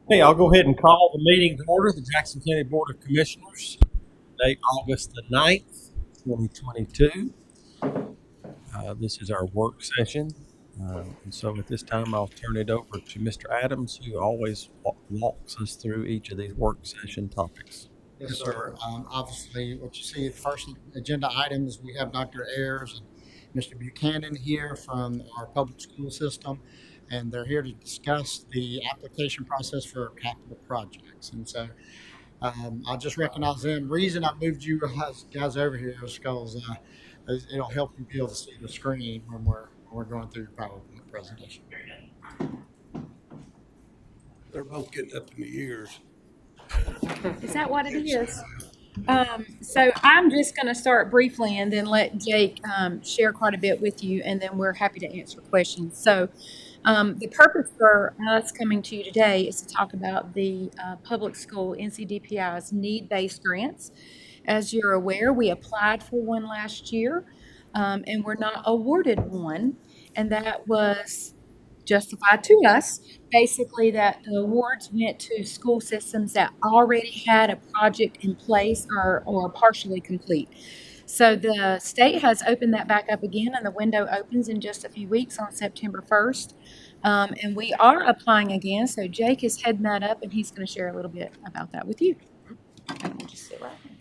Hey, I'll go ahead and call the meeting to order, the Jackson County Board of Commissioners, date August the 9th, 2022. This is our work session. And so at this time, I'll turn it over to Mr. Adams, who always walks us through each of these work session topics. Yes, sir. Obviously, what you see, the first agenda items, we have Dr. Ayers and Mr. Buchanan here from our public school system, and they're here to discuss the application process for capital projects. And so I'll just recognize them. Reason I moved you guys over here is because it'll help you be able to see the screen when we're going through the PowerPoint presentation. They're both getting up in the years. Is that what it is? So I'm just going to start briefly and then let Jake share quite a bit with you, and then we're happy to answer questions. So the purpose for us coming to you today is to talk about the public school NCDPI's need-based grants. As you're aware, we applied for one last year, and we're not awarded one, and that was justified to us. Basically, that the awards went to school systems that already had a project in place or partially complete. So the state has opened that back up again, and the window opens in just a few weeks on September 1st. And we are applying again. So Jake is heading that up, and he's going to share a little bit about that with you. And we'll just sit right here.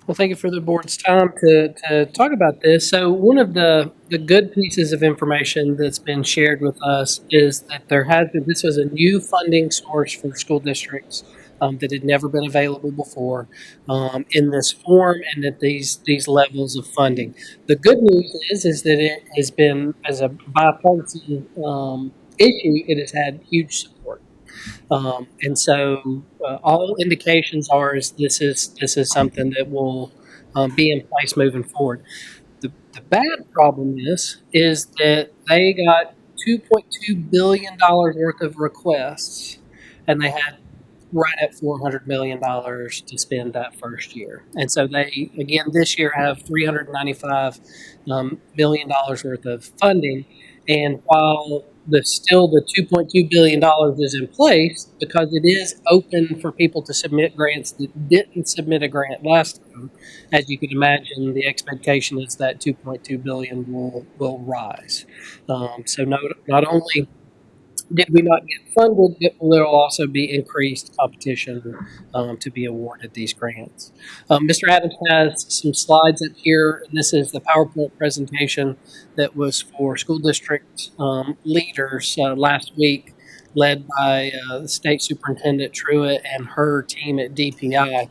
Well, thank you for the board's time to talk about this. So one of the good pieces of information that's been shared with us is that this was a new funding source for school districts that had never been available before in this form and at these levels of funding. The good news is that it has been, as a bipartisan issue, it has had huge support. And so all indications are this is something that will be in place moving forward. The bad problem is that they got $2.2 billion worth of requests, and they had right at $400 million to spend that first year. And so they, again, this year have $395 million worth of funding. And while the $2.2 billion is in place, because it is open for people to submit grants that didn't submit a grant last time, as you can imagine, the expectation is that $2.2 billion will rise. So not only did we not get funded, there will also be increased competition to be awarded these grants. Mr. Adams has some slides up here. This is the PowerPoint presentation that was for school district leaders last week, led by the state superintendent Truitt and her team at DPI.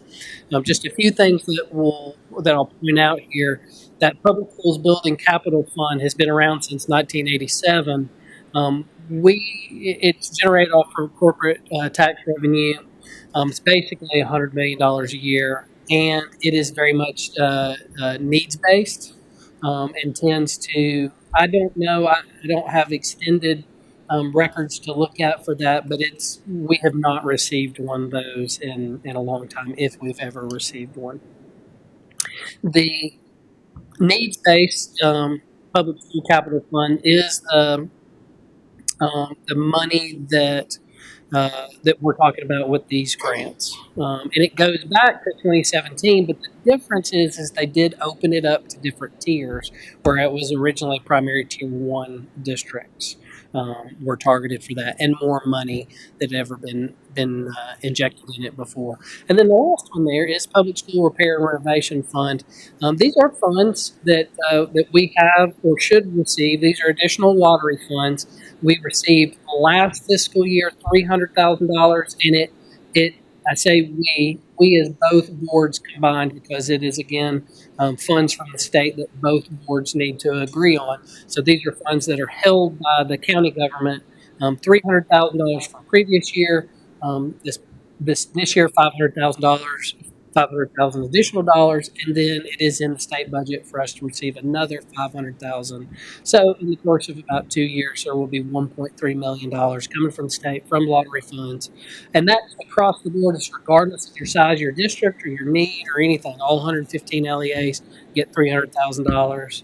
Just a few things that I'll point out here. That Public Schools Building Capital Fund has been around since 1987. It's generated off of corporate tax revenue. It's basically $100 million a year, and it is very much needs based and tends to. I don't know. I don't have extended records to look at for that, but we have not received one of those in a long time, if we've ever received one. The needs based public school capital fund is the money that we're talking about with these grants, and it goes back to 2017. But the difference is they did open it up to different tiers, where it was originally primary tier 1 districts were targeted for that, and more money that had ever been injected in it before. And then the last one there is Public School Repair and Renovation Fund. These are funds that we have or should receive. These are additional lottery funds. We received last fiscal year $300,000, and I say we as both boards combined, because it is again funds from the state that both boards need to agree on. So these are funds that are held by the county government. $300,000 from previous year. This year $500,000. $500,000 additional dollars, and then it is in the state budget for us to receive another $500,000. So in the course of about 2 years, there will be $1.3 million coming from the state from lottery funds, and that's across the board. It's regardless of your size, your district, or your need, or anything. All 115 LEAs get $300,000.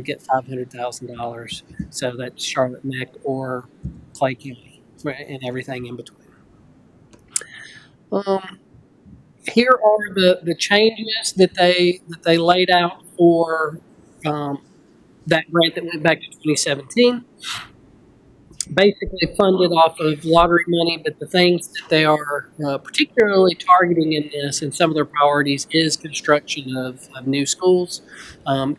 get $500,000. So that's Charlotte Meck or Clay County, right, and everything in between. Here are the changes that they laid out for that grant that went back to 2017. Basically funded off of lottery money, but the things that they are particularly targeting in this and some of their priorities is construction of new schools,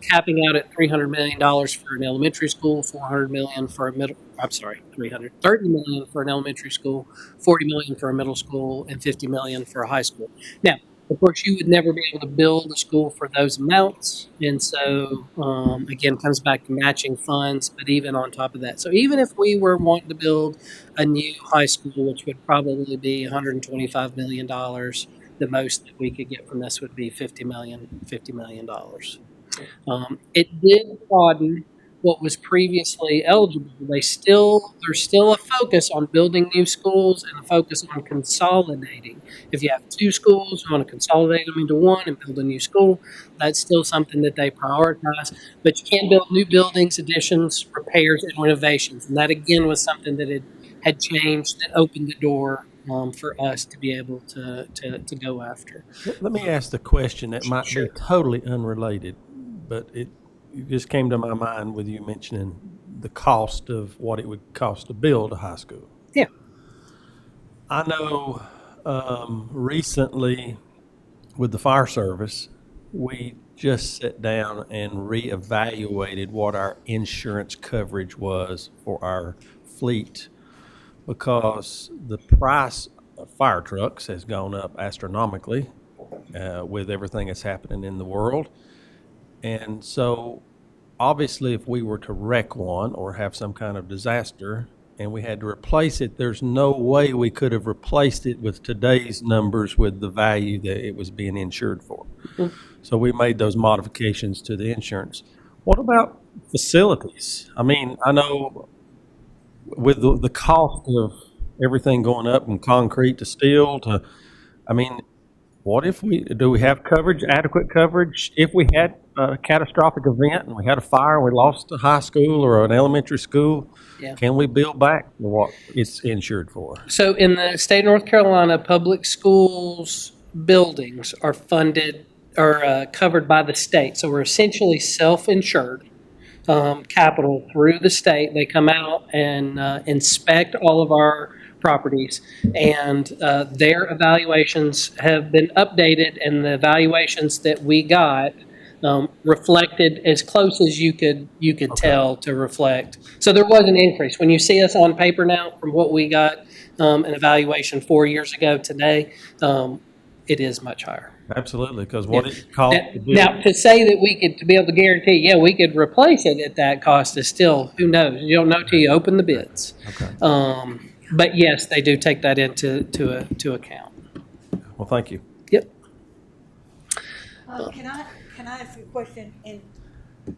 capping out at $300 million for an elementary school, $400 million for a middle. I'm sorry, $330 million for an elementary school, $40 million for a middle school, and $50 million for a high school. Now, of course, you would never be able to build a school for those amounts. And so, again, comes back to matching funds, but even on top of that. So even if we were wanting to build a new high school, which would probably be $125 million, the most that we could get from this would be $50 million. It did broaden what was previously eligible. There's still a focus on building new schools and a focus on consolidating. If you have two schools, you want to consolidate them into one and build a new school. That's still something that they prioritize. But you can build new buildings, additions, repairs, and renovations. And that again was something that had changed, that opened the door for us to be able to go after. Let me ask the question that might Sure. be totally unrelated, but it just came to my mind with you mentioning the cost of what it would cost to build a high school. Yeah. I know recently with the fire service, we just sat down and reevaluated what our insurance coverage was for our fleet because the price of fire trucks has gone up astronomically with everything that's happening in the world. And so obviously if we were to wreck one or have some kind of disaster and we had to replace it, there's no way we could have replaced it with today's numbers with the value that it was being insured for. So we made those modifications to the insurance. What about facilities? I mean, I know with the cost of everything going up from concrete to steel to, I mean, what if do we have coverage, adequate coverage? If we had a catastrophic event and we had a fire and we lost a high school or an elementary school, Yeah. can we build back what it's insured for? So in the state of North Carolina, public schools buildings are funded or covered by the state. So we're essentially self-insured. Capital through the state. They come out and inspect all of our properties, and their evaluations have been updated, and the evaluations that we got reflected as close as you could tell to reflect. So there was an increase. When you see us on paper now from what we got an evaluation 4 years ago today, it is much higher. Absolutely, because what it cost to build. Now, to say that to be able to guarantee, yeah, we could replace it at that cost is still, who knows? You don't know till you open the bids. Okay. But yes, they do take that into account. Well, thank you. Yep. Can I ask a question, and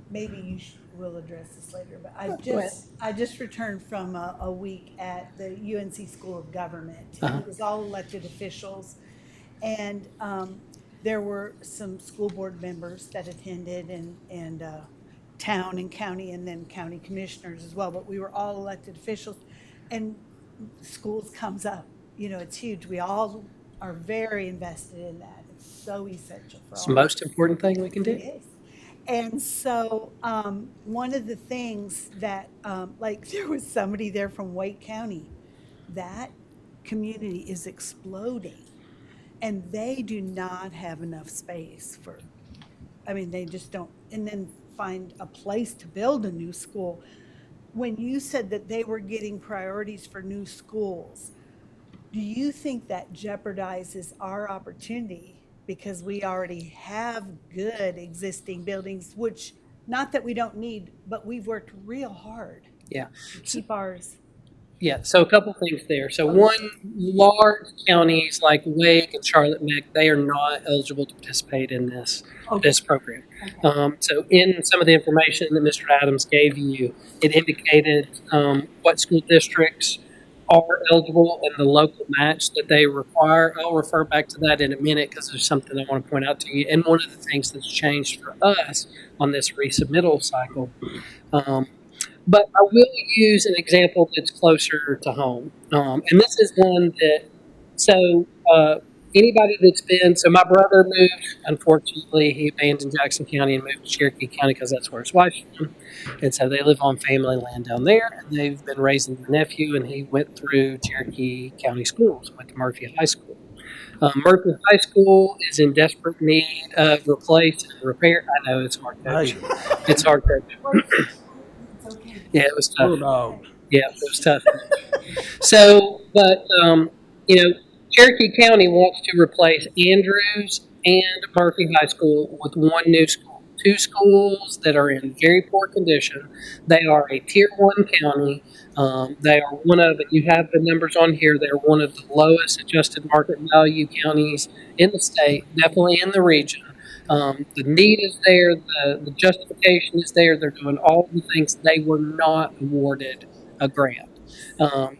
maybe you will address this later, but I just returned from a week at the UNC School of Government. Uh-huh. It was all elected officials, and there were some school board members that attended, and town and county, and then county commissioners as well, but we were all elected officials, and schools comes up. You know, it's huge. We all are very invested in that. It's so essential for all. It's the most important thing we can do. It is. And so one of the things that, like there was somebody there from Wake County, that community is exploding. And they do not have enough space they just don't, and then find a place to build a new school. When you said that they were getting priorities for new schools, do you think that jeopardizes our opportunity because we already have good existing buildings, which, not that we don't need, but we've worked real hard Yeah. to keep ours? Yeah, so a couple things there. So one, large counties like Wake and Charlotte Meck, they are not eligible to participate in this program. Okay. So in some of the information that Mr. Adams gave you, it indicated what school districts are eligible in the local match that they require. I'll refer back to that in a minute because there's something I want to point out to you. And one of the things that's changed for us on this resubmittal cycle. But I will use an example that's closer to home. And this is one that, so anybody that's been, so my brother moved, unfortunately, he abandoned Jackson County and moved to Cherokee County because that's where his wife's from. And so they live on family land down there. And they've been raising their nephew, and he went through Cherokee County schools, went to Murphy High School. Murphy High School is in desperate need of replace and repair. I know it's hard, coach. It's hard, coach. Yeah, it was tough. Yeah, it was tough. So, but, Cherokee County wants to replace Andrews and Murphy High School with one new school. Two schools that are in very poor condition. They are a Tier 1 county. They are one of, you have the numbers on here, they're one of the lowest adjusted market value counties in the state, definitely in the region. The need is there, the justification is there, they're doing all the things. They were not awarded a grant.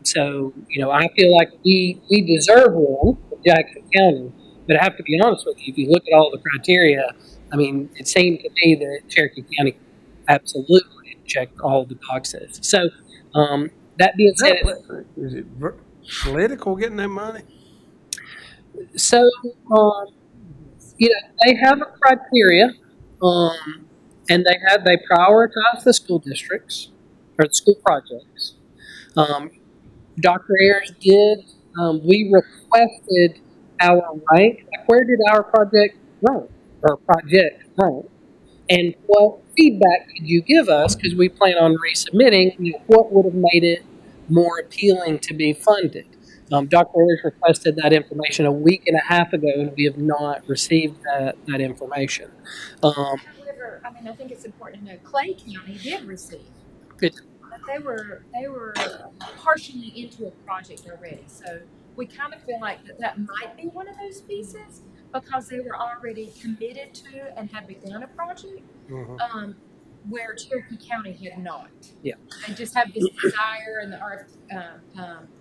So, I feel like we deserve one for Jackson County, but I have to be honest with you, if you look at all the criteria, I mean, it seemed to me that Cherokee County absolutely checked all the boxes. So, that being said, Is it political getting that money? so, they have a criteria, and they prioritize the school districts or the school projects. Dr. Ayers did. We requested our rank. Where did our project rank? And what feedback could you give us? Because we plan on resubmitting. What would have made it more appealing to be funded? Dr. Ayers requested that information a week and a half ago, and we have not received that information. However, I think it's important to know Clay County did receive. Good. But they were partially into a project already, so we kind of feel like that might be one of those pieces because they were already committed to and had begun a project. Where Cherokee County had not. Yeah. They just have this desire, and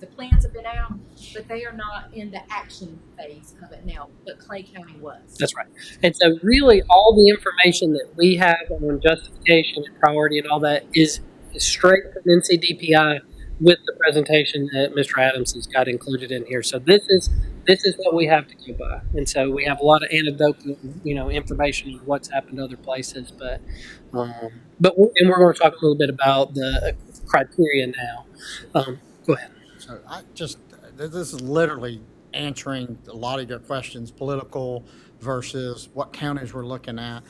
the plans have been out, but they are not in the action phase of it now. But Clay County was. That's right. And so, really, all the information that we have on justification and priority and all that is straight from NCDPI with the presentation that Mr. Adams has got included in here. So this is what we have to go by. And so we have a lot of anecdotal, information of what's happened to other places. But we're going to talk a little bit about the criteria now. Go ahead. So this is literally answering a lot of your questions, political versus what counties we're looking at.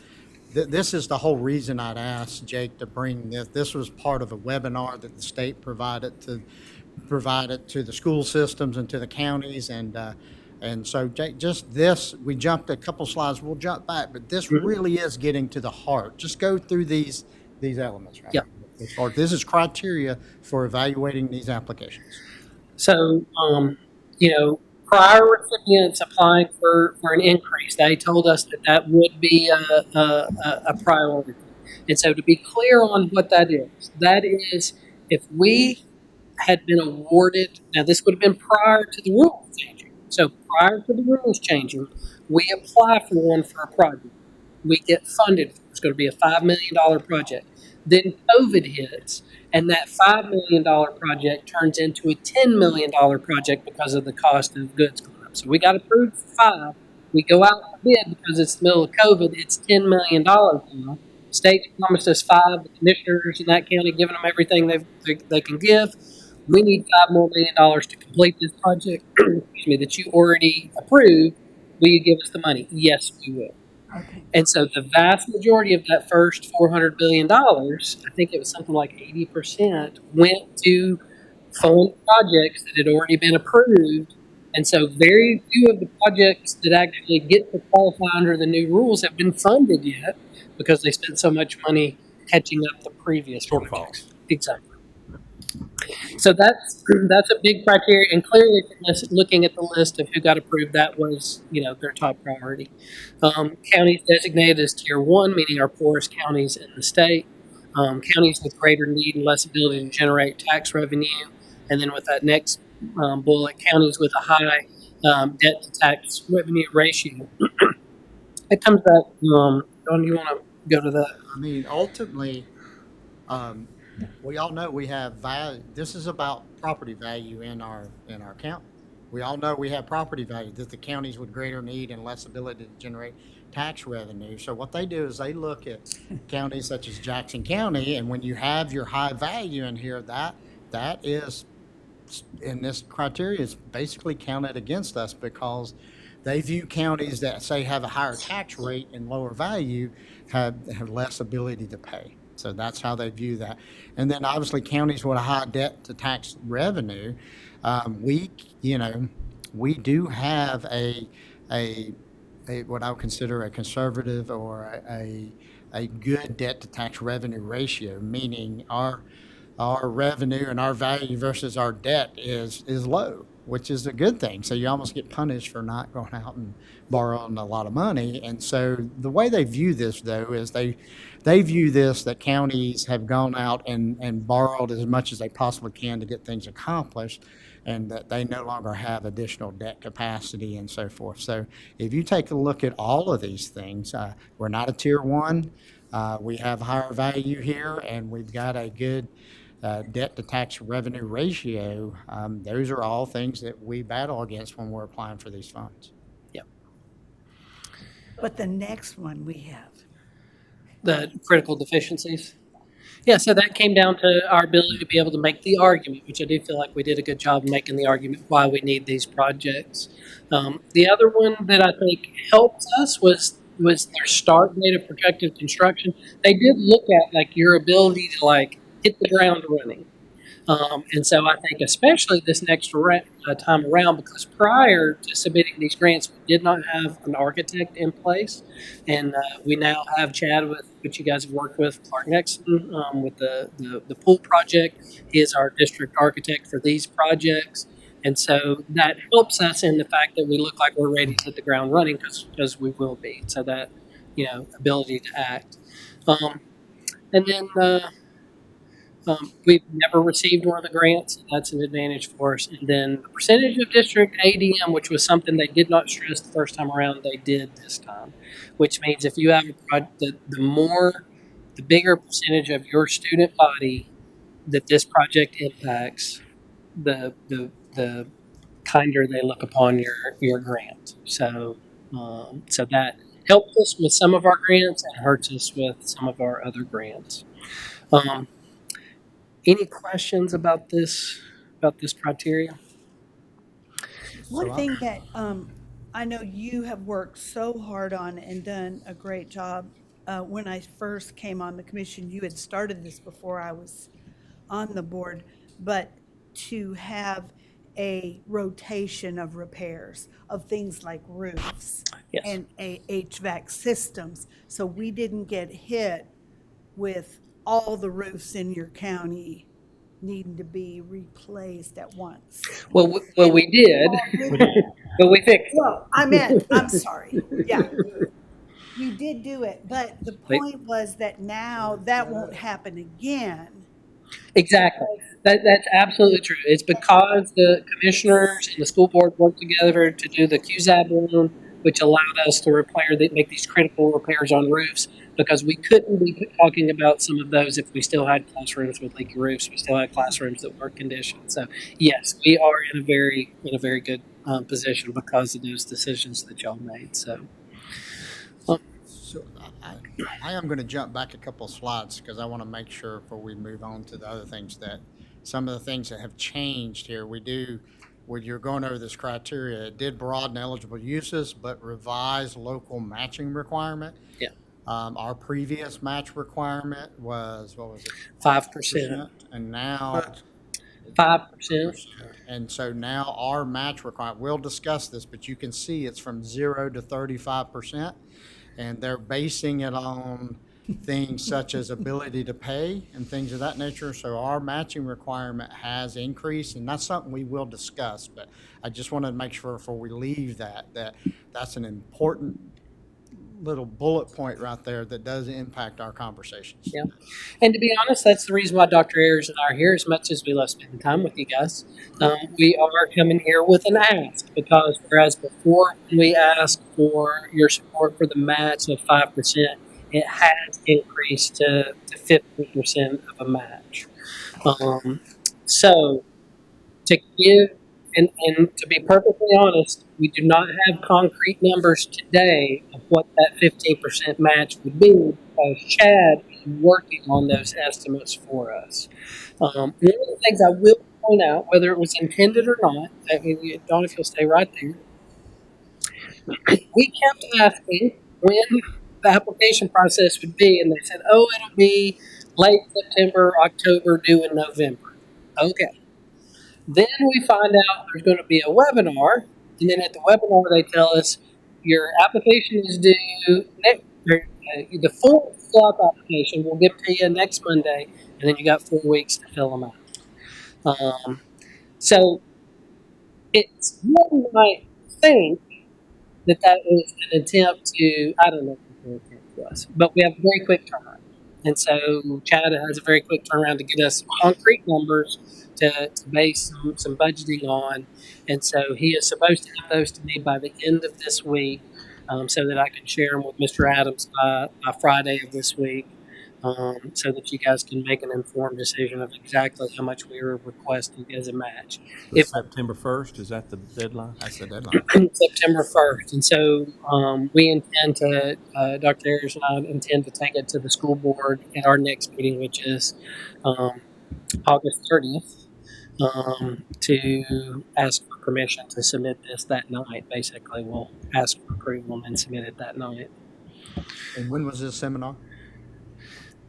This is the whole reason I'd asked Jake to bring this. This was part of a webinar that the state provided to the school systems and to the counties. And so Jake, just this, we jumped a couple slides, we'll jump back, but this really is getting to the heart. Just go through these elements, right? Yeah. This is criteria for evaluating these applications. So, prior recipients applying for an increase, they told us that would be a priority. And so to be clear on what that is if we had been awarded, now this would have been prior to the rules changing. So prior to the rules changing, we apply for one for a project. We get funded. It's going to be a $5 million project. Then COVID hits, and that $5 million project turns into a $10 million project because of the cost of goods going up. So we got approved for 5. We go out for bid because it's the middle of COVID. It's $10 million now. State promised us 5. The commissioners in that county giving them everything they can give. We need $5 more million to complete this project. That you already approved. Will you give us the money? Yes, we will. Okay. And so the vast majority of that first $400 billion, I think it was something like 80%, went to fund projects that had already been approved. And so very few of the projects that actually get to qualify under the new rules have been funded yet because they spent so much money catching up the previous projects. Exactly. So that's a big criteria, and clearly looking at the list of who got approved, that was their top priority. Counties designated as Tier 1, meaning our poorest counties in the state. Counties with greater need and less ability to generate tax revenue, and then with that next bullet, counties with a high debt to tax revenue ratio. It comes back. Don, you want to go to that? I mean, ultimately, um, we all know we have value. This is about property value in our county. We all know we have property value that the counties with greater need and less ability to generate tax revenue. So what they do is they look at counties such as Jackson County, and when you have your high value in here, that is in this criteria is basically counted against us because they view counties that say have a higher tax rate and lower value have less ability to pay. So that's how they view that. And then obviously counties with a high debt to tax revenue, we, we do have a what I would consider a conservative or a good debt to tax revenue ratio, meaning our revenue and our value versus our debt is low, which is a good thing. So you almost get punished for not going out and borrowing a lot of money. And so the way they view this, though, is they view this that counties have gone out and borrowed as much as they possibly can to get things accomplished, and that they no longer have additional debt capacity and so forth. So if you take a look at all of these things, we're not a tier one. We have higher value here, and we've got a good debt to tax revenue ratio. Those are all things that we battle against when we're applying for these funds. But the next one we have. The critical deficiencies. Yeah, so that came down to our ability to be able to make the argument, which I do feel like we did a good job of making the argument why we need these projects. The other one that I think helped us was their start date of projected construction. They did look at like your ability to like hit the ground running. And so I think especially this next time around, because prior to submitting these grants, we did not have an architect in place. And we now have Chad, which you guys have worked with, Clark Nexon, with the pool project. He is our district architect for these projects. And so that helps us in the fact that we look like we're ready to hit the ground running because we will be. So that, ability to act. And then we've never received one of the grants. And that's an advantage for us. And then the percentage of district ADM, which was something they did not stress the first time around, they did this time. Which means if you have the bigger percentage of your student body that this project impacts, the kinder they look upon your grant. So that helps us with some of our grants and hurts us with some of our other grants. Any questions about this criteria? One thing that I know you have worked so hard on and done a great job. When I first came on the commission, you had started this before I was on the board, but to have a rotation of repairs of things like roofs Yes. and HVAC systems, so we didn't get hit with all the roofs in your county needing to be replaced at once. Well, we did, but we fixed it. Well, I'm sorry, yeah. You did do it, but the point was that now that won't happen again. Exactly. That's absolutely true. It's because the commissioners and the school board worked together to do the QZAB loan, which allowed us to make these critical repairs on roofs, because we couldn't be talking about some of those if we still had classrooms with leaky roofs. We still had classrooms that weren't conditioned. So yes, we are in a very good position because of those decisions that y'all made. So. So I am going to jump back a couple of slides because I want to make sure before we move on to the other things that some of the things that have changed here. When you're going over this criteria, it did broaden eligible uses, but revise local matching requirement. Yeah. Our previous match requirement was, what was it? 5%. And now 5%. And so now our match requirement, we'll discuss this, but you can see it's from 0 to 35%. And they're basing it on things such as ability to pay and things of that nature. So our matching requirement has increased, and that's something we will discuss. But I just wanted to make sure before we leave that's an important little bullet point right there that does impact our conversations. Yeah. And to be honest, that's the reason why Dr. Ayers and I are here, as much as we love spending time with you guys. We are coming here with an ask, because whereas before we asked for your support for the match of 5%, it has increased to 50% of a match. So to give, and to be perfectly honest, we do not have concrete numbers today of what that 15% match would be, because Chad is working on those estimates for us. One of the things I will point out, whether it was intended or not, Don, if you'll stay right there, we kept asking when the application process would be, and they said, oh, it'll be late September, October, due in November. Okay. Then we find out there's going to be a webinar, and then at the webinar they tell us your application is due the full slot application will get to you next Monday, and then you got 4 weeks to fill them out. So it's one might think that was an attempt to, I don't know if it's an attempt to us, but we have a very quick turnaround. And so Chad has a very quick turnaround to get us concrete numbers to base some budgeting on. And so he is supposed to have those to me by the end of this week, so that I can share them with Mr. Adams by Friday of this week, so that you guys can make an informed decision of exactly how much we were requesting as a match. If September 1st, is that the deadline? That's the deadline. September 1st. And so we intend to, Dr. Ayers and I intend to take it to the school board at our next meeting, which is August 30th, to ask for permission to submit this that night. Basically, we'll ask for approval and submit it that night. And when was this seminar?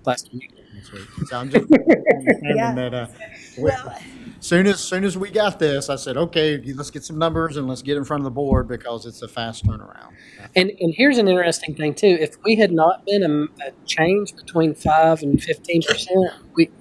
Last week. So I'm just understanding Yeah. that Well, soon as we got this, I said, okay, let's get some numbers and let's get in front of the board, because it's a fast turnaround. And here's an interesting thing too. If we had not been a change between 5 and 15%,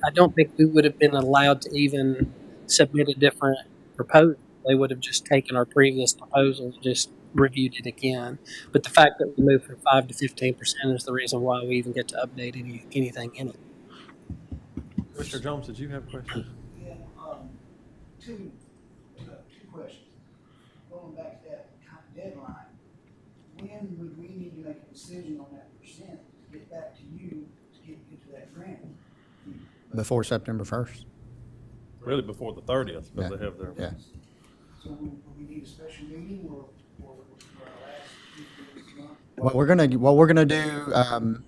I don't think we would have been allowed to even submit a different proposal. They would have just taken our previous proposal and just reviewed it again. But the fact that we moved from 5 to 15% is the reason why we even get to update anything in it. Mr. Jones, did you have a question? Yeah, two questions. Going back to that kind of deadline, when would we need to make a decision on that percent to get back to you to get to that grant? Before September 1st. Really before the 30th, because Yeah. they have their. Yeah. So will we need a special meeting or our last month? What we're gonna do,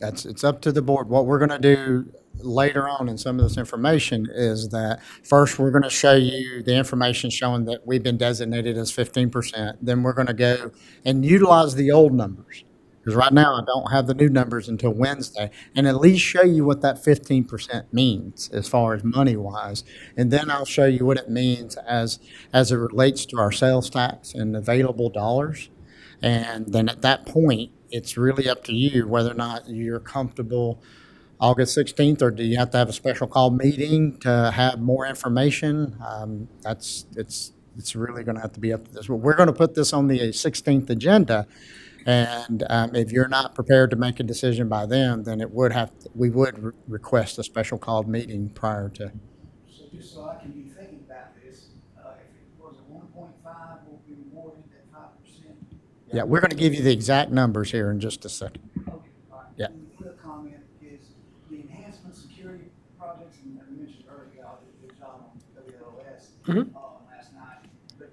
it's up to the board. What we're gonna do later on in some of this information is that first we're gonna show you the information showing that we've been designated as 15%. Then we're gonna go and utilize the old numbers, because right now I don't have the new numbers until Wednesday, and at least show you what that 15% means as far as money wise. And then I'll show you what it means as it relates to our sales tax and available dollars. And then at that point, it's really up to you whether or not you're comfortable August 16th, or do you have to have a special call meeting to have more information? It's really going to have to be up to this. We're going to put this on the 16th agenda, and if you're not prepared to make a decision by then we would request a special called meeting prior to. So just so I can be thinking about this, if it was a 1.5, will be rewarded at 5%? Yeah, we're going to give you the exact numbers here in just a second. Okay, all right. Yeah. The other comment is the enhancement security projects, and I mentioned earlier, I did a good job on WLS last night, but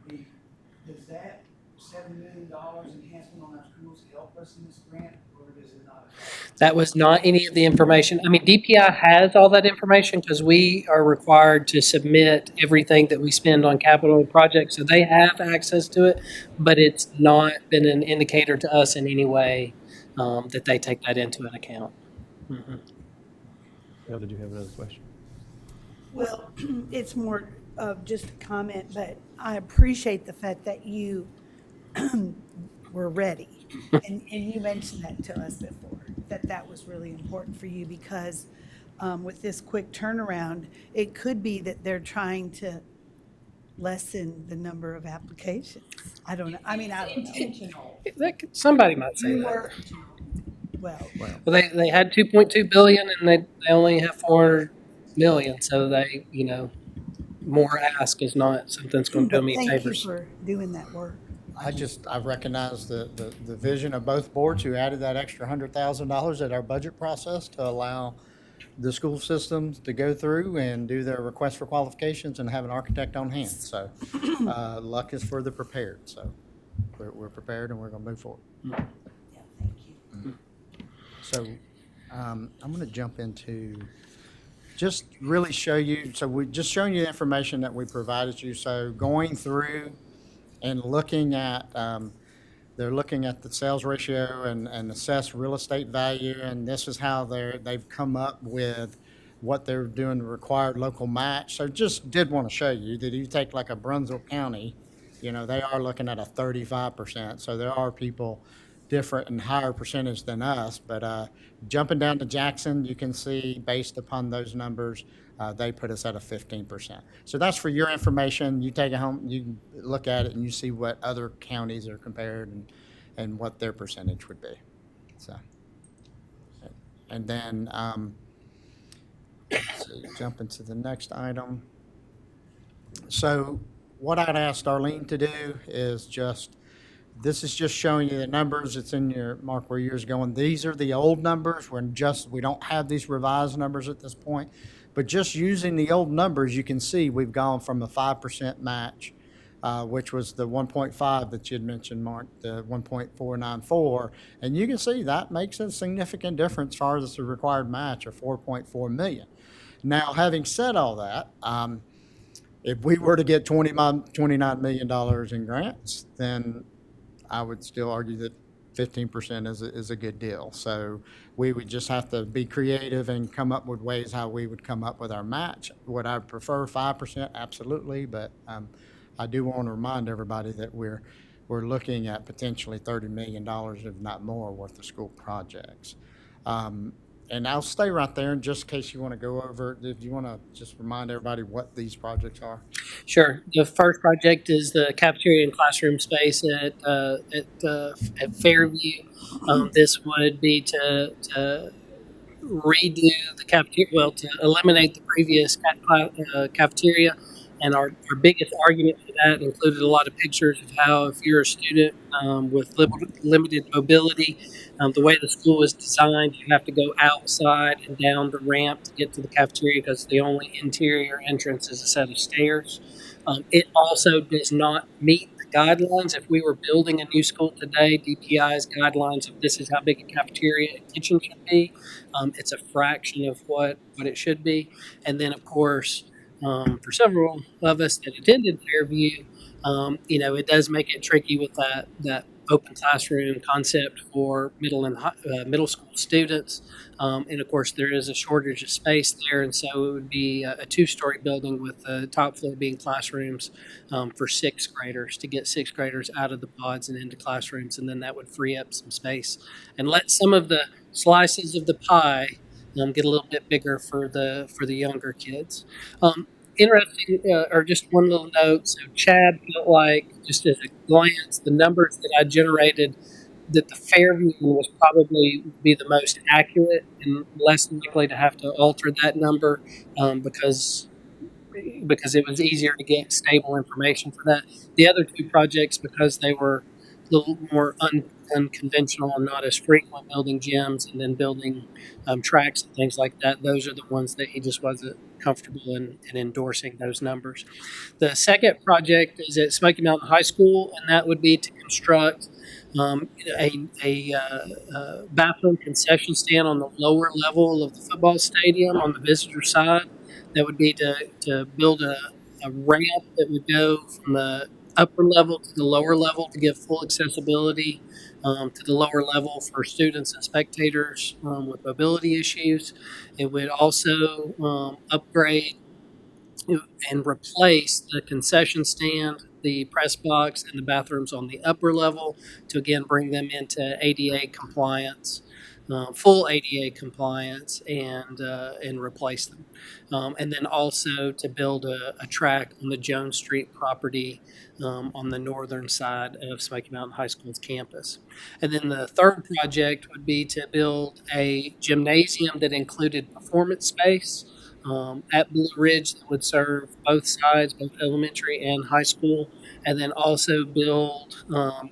does that $7 million enhancement on our schools help us in this grant, or does it not? That was not any of the information. I mean, DPI has all that information because we are required to submit everything that we spend on capital projects. So they have access to it, but it's not been an indicator to us in any way that they take that into an account. Mm-hmm. Al, did you have another question? well, it's more of just a comment, but I appreciate the fact that you were ready. And you mentioned that to us before, that was really important for you, because with this quick turnaround, it could be that they're trying to lessen the number of applications. I don't know. I mean, I don't know. Intentional. Somebody might say that. Well, Well, they had 2.2 billion and they only have 400 million. So they, more ask is not something that's going to do but them any thank you favors. for doing that work. I recognize the vision of both boards who added that extra $100,000 at our budget process to allow the school systems to go through and do their request for qualifications and have an architect on hand. So, luck is for the prepared. So we're prepared and we're gonna move forward. Yeah, thank you. So, I'm gonna jump into just really show you, so we just showing you the information that we provided you. So going through and looking at, they're looking at the sales ratio and assess real estate value, and this is how they've come up with what they're doing the required local match. So just did want to show you that you take like a Brunswick County, they are looking at a 35%. So there are people different and higher percentage than us, but jumping down to Jackson, you can see based upon those numbers, they put us at a 15%. So that's for your information. You take it home, you can look at it, and you see what other counties are compared and what their percentage would be. So, and then let's see, jump into the next item. So what I'd asked Arlene to do is this is just showing you the numbers. It's in your mark where yours going. These are the old numbers. We don't have these revised numbers at this point. But just using the old numbers, you can see we've gone from a 5% match, which was the 1.5 that you had mentioned, Mark, the 1.494. And you can see that makes a significant difference as far as the required match of 4.4 million. Now, having said all that, if we were to get $29 million in grants, then I would still argue that 15% is a good deal. So we would just have to be creative and come up with ways how we would come up with our match. Would I prefer 5%? Absolutely, but I do want to remind everybody that we're looking at potentially $30 million, if not more, worth of school projects. And I'll stay right there in just in case you want to go over. If you want to just remind everybody what these projects are. Sure. The first project is the cafeteria and classroom space at Fairview. This would be to redo the cafeteria, to eliminate the previous cafeteria. And our biggest argument for that included a lot of pictures of how if you're a student with limited mobility, the way the school is designed, you have to go outside and down the ramp to get to the cafeteria because the only interior entrance is a set of stairs. It also does not meet the guidelines. If we were building a new school today, DPI's guidelines of this is how big a cafeteria and kitchen should be. It's a fraction of what it should be. And then, of course, for several of us that attended Fairview, it does make it tricky with that open classroom concept for middle school students. And of course, there is a shortage of space there, and so it would be a two-story building with the top floor being classrooms for sixth graders to get sixth graders out of the pods and into classrooms, and then that would free up some space and let some of the slices of the pie get a little bit bigger for the younger kids. Interesting, or just one little note. So Chad felt like, just as a glance, the numbers that I generated, that the Fairview was probably be the most accurate and less likely to have to alter that number because it was easier to get stable information for that. The other two projects, because they were a little more unconventional and not as frequent, building gyms and then building tracks and things like that, those are the ones that he just wasn't comfortable in endorsing those numbers. The second project is at Smoky Mountain High School, and that would be to construct a bathroom concession stand on the lower level of the football stadium on the visitor side. That would be to build a ramp that would go from the upper level to the lower level to give full accessibility to the lower level for students and spectators with mobility issues. It would also upgrade and replace the concession stand, the press box, and the bathrooms on the upper level to again bring them into ADA compliance. full ADA compliance and replace them. And then also to build a track on the Jones Street property on the northern side of Smoky Mountain High School's campus. And then the third project would be to build a gymnasium that included performance space at Blue Ridge that would serve both sides, both elementary and high school, and then also build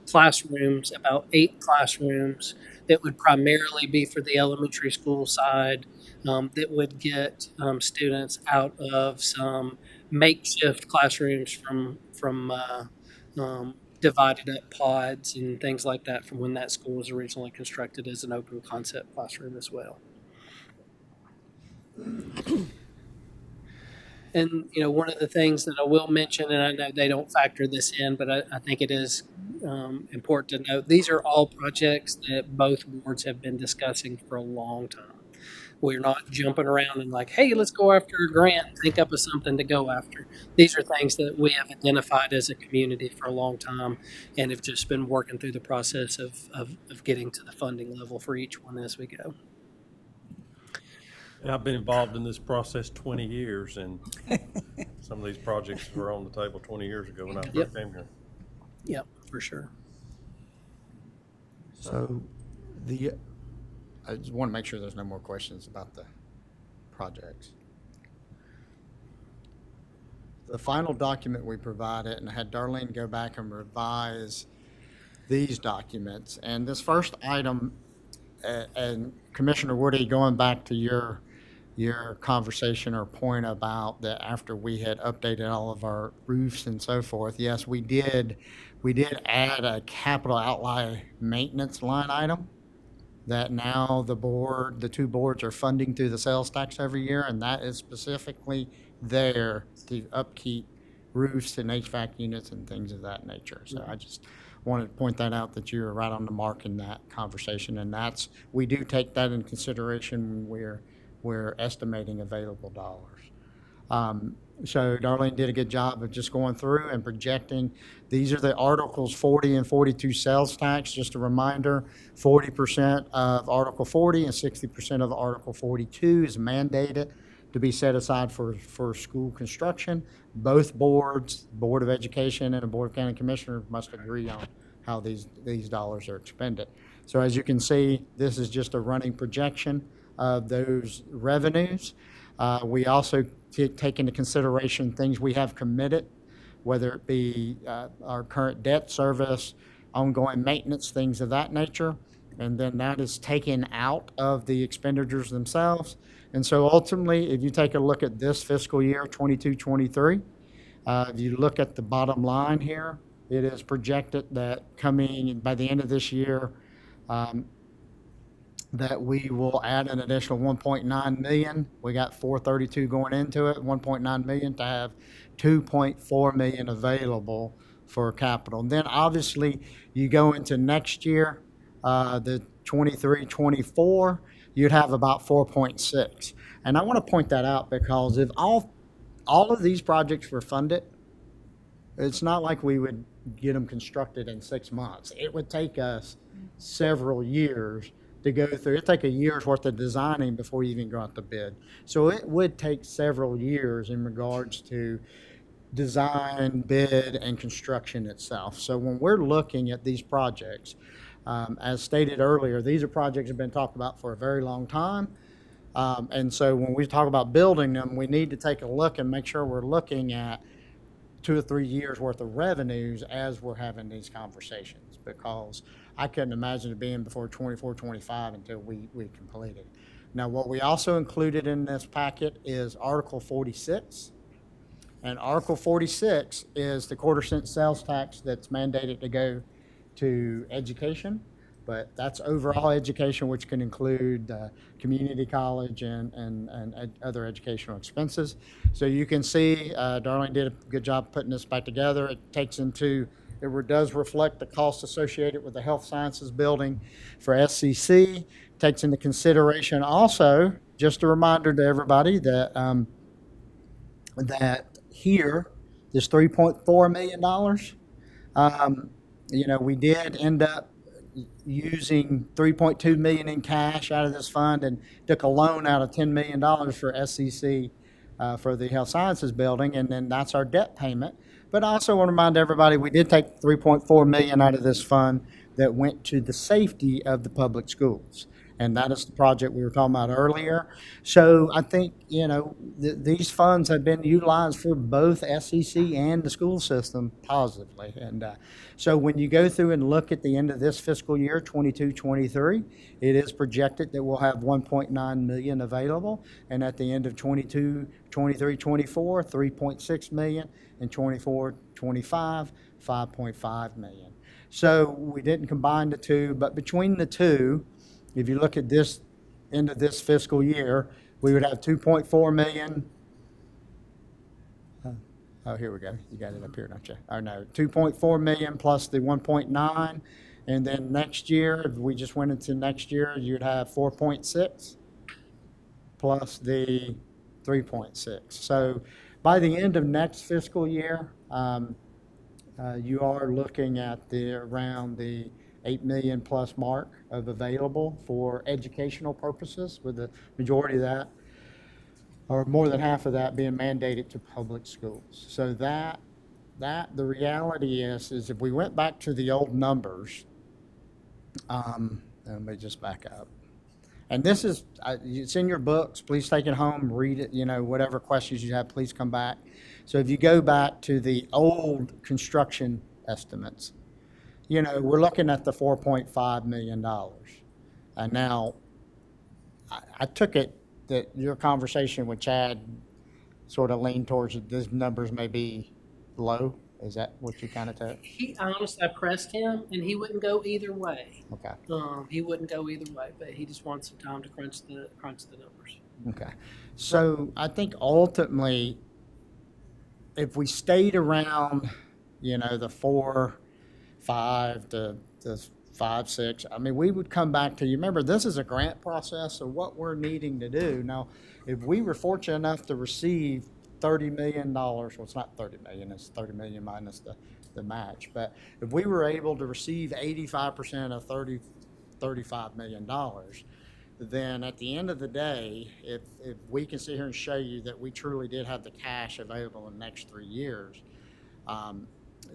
classrooms, about 8 classrooms that would primarily be for the elementary school side, that would get students out of some makeshift classrooms from divided up pods and things like that from when that school was originally constructed as an open concept classroom as well. And, you know, one of the things that I will mention, and I know they don't factor this in, but I think it is important to note, these are all projects that both boards have been discussing for a long time. We're not jumping around and like, hey, let's go after a grant and think up of something to go after. These are things that we have identified as a community for a long time and have just been working through the process of getting to the funding level for each one as we go. And I've been involved in this process 20 years, and some of these projects were on the table 20 years ago when I first came here. Yep, for sure. So I just want to make sure there's no more questions about the projects. The final document we provided, and I had Darlene go back and revise these documents. And this first item, and Commissioner Woody, going back to your conversation or point about that after we had updated all of our roofs and so forth, yes, we did add a capital outlay maintenance line item that now the two boards are funding through the sales tax every year, and that is specifically there to upkeep roofs and HVAC units and things of that nature. So I just wanted to point that out, that you were right on the mark in that conversation, and we do take that in consideration when we're estimating available dollars. So Darlene did a good job of just going through and projecting. These are the Articles 40 and 42 sales tax. Just a reminder, 40% of Article 40 and 60% of Article 42 is mandated to be set aside for school construction. Both boards, Board of Education and the Board of County Commissioners, must agree on how these dollars are expended. So as you can see, this is just a running projection of those revenues. We also take into consideration things we have committed, whether it be our current debt service, ongoing maintenance, things of that nature. And then that is taken out of the expenditures themselves. And so ultimately, if you take a look at this fiscal year, 22-23, if you look at the bottom line here, it is projected that coming by the end of this year, that we will add an additional 1.9 million. We got 432 going into it, 1.9 million to have 2.4 million available for capital. And then obviously you go into next year, the 23-24, you'd have about 4.6. And I want to point that out because if all of these projects were funded, it's not like we would get them constructed in 6 months. It would take us several years to go through. It'd take a year's worth of designing before you even go out to bid. So it would take several years in regards to design, bid, and construction itself. So when we're looking at these projects, as stated earlier, these are projects that have been talked about for a very long time. And so when we talk about building them, we need to take a look and make sure we're looking at 2 or 3 years worth of revenues as we're having these conversations, because I couldn't imagine it being before 24, 25 until we complete it. Now, what we also included in this packet is Article 46. And Article 46 is the quarter-cent sales tax that's mandated to go to education, but that's overall education, which can include community college and other educational expenses. So you can see Darlene did a good job putting this back together. It does reflect the costs associated with the health sciences building for SCC. Takes into consideration also, just a reminder to everybody that that here, this $3.4 million, we did end up using 3.2 million in cash out of this fund and took a loan out of $10 million for SCC for the health sciences building, and then that's our debt payment. But I also want to remind everybody, we did take 3.4 million out of this fund that went to the safety of the public schools. And that is the project we were talking about earlier. So I think, these funds have been utilized for both SEC and the school system positively. And so when you go through and look at the end of this fiscal year, 22-23, it is projected that we'll have 1.9 million available. And at the end of 22-23-24, 3.6 million, and 24-25, 5.5 million. So we didn't combine the two, but between the two, if you look at this end of this fiscal year, we would have 2.4 million. Oh, here we go. You got it up here, don't you? Oh, no, 2.4 million plus the 1.9. And then next year, if we just went into next year, you'd have 4.6 plus the 3.6. So by the end of next fiscal year, you are looking at around the 8 million plus mark of available for educational purposes, with the majority of that, or more than half of that, being mandated to public schools. So that the reality is if we went back to the old numbers, let me just back up. And this is, it's in your books. Please take it home, read it, whatever questions you have, please come back. So if you go back to the old construction estimates, we're looking at the $4.5 million. And now, I took it that your conversation with Chad sort of leaned towards these numbers may be low. Is that what you kind of took? I pressed him, and he wouldn't go either way. Okay. He wouldn't go either way, but he just wants some time to crunch the numbers. Okay. So I think ultimately, if we stayed around, the 4, 5 to 5, 6, we would come back to, you remember, this is a grant process, so what we're needing to do. Now, if we were fortunate enough to receive $30 million, well, it's not 30 million, it's 30 million minus the match, but if we were able to receive 85% of $35 million, then at the end of the day, if we can sit here and show you that we truly did have the cash available in the next 3 years,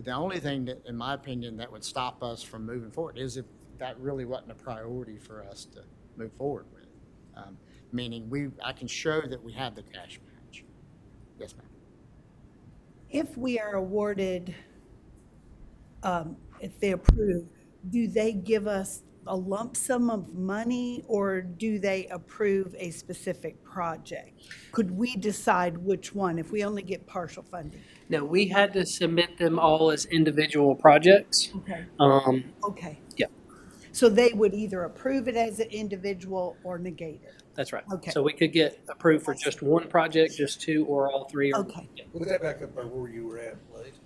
the only thing that, in my opinion, that would stop us from moving forward is if that really wasn't a priority for us to move forward with. Meaning I can show that we have the cash match. Yes, ma'am. If we are awarded, if they approve, do they give us a lump sum of money, or do they approve a specific project? Could we decide which one if we only get partial funding? No, we had to submit them all as individual projects. Okay. Okay. Yeah. So they would either approve it as an individual or negate it? That's right. Okay. So we could get approved for just one project, just two, or all three. Okay. Yeah. Put that back up there where you were at, please.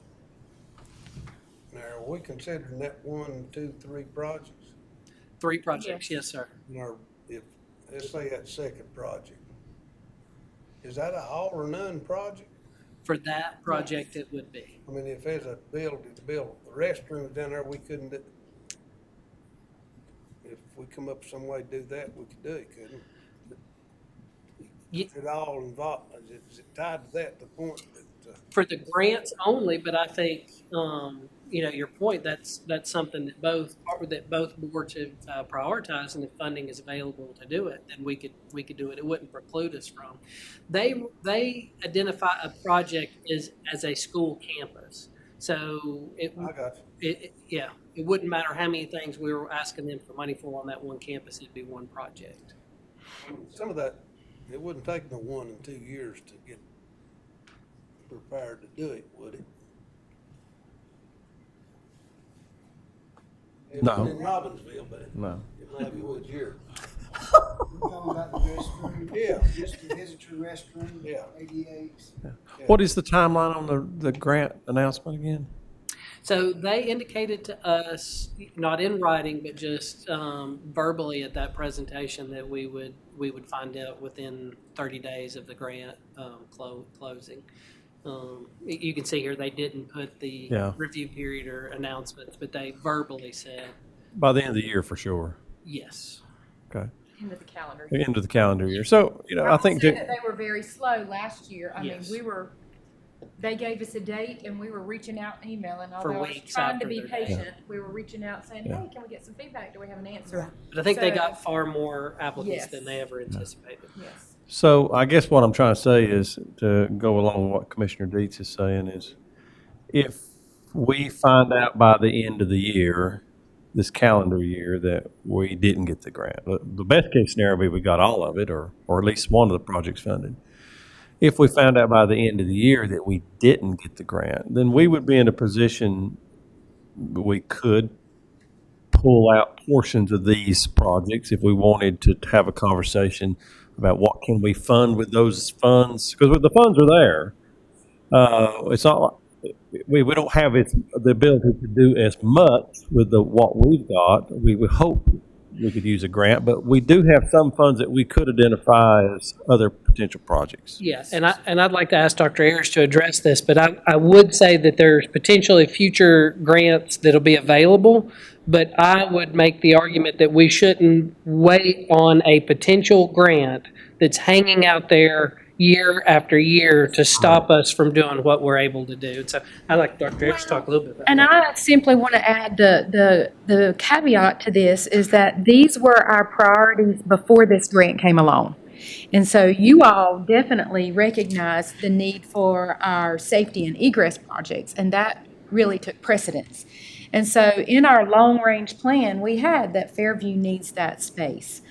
Now, are we considering that 1, 2, 3 projects? 3 projects, yes, sir. If, let's say that second project, is that an all or none project? For that project, it would be. If there's a ability to build the restrooms down there, we couldn't do. If we come up with some way to do that, we could do it, couldn't we? Is it all involved, is it tied to that, the point that, For the grants only, but I think, your point, that's something that both boards have prioritized, and if funding is available to do it, then we could do it. It wouldn't preclude us from. They identify a project as a school campus. So I got you. It wouldn't matter how many things we were asking them for money for on that one campus, it'd be one project. Some of that, it wouldn't take no 1 and 2 years to get prepared to do it, would it? It No. wasn't in Robbinsville, but it No. maybe would here. We're talking about the restroom. Yeah. Just the visitor restroom. Yeah. ADAs. What is the timeline on the grant announcement again? So they indicated to us, not in writing, but just verbally at that presentation, that we would find out within 30 days of the grant closing. You can see here they didn't put the Yeah. review period or announcements, but they verbally said By the end of the year, for sure. Yes. Okay. End of the calendar. The end of the calendar year. So, you know, I will think say that, that they were very slow last year. I mean, Yes. they gave us a date and we were reaching out and emailing. For Although I was weeks trying to after be their date. patient, we were reaching out saying, Yeah. hey, can we get some feedback? Do we have an answer? But I think they So- got far more applicants Yes. than they ever anticipated. Yes. so I guess what I'm trying to say is, to go along with what Commissioner Dietz is saying, is if we find out by the end of the year, this calendar year, that we didn't get the grant, the best case scenario would be we got all of it, or at least one of the projects funded. If we found out by the end of the year that we didn't get the grant, then we would be in a position we could pull out portions of these projects if we wanted to have a conversation about what can we fund with those funds, because the funds are there. It's not like we don't have the ability to do as much with what we've got. We would hope we could use a grant, but we do have some funds that we could identify as other potential projects. Yes, and I'd like to ask Dr. Ayers to address this, but I would say that there's potentially future grants that'll be available, but I would make the argument that we shouldn't wait on a potential grant that's hanging out there year after year to stop us from doing what we're able to do. So I'd like Dr. Ayers to talk a little bit about And that. I simply want to add the caveat to this is that these were our priorities before this grant came along. And so you all definitely recognize the need for our safety and egress projects, and that really took precedence. And so in our long-range plan, we had that Fairview needs that space.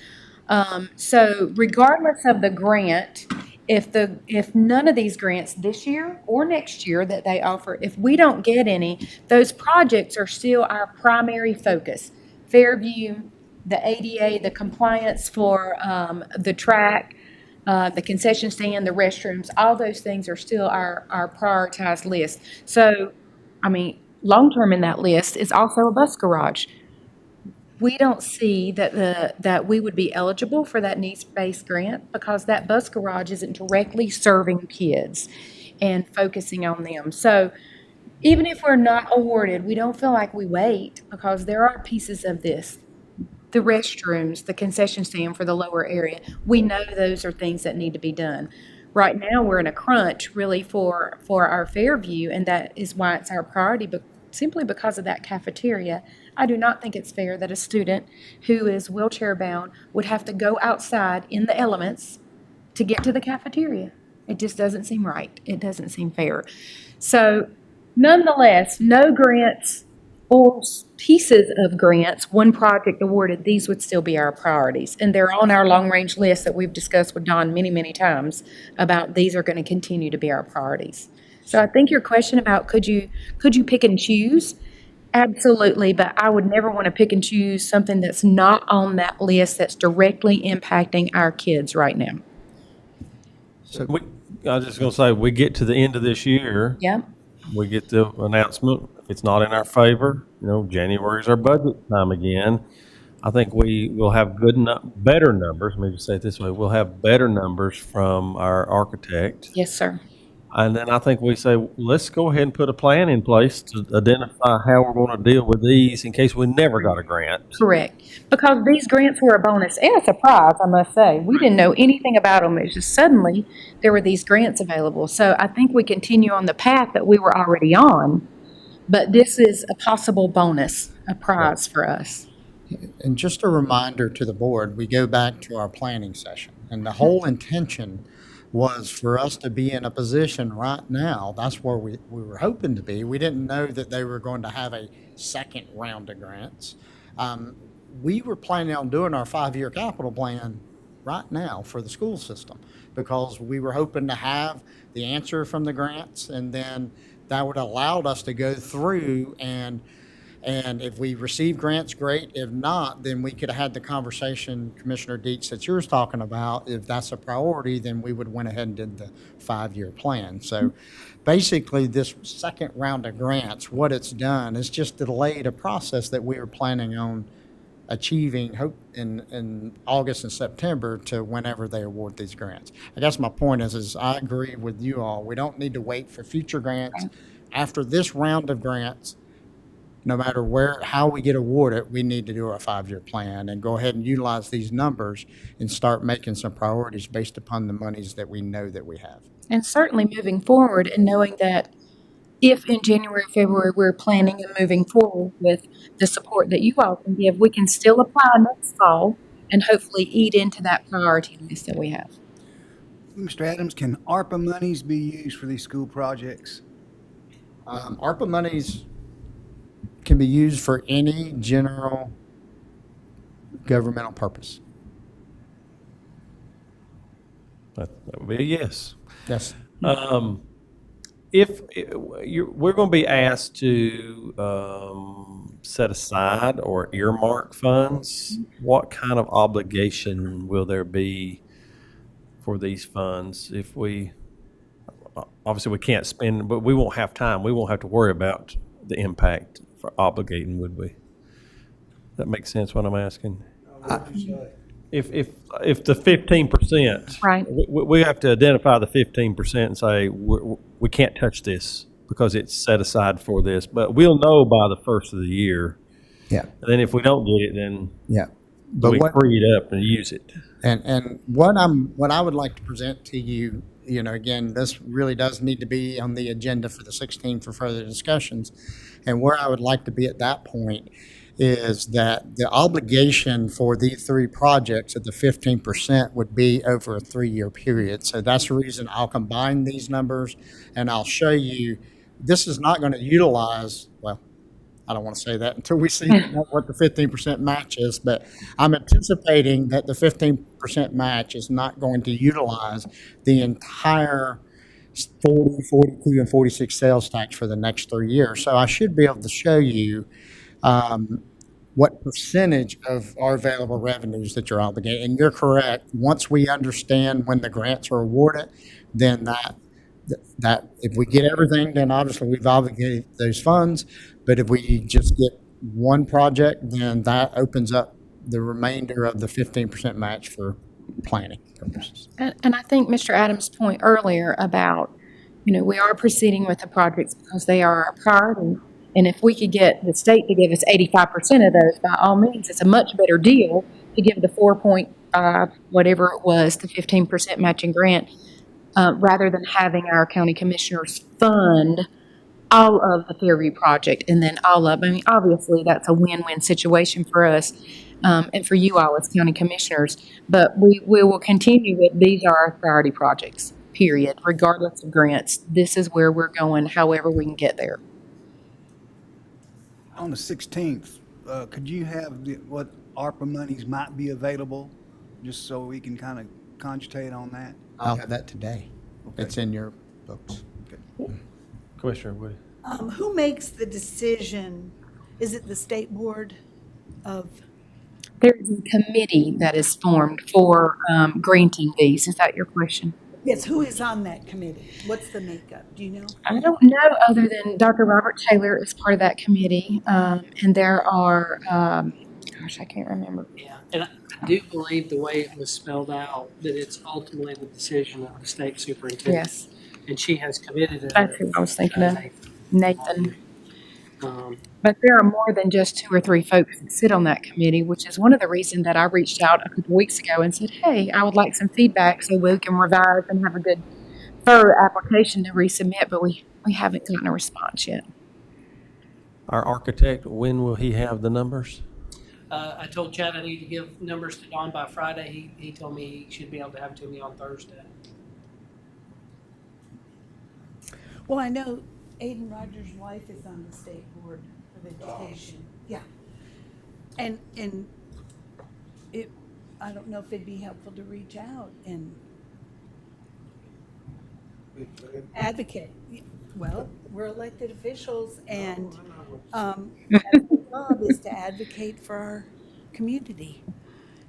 So regardless of the grant, if none of these grants this year or next year that they offer, if we don't get any, those projects are still our primary focus. Fairview, the ADA, the compliance for the track, the concession stand, the restrooms, all those things are still our prioritized list. So, I mean, long-term in that list is also a bus garage. We don't see that we would be eligible for that needs-based grant because that bus garage isn't directly serving kids and focusing on them. So even if we're not awarded, we don't feel like we wait because there are pieces of this. The restrooms, the concession stand for the lower area, we know those are things that need to be done. Right now, we're in a crunch really for our Fairview, and that is why it's our priority, but simply because of that cafeteria. I do not think it's fair that a student who is wheelchair bound would have to go outside in the elements to get to the cafeteria. It just doesn't seem right. It doesn't seem fair. So nonetheless, no grants or pieces of grants, one project awarded, these would still be our priorities. And they're on our long-range list that we've discussed with Don many, many times about these are going to continue to be our priorities. So I think your question about could you pick and choose? Absolutely, but I would never want to pick and choose something that's not on that list that's directly impacting our kids right now. I was just going to say, we get to the end of this year, Yep. we get the announcement. If it's not in our favor, January is our budget time again. I think we will have better numbers. Let me just say it this way: we'll have better numbers from our architect, Yes, sir. and then I think we say, let's go ahead and put a plan in place to identify how we're going to deal with these in case we never got a grant. Correct. Because these grants were a bonus and a surprise, I must say. We didn't know anything about them. It's just suddenly there were these grants available. So I think we continue on the path that we were already on, but this is a possible bonus, a prize for us. And just a reminder to the board, we go back to our planning session. And the whole intention was for us to be in a position right now, that's where we were hoping to be. We didn't know that they were going to have a second round of grants. We were planning on doing our 5-year capital plan right now for the school system because we were hoping to have the answer from the grants, and then that would allowed us to go through and if we receive grants, great. If not, then we could have had the conversation, Commissioner Dietz, that you were talking about. If that's a priority, then we would went ahead and did the 5-year plan. So basically, this second round of grants, what it's done is just delayed a process that we were planning on achieving in August and September to whenever they award these grants. I guess my point is I agree with you all. We don't need to wait for future grants. After this round of grants, no matter how we get awarded, we need to do a 5-year plan and go ahead and utilize these numbers and start making some priorities based upon the monies that we know that we have. And certainly moving forward and knowing that if in January, February, we're planning and moving forward with the support that you all can give, we can still apply next fall and hopefully eat into that priority list that we have. Mr. Adams, can ARPA monies be used for these school projects? ARPA monies can be used for any general governmental purpose. That would be a yes. Yes. If we're going to be asked to set aside or earmark funds, what kind of obligation will there be for these funds? If we, obviously we can't spend, but we won't have time. We won't have to worry about the impact for obligating, would we? That makes sense what I'm asking? What'd you say? If the 15%, Right. we have to identify the 15% and say we can't touch this because it's set aside for this, but we'll know by the first of the year. Yeah. And then if we don't get it, then Yeah. But we what, free it up and use it. and what I would like to present to you, again, this really does need to be on the agenda for the 16th for further discussions. And where I would like to be at that point is that the obligation for these 3 projects at the 15% would be over a 3-year period. So that's the reason I'll combine these numbers and I'll show you, this is not going to utilize, well, I don't want to say that until we see what the 15% match is, but I'm anticipating that the 15% match is not going to utilize the entire 40, 42, and 46 sales tax for the next 3 years. So I should be able to show you what percentage of our available revenues that you're obligated. And you're correct. Once we understand when the grants are awarded, then that if we get everything, then obviously we've obligated those funds. But if we just get one project, then that opens up the remainder of the 15% match for planning purposes. And I think Mr. Adams' point earlier about, we are proceeding with the projects because they are our priority. And if we could get the state to give us 85% of those, by all means, it's a much better deal to give the 4.5, whatever it was, the 15% matching grant, rather than having our county commissioners fund all of the Fairview project and then obviously that's a win-win situation for us and for you all as county commissioners. But we will continue with, these are our priority projects, period, regardless of grants. This is where we're going, however we can get there. On the 16th, could you have what ARPA monies might be available, just so we can kind of cogitate on that? I'll have that today. Okay. It's in your books. Commissioner Woody. Who makes the decision? Is it the state board of? There's a committee that is formed for granting these. Is that your question? Yes, who is on that committee? What's the makeup? Do you know? I don't know other than Dr. Robert Taylor is part of that committee. And there are, I can't remember. Yeah, and I do believe the way it was spelled out, that it's ultimately the decision of the state superintendent. Yes, And she has committed it. that's who I was thinking of, Nathan. But there are more than just 2 or 3 folks that sit on that committee, which is one of the reasons that I reached out a couple weeks ago and said, hey, I would like some feedback so we can revise and have a good, thorough application to resubmit, but we haven't gotten a response yet. Our architect, when will he have the numbers? I told Chad I need to give numbers to Don by Friday. He told me he should be able to have it to me on Thursday. Well, I know Aiden Rogers' wife is on the state board of education. Yeah. And I don't know if it'd be helpful to reach out and advocate. Well, we're elected officials and our job is to advocate for our community.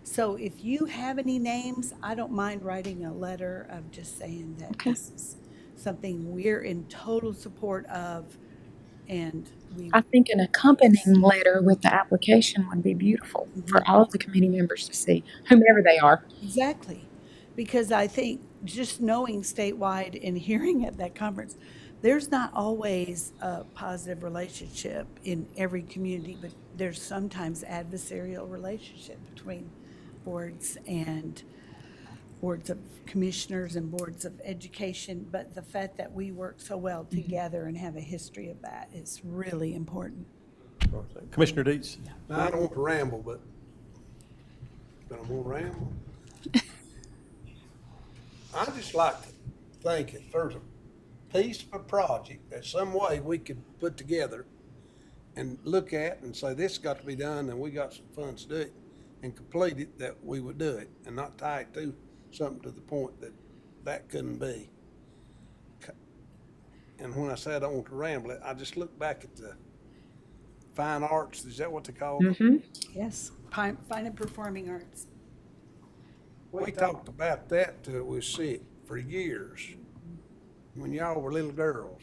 So if you have any names, I don't mind writing a letter of just saying that Okay. this is something we're in total support of, and we, I think an accompanying letter with the application would be beautiful for all of the committee members to see, whomever they are. exactly. Because I think just knowing statewide and hearing at that conference, there's not always a positive relationship in every community, but there's sometimes adversarial relationship between boards and boards of commissioners and boards of education. But the fact that we work so well together and have a history of that is really important. Commissioner Deets? Now, I don't want to ramble, but I'm gonna ramble. I just like to think if there's a piece of a project that some way we could put together and look at and say, this got to be done and we got some funds to do it and complete it, that we would do it and not tie it to something to the point that that couldn't be. And when I say I don't want to ramble it, I just look back at the fine arts, is that what they call it? Yes, fine and performing arts. We talked about that till it was sick for years, when y'all were little girls.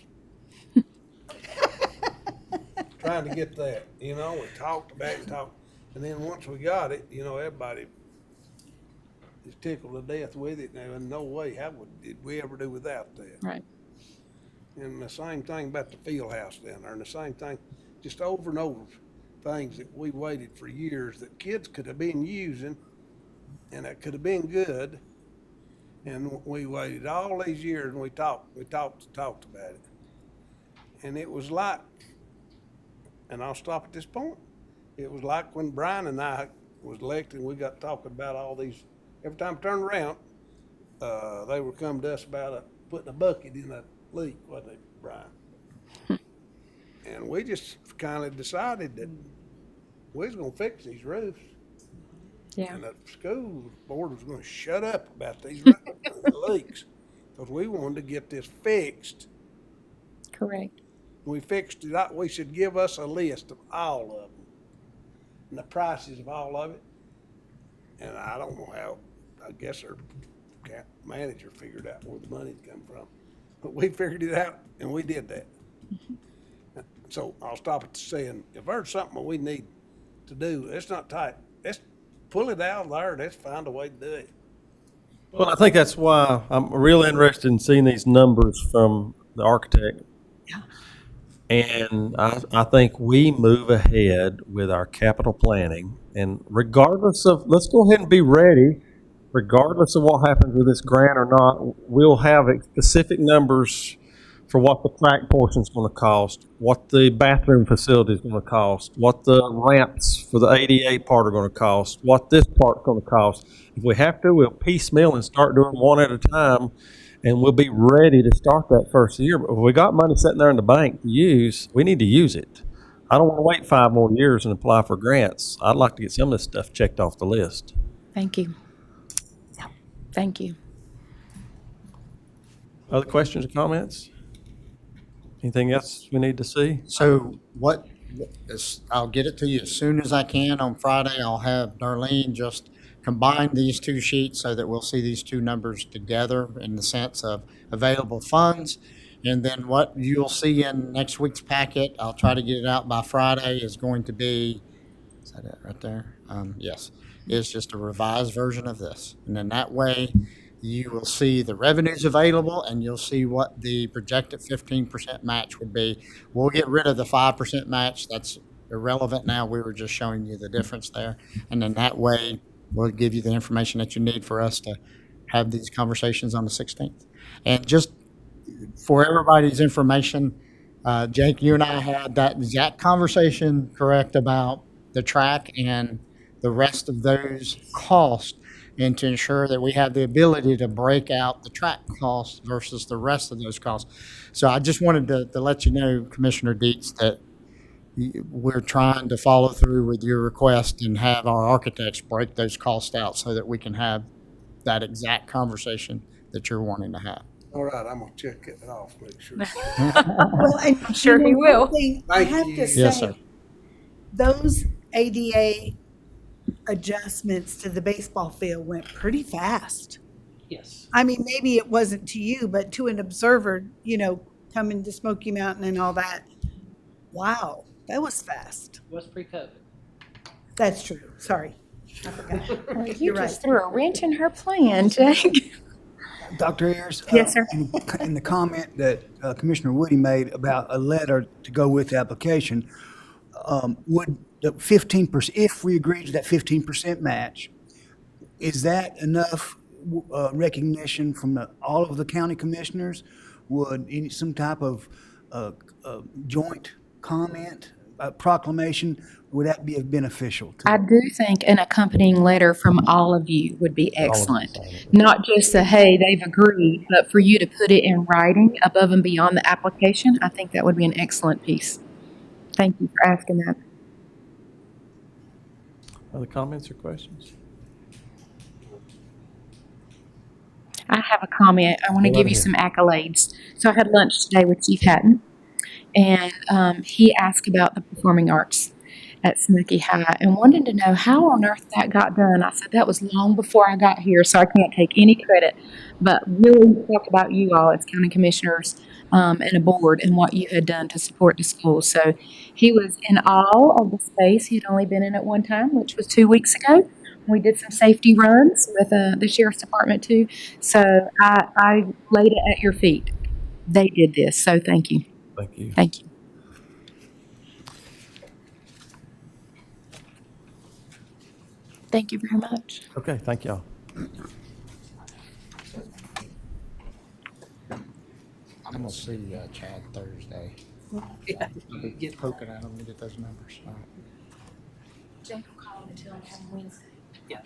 Trying to get that, you know, we talked about it and talked, and then once we got it, you know, everybody is tickled to death with it, and no way, did we ever do without that? Right. And the same thing about the field house down there, and the same thing, just over and over, things that we waited for years that kids could have been using, and that could have been good, and we waited all these years and we talked about it. And it was like, and I'll stop at this point, it was like when Brian and I was elected and we got talking about all these, every time I turned around, they were coming to us about putting a bucket in a leak, wasn't it, Brian? And we just kind of decided that we was gonna fix these roofs. Yeah. And the school board was gonna shut up about these leaks, because we wanted to get this fixed. Correct. We fixed it out, we should give us a list of all of them, and the prices of all of it. And I don't know how, I guess our manager figured out where the money'd come from. But we figured it out, and we did that. So I'll stop at saying, if there's something we need to do, it's not tight, let's pull it out of there, let's find a way to do it. Well, I think that's why I'm real interested in seeing these numbers from the architect. And I think we move ahead with our capital planning, and regardless of, let's go ahead and be ready, regardless of what happens with this grant or not, we'll have specific numbers for what the track portion is going to cost, what the bathroom facility is going to cost, what the ramps for the ADA part are going to cost, what this part's going to cost. If we have to, we'll piecemeal and start doing one at a time, and we'll be ready to start that first year. But if we got money sitting there in the bank to use, we need to use it. I don't want to wait 5 more years and apply for grants. I'd like to get some of this stuff checked off the list. Thank you. Thank you. Other questions or comments? Anything else we need to see? So I'll get it to you as soon as I can on Friday. I'll have Darlene just combine these two sheets so that we'll see these two numbers together in the sense of available funds. And then what you'll see in next week's packet, I'll try to get it out by Friday, is going to be, is that it right there? Yes, it's just a revised version of this. And then that way you will see the revenues available and you'll see what the projected 15% match would be. We'll get rid of the 5% match. That's irrelevant now. We were just showing you the difference there. And then that way we'll give you the information that you need for us to have these conversations on the 16th. And just for everybody's information, Jake, you and I had that exact conversation, correct, about the track and the rest of those costs, and to ensure that we have the ability to break out the track costs versus the rest of those costs. So I just wanted to let you know, Commissioner Deets, that we're trying to follow through with your request and have our architects break those costs out so that we can have that exact conversation that you're wanting to have. All right, I'm gonna check it off, make sure. Well, and I'm sure he will. one thing I Thank have you. to say, Yes, sir. those ADA adjustments to the baseball field went pretty fast. Yes. I mean, maybe it wasn't to you, but to an observer, coming to Smoky Mountain and all that. Wow, that was fast. Was pre-COVID. That's true. Sorry. I forgot. Well, you You're just right. threw a wrench in her plan, Jake. Dr. Ayers? Yes, sir. In the comment that Commissioner Woody made about a letter to go with the application, would the 15%, if we agree to that 15% match, is that enough recognition from all of the county commissioners? Would some type of joint comment, proclamation, would that be beneficial? I do think an accompanying letter from all of you would be excellent. Not just a, hey, they've agreed, but for you to put it in writing above and beyond the application, I think that would be an excellent piece. Thank you for asking that. Other comments or questions? I have a comment. I want to Go give right you ahead. some accolades. So I had lunch today with Chief Hatton, and he asked about the performing arts at Smoky High and wanted to know how on earth that got done. I said that was long before I got here, so I can't take any credit, but really talk about you all as county commissioners and a board and what you had done to support the schools. So he was in awe of the space. He had only been in it one time, which was 2 weeks ago. We did some safety runs with the sheriff's department too. So I laid it at your feet. They did this, so thank you. Thank you. Thank you. Thank you very much. Okay, thank y'all. I'm gonna see Chad Thursday. Get poking at him and get those numbers. All right. Jake will call him and tell him to have Wednesday. Yeah.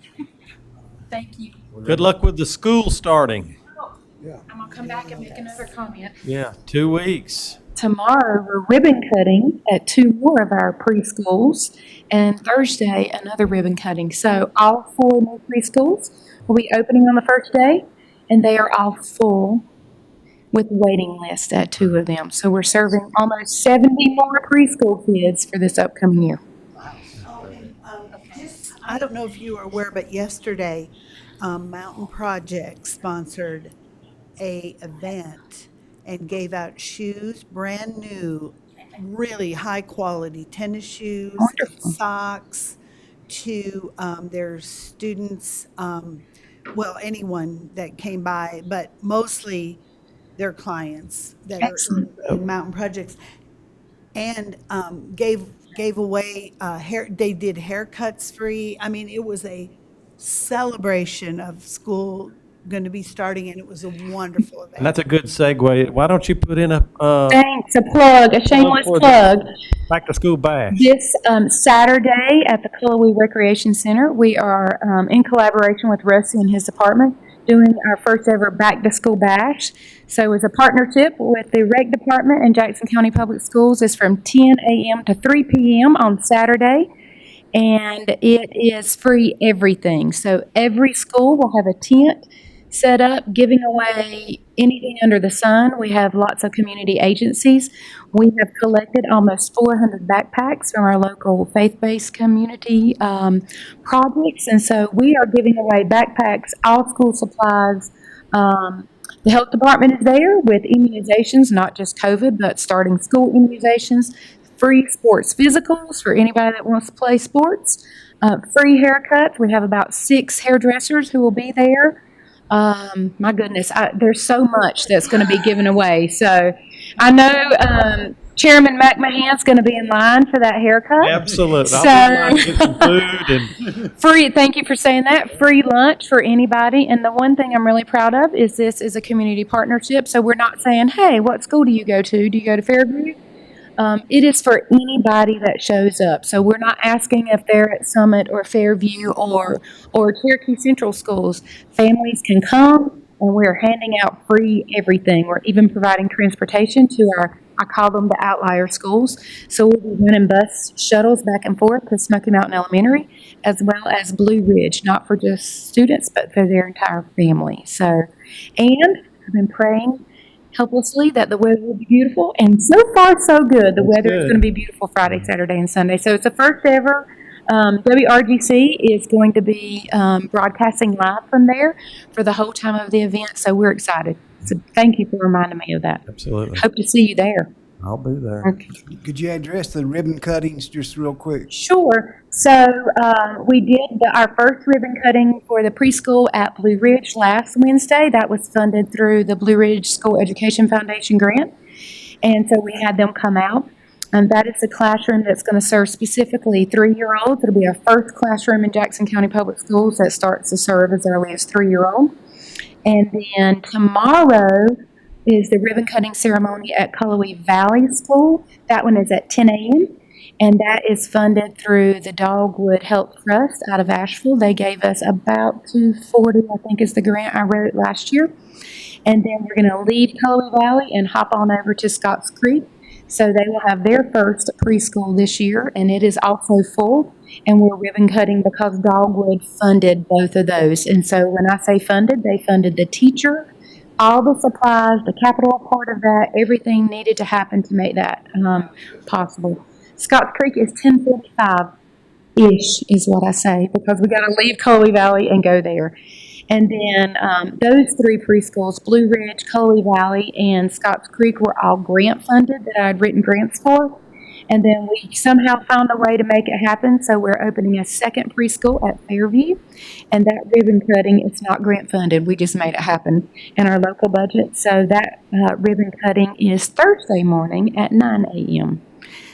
Thank you. Good luck with the school starting. I'm gonna come back and make another comment. Yeah, 2 weeks. Tomorrow, we're ribbon cutting at 2 more of our preschools, and Thursday, another ribbon cutting. So all 4 new preschools will be opening on the first day, and they are all full with waiting list at 2 of them. So we're serving almost 70 more preschool kids for this upcoming year. I don't know if you were aware, but yesterday, Mountain Project sponsored a event and gave out shoes, brand new, really high quality tennis shoes, Wonderful. socks to their students, well, anyone that came by, but mostly their clients that Excellent. are in Mountain Projects, and gave away hair. They did haircuts free. I mean, it was a celebration of school going to be starting, and it was a wonderful event. And that's a good segue. Why don't you put in a Thanks, a plug, a shameless for the- plug. back to school bash? This Saturday at the Cullowhee Recreation Center, we are in collaboration with Rusty and his department doing our first ever back to school bash. So it's a partnership with the rec department and Jackson County Public Schools. It's from 10 a.m. to 3 p.m. on Saturday, and it is free everything. So every school will have a tent set up, giving away anything under the sun. We have lots of community agencies. We have collected almost 400 backpacks from our local faith-based community projects, and so we are giving away backpacks, all school supplies. The health department is there with immunizations, not just COVID, but starting school immunizations, free sports physicals for anybody that wants to play sports, free haircuts. We have about 6 hairdressers who will be there. My goodness, there's so much that's going to be given away. So I know Chairman McMahon's going to be in line for that haircut. Absolutely. So- I'll get some food and Free, thank you for saying that. Free lunch for anybody. And the one thing I'm really proud of is this is a community partnership. So we're not saying, hey, what school do you go to? Do you go to Fairview? It is for anybody that shows up. So we're not asking if they're at Summit or Fairview or Cherokee Central schools. Families can come, and we're handing out free everything. We're even providing transportation to I call them the outlier schools. So we'll be running bus shuttles back and forth to Smoky Mountain Elementary, as well as Blue Ridge, not for just students, but for their entire family. So, and I've been praying helplessly that the weather will be beautiful, and so far so good. The weather is good. going to be beautiful Friday, Saturday, and Sunday. So it's the first ever. WRGC is going to be broadcasting live from there for the whole time of the event, so we're excited. So thank you for reminding me of that. absolutely. Hope to see you there. I'll be there. Okay. Could you address the ribbon cuttings just real quick? Sure. So we did our first ribbon cutting for the preschool at Blue Ridge last Wednesday. That was funded through the Blue Ridge School Education Foundation grant. And so we had them come out. And that is the classroom that's going to serve specifically 3-year-olds. It'll be our first classroom in Jackson County Public Schools that starts to serve as early as 3-year-old. And then tomorrow is the ribbon cutting ceremony at Cullowhee Valley School. That one is at 10 a.m. And that is funded through the Dogwood Health Trust out of Asheville. They gave us about $240, I think is the grant I wrote last year. And then we're going to leave Cullowhee Valley and hop on over to Scotts Creek. So they will have their first preschool this year, and it is also full. And we're ribbon cutting because Dogwood funded both of those. And so when I say funded, they funded the teacher, all the supplies, the capital part of that, everything needed to happen to make that possible. Scotts Creek is 10:45-ish is what I say, because we got to leave Cullowhee Valley and go there. And then those 3 preschools, Blue Ridge, Cullowhee Valley, and Scotts Creek, were all grant funded that I had written grants for. And then we somehow found a way to make it happen. So we're opening a second preschool at Fairview. And that ribbon cutting is not grant funded. We just made it happen in our local budget. So that ribbon cutting is Thursday morning at 9 a.m.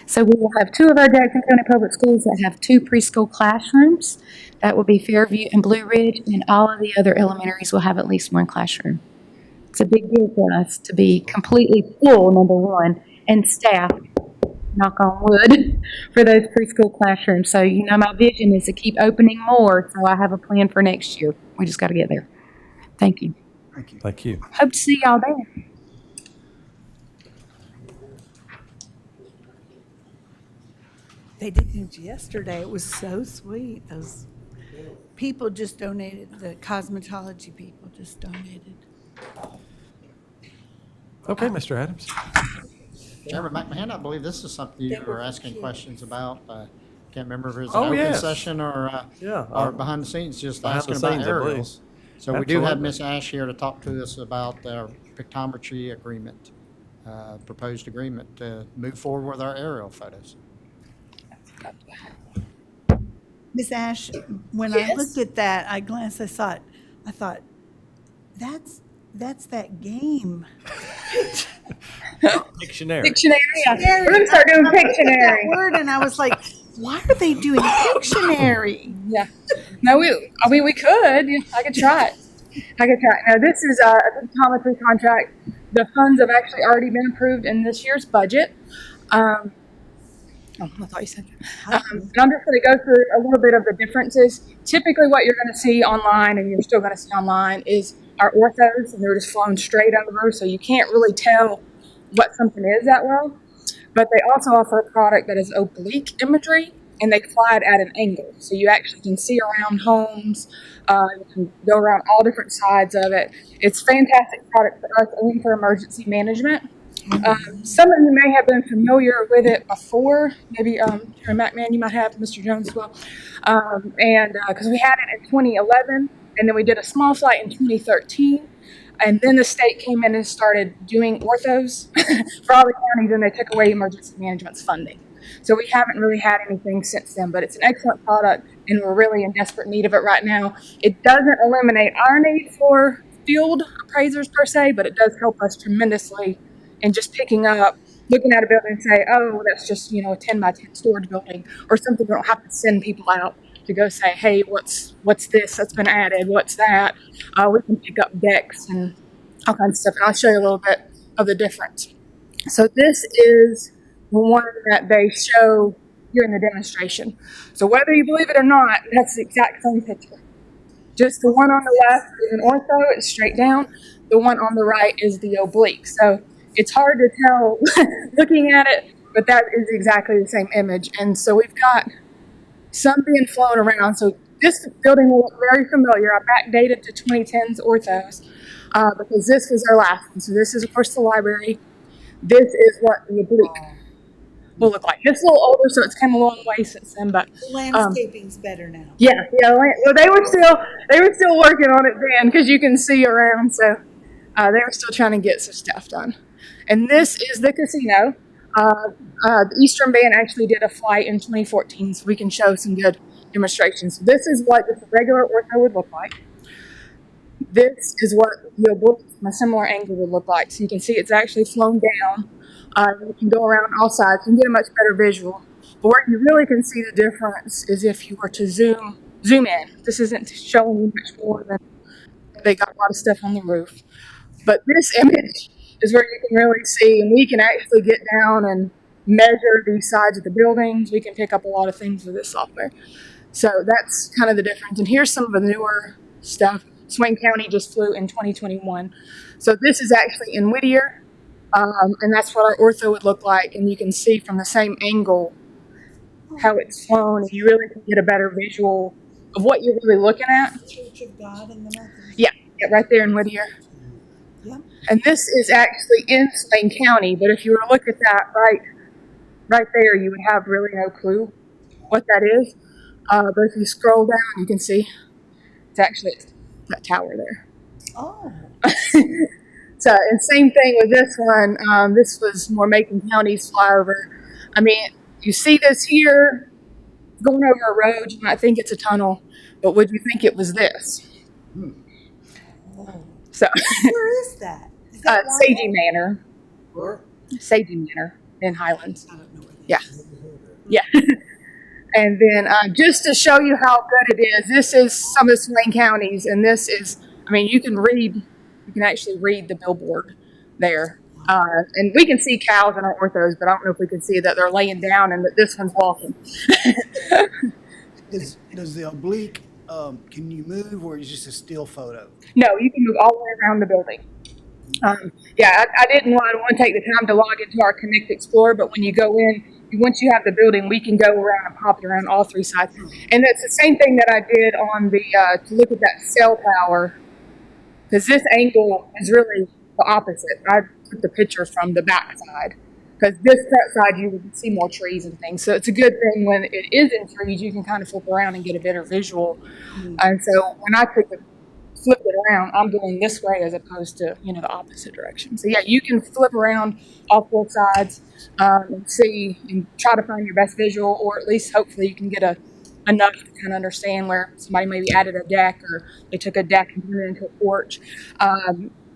So we will have 2 of our Jackson County Public Schools that have 2 preschool classrooms. That will be Fairview and Blue Ridge, and all of the other elementaries will have at least 1 classroom. It's a big deal for us to be completely full, number one, and staffed, knock on wood, for those preschool classrooms. So, my vision is to keep opening more, so I have a plan for next year. We just got to get there. Thank you. Thank you. Thank you. Hope to see y'all there. They did it yesterday. It was so sweet. Those people just donated, the cosmetology people just donated. Okay, Mr. Adams. Chairman McMahon, I believe this is something you They were were asking cute. questions about. Can't remember if it was Oh, an open yes. session or behind the scenes, just Behind asking the about scenes, I believe. aerials. So we do have Absolutely. Ms. Ash here to talk to us about our pictometry agreement, proposed agreement to move forward with our aerial photos. Miss Ash, when I Yes? looked at that, I glanced, I thought, that's that game. Dictionary. Dictionary. We're going to start doing That Pictionary. word, and I was like, why are they doing Pictionary? Yeah. No, we could. I could try it. Now, this is a pictometry contract. The funds have actually already been approved in this year's budget. I thought you said that. And I'm just going to go through a little bit of the differences. Typically, what you're going to see online, and you're still going to see online, is our orthos, and they're just flown straight over, so you can't really tell what something is that well. But they also offer a product that is oblique imagery, and they fly it at an angle. So you actually can see around homes. You can go around all different sides of it. It's a fantastic product for us, only for emergency management. Some of you may have been familiar with it before. Maybe Chairman McMahon, you might have, Mr. Jones as well. Because we had it in 2011, and then we did a small flight in 2013. And then the state came in and started doing orthos for all the counties, and they took away emergency management's funding. So we haven't really had anything since then, but it's an excellent product, and we're really in desperate need of it right now. It doesn't eliminate our need for field appraisers per se, but it does help us tremendously in just picking up, looking at a building and say, oh, that's just, a 10 by 10 storage building or something. We don't have to send people out to go say, hey, what's this that's been added? What's that? We can pick up decks and all kinds of stuff. And I'll show you a little bit of the difference. So this is the one that they show during the demonstration. So whether you believe it or not, that's the exact same picture. Just the one on the left is an ortho, it's straight down. The one on the right is the oblique. So it's hard to tell looking at it, but that is exactly the same image. And so we've got some being flown around. So this building will look very familiar. I backdated to 2010's orthos because this was our last one. So this is, of course, the library. This is what the oblique will look like. It's a little older, so it's come a long way since then. But The landscaping's better now. yeah. Well, they were still working on it then, because you can see around. So they were still trying to get some stuff done. And this is the casino. The Eastern Band actually did a flight in 2014, so we can show some good demonstrations. So this is what just a regular ortho would look like. This is what the oblique from a similar angle would look like. So you can see it's actually flown down. You can go around all sides and get a much better visual. But where you really can see the difference is if you were to zoom in. This isn't showing you much more than they got a lot of stuff on the roof. But this image is where you can really see, and we can actually get down and measure the sides of the buildings. We can pick up a lot of things with this software. So that's kind of the difference. And here's some of the newer stuff. Swain County just flew in 2021. So this is actually in Whittier, and that's what our ortho would look like. And you can see from the same angle how it's flown, and you really can get a better visual of what you're really looking at. Church of God in the Methodist. Yeah, right there in Whittier. Yep. And this is actually in Swain County, but if you were to look at that right there, you would have really no clue what that is. But if you scroll down, you can see it's actually that tower there. Oh, So, and same thing with this one. This was more Macon County's flyover. I mean, you see this here going over a road, you might think it's a tunnel, but would you think it was this? So, where is that? Is that Sagey Manor. Where? Sagey Manor in Highlands. I don't know where that Yeah. Yeah. And then just to show you how good it is, this is some of Swain counties, and this is, I mean, you can actually read the billboard there. And we can see cows in our orthos, but I don't know if we can see that they're laying down and that this one's walking. Does the oblique, can you move, or is it just a still photo? No, you can move all the way around the building. I didn't want to take the time to log into our Connect Explorer, but when you go in, once you have the building, we can go around and pop it around all three sides. And that's the same thing that I did on the, to look at that cell tower, because this angle is really the opposite. I took the picture from the back side, because this front side you would see more trees and things. So it's a good thing when it is in trees, you can kind of flip around and get a better visual. And so when I flip it around, I'm going this way as opposed to, the opposite direction. So yeah, you can flip around all four sides and see and try to find your best visual, or at least hopefully you can get enough to kind of understand where somebody maybe added a deck, or they took a deck and turned it into a porch.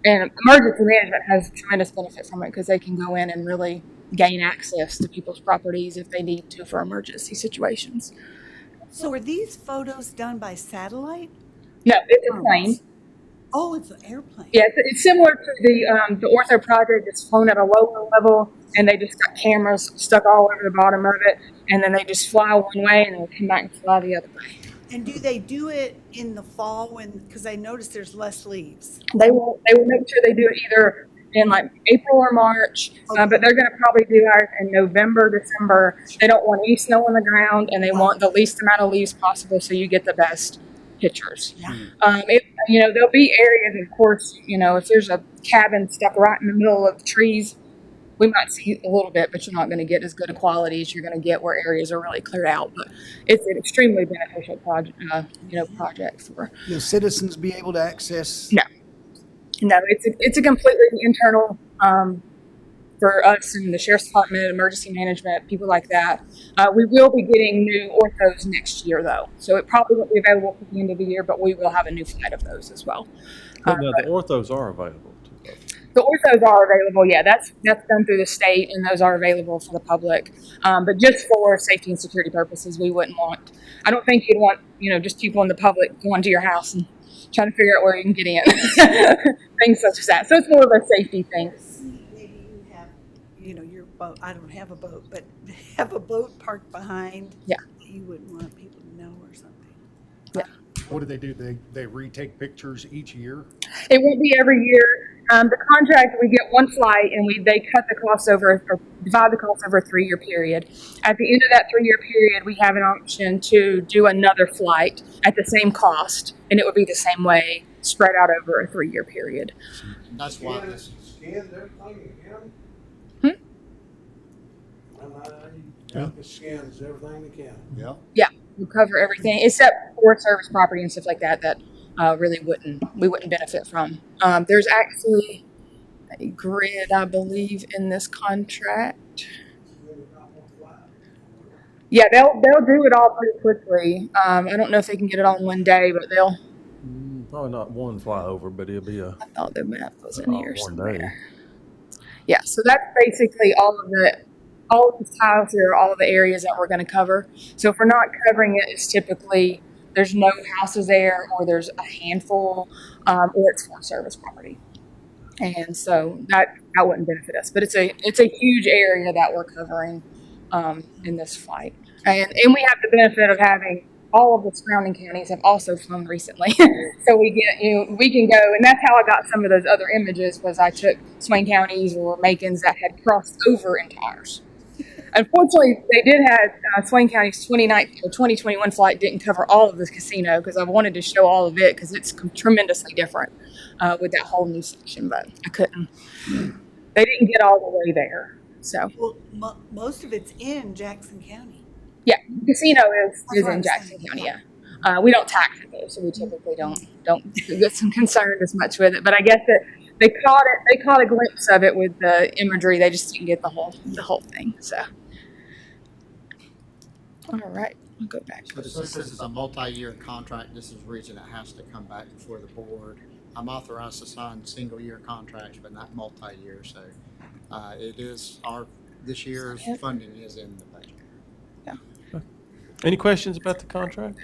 And emergency management has tremendous benefit from it, because they can go in and really gain access to people's properties if they need to for emergency situations. So are these photos done by satellite? No, it's a plane. Oh, it's an airplane. Yeah, it's similar to the ortho project. It's flown at a lower level, and they just got cameras stuck all over the bottom of it, and then they just fly one way and they'll come back and fly the other way. And do they do it in the fall because I noticed there's less leaves? They will make sure they do it either in like April or March, but they're going to probably do ours in November, December. They don't want any snow on the ground, and they want the least amount of leaves possible, so you get the best pictures. Yeah. There'll be areas, of course, if there's a cabin stuck right in the middle of trees, we might see a little bit, but you're not going to get as good a quality as you're going to get where areas are really cleared out. But it's an extremely beneficial project for. Will citizens be able to access? No, it's a completely internal for us and the Sheriff's Department, emergency management, people like that. We will be getting new orthos next year, though, so it probably won't be available for the end of the year, but we will have a new flight of those as well. But no, the orthos are available to us. The orthos are available, yeah. That's done through the state, and those are available for the public. But just for safety and security purposes, we wouldn't want. I don't think you'd want just people in the public going to your house and trying to figure out where you can get in, things such as that. So it's more of a safety thing. Maybe you have, your boat. I don't have a boat, but have a boat parked behind. Yeah. That you wouldn't want people to know or something. Yeah. What do? They retake pictures each year? It won't be every year. The contract, we get one flight, and they cut the cost over, or divide the cost over a 3-year period. At the end of that 3-year period, we have an option to do another flight at the same cost, and it would be the same way, spread out over a 3-year period. That's why this Scans everything Hmm? they can. It scans everything they can. Yeah. Yeah, we cover everything except for service property and stuff like that really we wouldn't benefit from. There's actually a grid, I believe, in this contract. Yeah, they'll do it all pretty quickly. I don't know if they can get it all in one day, but they'll. Probably not one flyover, but it'll be a I thought the map was in here one somewhere. day. Yeah, so that's basically all of the tiles here, all of the areas that we're going to cover. So if we're not covering it, it's typically there's no houses there, or there's a handful, or it's for service property, and so that wouldn't benefit us. But it's a huge area that we're covering in this flight, and we have the benefit of having all of the surrounding counties have also flown recently. So we can go, and that's how I got some of those other images, was I took Swain counties or Macons that had crossed over into ours. Unfortunately, they did have Swain County's 2021 flight didn't cover all of the casino, because I wanted to show all of it because it's tremendously different with that whole new section, but I couldn't. They didn't get all the way there. So Well, most of it's in Jackson County. yeah, casino is what in I'm Jackson saying. County. Yeah, we don't tax it though, so we typically don't get some concerned as much with it. But I guess that they caught a glimpse of it with the imagery. They just didn't get the whole thing. So, all right, I'll go back. But since this is a multi-year contract, this is the reason it has to come back before the board. I'm authorized to sign single-year contracts, but not multi-year, so it is this year's funding is in the budget. Any questions about the contract?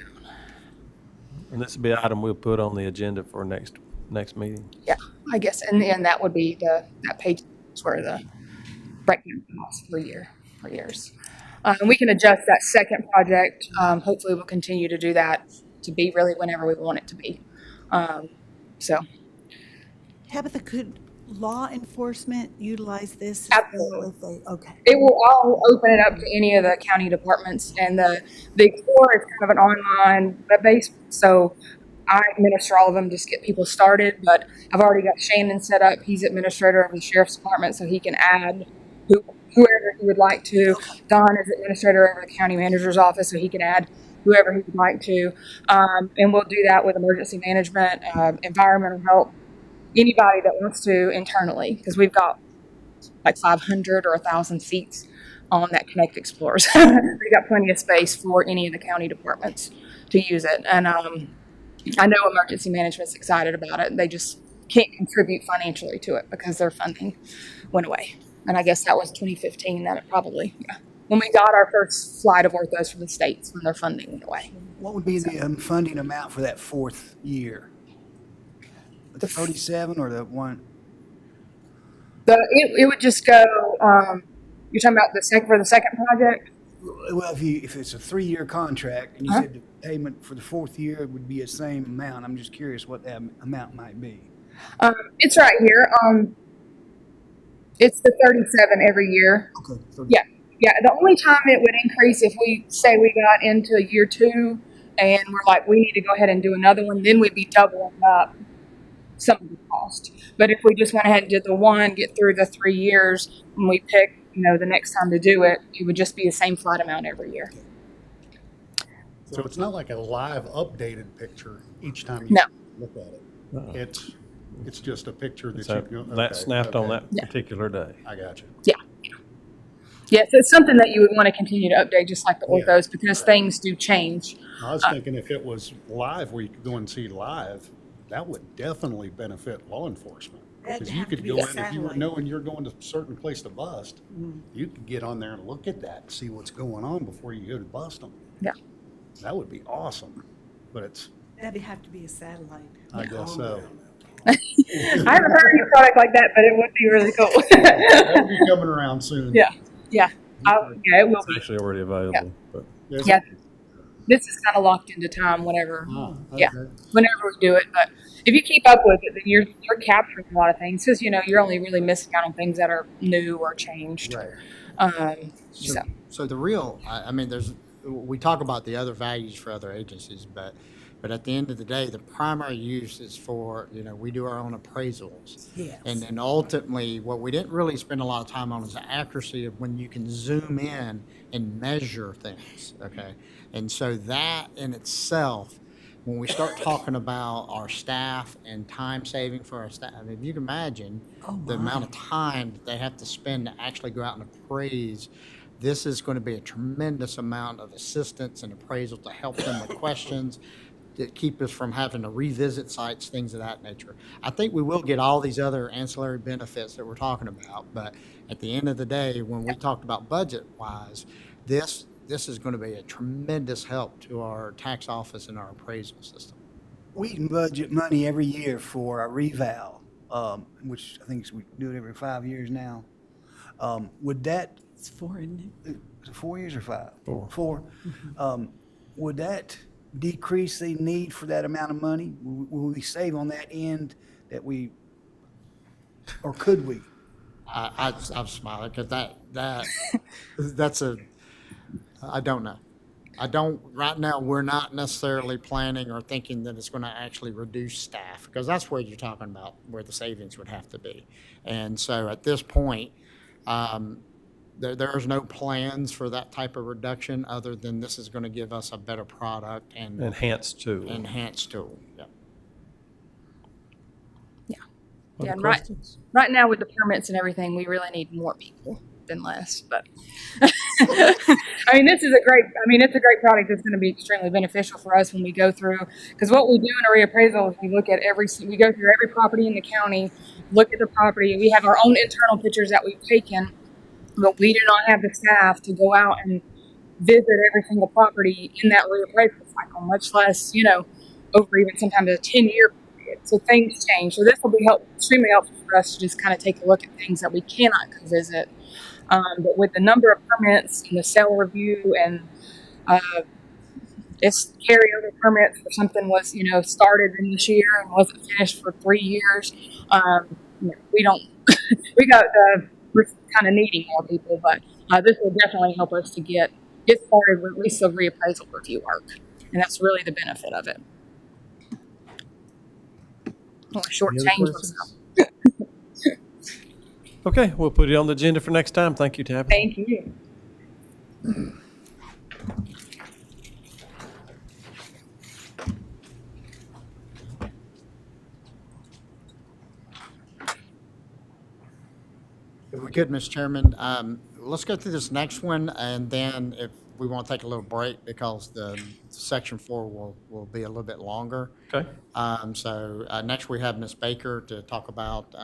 And this will be an item we'll put on the agenda for next meeting. Yeah, I guess, and that would be that page where the breakdown costs for years. And we can adjust that second project. Hopefully, we'll continue to do that to be really whenever we want it to be. So. Tabitha, could law enforcement utilize this? Absolutely. Okay. I'll open it up to any of the county departments, and the Explorer is kind of an online web-based, so I administer all of them, just get people started, but I've already got Shannon set up. He's administrator of the sheriff's department, so he can add whoever he would like to. Don is administrator of the county manager's office, so he can add whoever he would like to. And we'll do that with emergency management, environmental help, anybody that wants to internally, because we've got like 500 or 1,000 seats on that Connect Explorers. We've got plenty of space for any of the county departments to use it. And I know emergency management's excited about it. They just can't contribute financially to it because their funding went away. And I guess that was 2015 that it probably, when we got our first flight of orthos from the states, when their funding went away. What would be the funding amount for that fourth year? The 37 or the one? It would just go, you're talking about for the second project? Well, if it's a 3-year contract and you said the payment for the fourth year would be the same amount, I'm just curious what that amount might be. It's right here. It's the 37 every year. Okay. Yeah. The only time it would increase if we say we got into year 2 and we're like, we need to go ahead and do another one, then we'd be doubling up some of the cost. But if we just went ahead and did the one, get through the 3 years, and we pick, the next time to do it, it would just be the same flight amount every year. So it's not like a live updated picture each time you No. look at it. Uh-uh. It's just a picture that So you. that snapped on okay. that particular day. I got you. Yeah, so it's something that you would want to continue to update, just like the orthos, because things do change. I was thinking if it was live, where you could go and see live, that would definitely benefit law enforcement. That'd Because you have to could be go a in, if you were satellite. knowing you're going to a certain place to bust, you could get on there and look at that and see what's going on before you go to bust them. Yeah. That would be awesome, but it's, That'd have to be a satellite. I guess so. I haven't heard any product like that, but it would be really cool. That'll be coming around soon. Yeah. Yeah, it will It's be. actually already available. But Is Yeah. it? This is kind of locked into time whenever Yeah. whenever we do it. But if you keep up with it, then you're capturing a lot of things. Because you're only really missing out on things that are new or changed. Right. So So the real, I mean, we talk about the other values for other agencies, but at the end of the day, the primary use is for, we do our own appraisals. Yes. And then ultimately, what we didn't really spend a lot of time on is the accuracy of when you can zoom in and measure things, okay? And so that in itself, when we start talking about our staff and time saving for our staff, I mean, if you can imagine the amount of time that they have to spend to actually go out and appraise this is going to be a tremendous amount of assistance and appraisal to help them with questions, that keep us from having to revisit sites, things of that nature. I think we will get all these other ancillary benefits that we're talking about, but at the end of the day, when we talked about budget-wise, this is going to be a tremendous help to our tax office and our appraisal system. We can budget money every year for a reval, which I think we do it every 5 years now. Would that, It's foreign. is it 4 years or five? Four. 4. Would that decrease the need for that amount of money? Will we save on that end that we, or could we? I'm smiling because that's I don't know. Right now, we're not necessarily planning or thinking that it's going to actually reduce staff, because that's where you're talking about where the savings would have to be. And so at this point, there's no plans for that type of reduction other than this is going to give us a better product and Enhanced tool. enhanced tool. Yeah. Other Yeah, and right, questions? right now with the permits and everything, we really need more people than less, but I mean, it's a great product that's going to be extremely beneficial for us when we go through, because what we do in a reappraisal is we look at we go through every property in the county, look at the property. We have our own internal pictures that we've taken, but we do not have the staff to go out and visit every single property in that reappraisal cycle, much less, over even sometimes a 10-year period. So things change. So this will be extremely helpful for us to just kind of take a look at things that we cannot go visit. But with the number of permits and the sale review and it's carryover permits for something was, started in this year and wasn't finished for 3 years. We don't, we're kind of needing more people, but this will definitely help us to get started with at least the reappraisal review work. And that's really the benefit of it. Shortchange myself. Okay, we'll put it on the agenda for next time. Thank you, Tabitha. Thank you. If we could, Mr. Chairman, let's go through this next one, and then if we want to take a little break, because the section 4 will be a little bit longer. Okay. So next we have Ms. Baker to talk about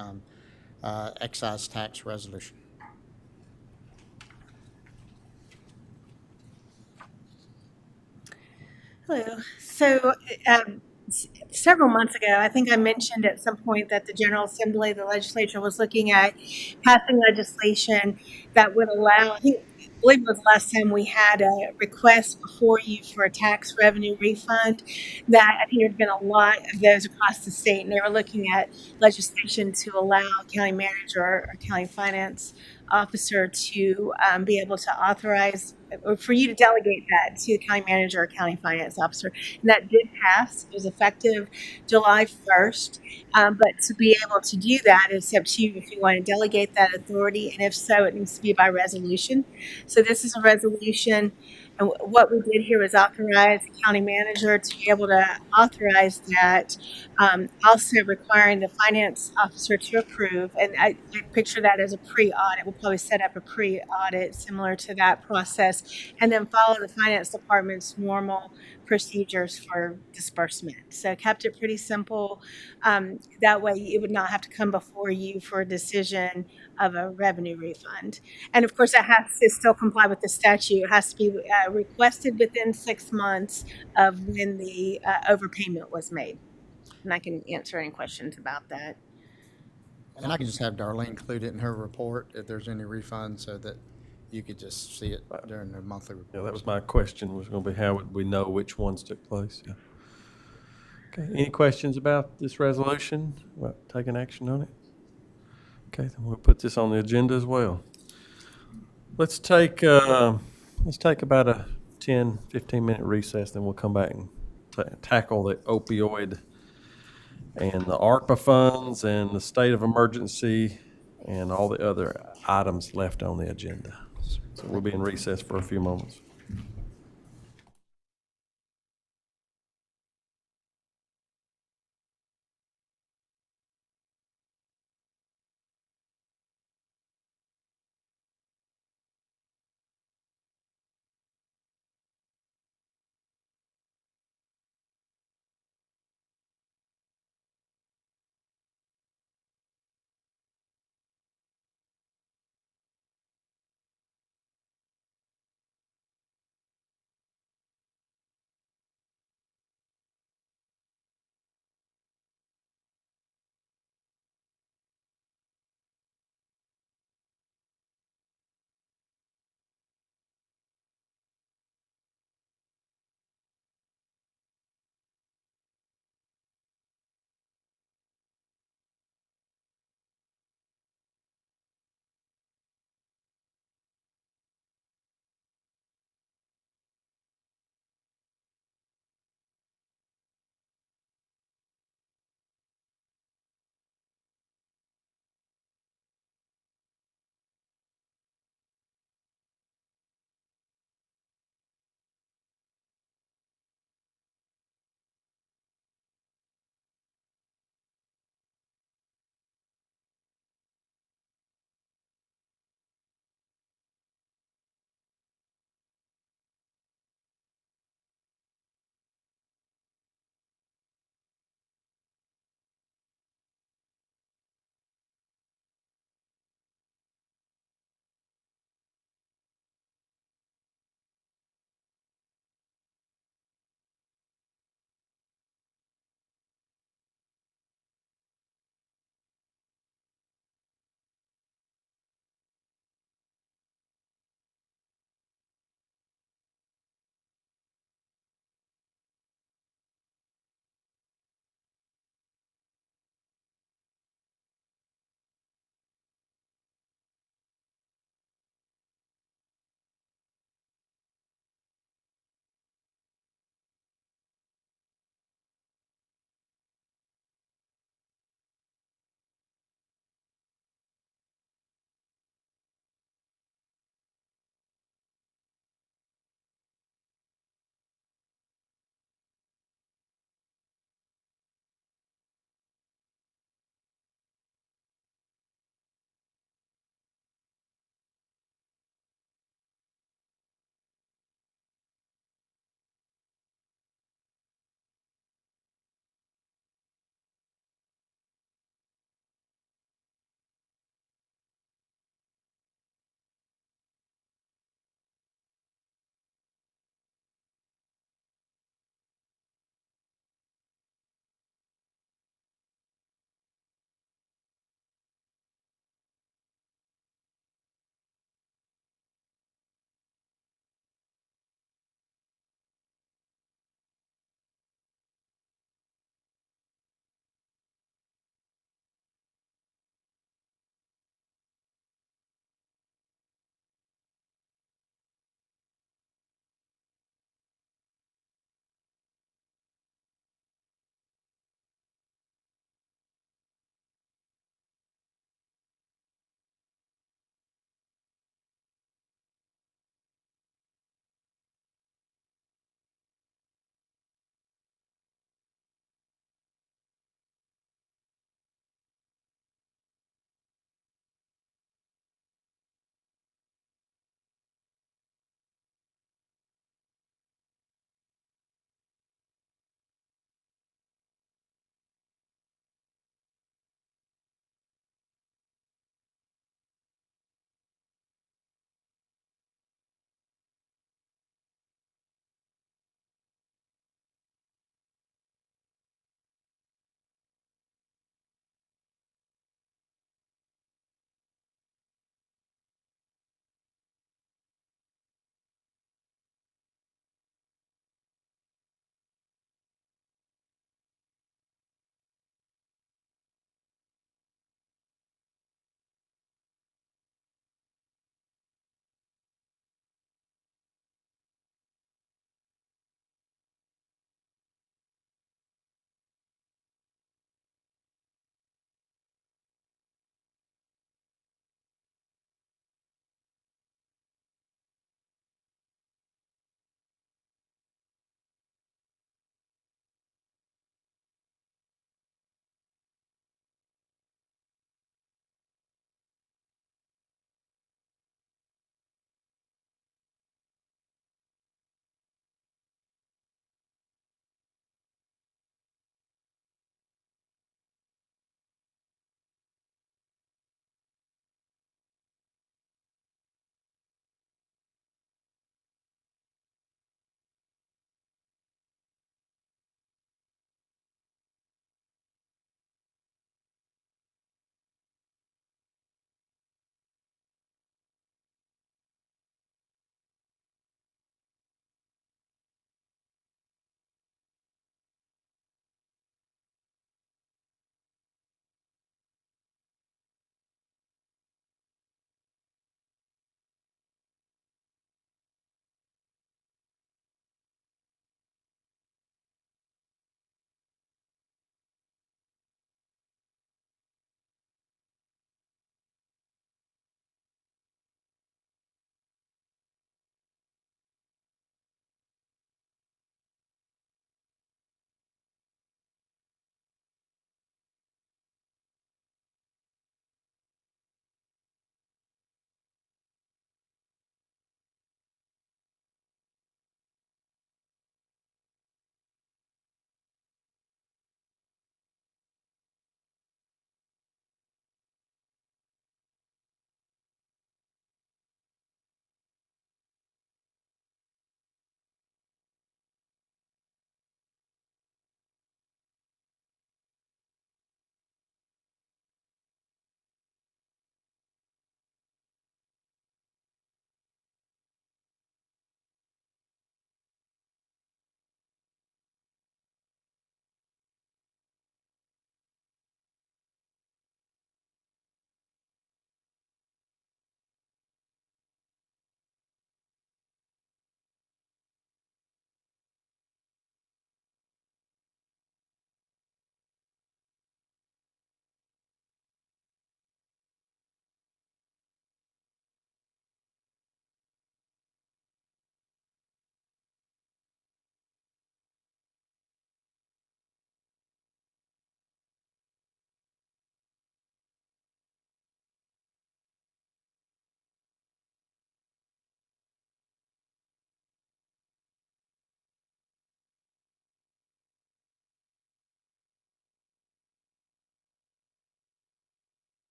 excise tax resolution. Hello. So, several months ago, I think I mentioned at some point that the General Assembly, the legislature, was looking at passing legislation that would allow, I believe it was the last time we had a request before you for a tax revenue refund, that I think there's been a lot of those across the state, and they were looking at legislation to allow county manager or county finance officer to be able to authorize, or for you to delegate that to the county manager or county finance officer. And that did pass. It was effective July 1st. But to be able to do that, it's up to you if you want to delegate that authority. And if so, it needs to be by resolution. So this is a resolution. And what we did here was authorize the county manager to be able to authorize that, also requiring the finance officer to approve. And I picture that as a pre-audit. We'll probably set up a pre-audit similar to that process, and then follow the finance department's normal procedures for disbursement. So kept it pretty simple. That way it would not have to come before you for a decision of a revenue refund. And of course, that has to still comply with the statute. It has to be requested within 6 months of when the overpayment was made. And I can answer any questions about that. And I can just have Darlene include it in her report if there's any refund, so that you could just see it during the monthly report. Yeah, that was my question, was going to be how would we know which ones took place? Yeah. Okay, any questions about this resolution, about taking action on it? Okay, then we'll put this on the agenda as well. Let's take about a 10, 15-minute recess, then we'll come back and tackle the opioid and the ARPA funds and the state of emergency and all the other items left on the agenda. So we'll be in recess for a few moments.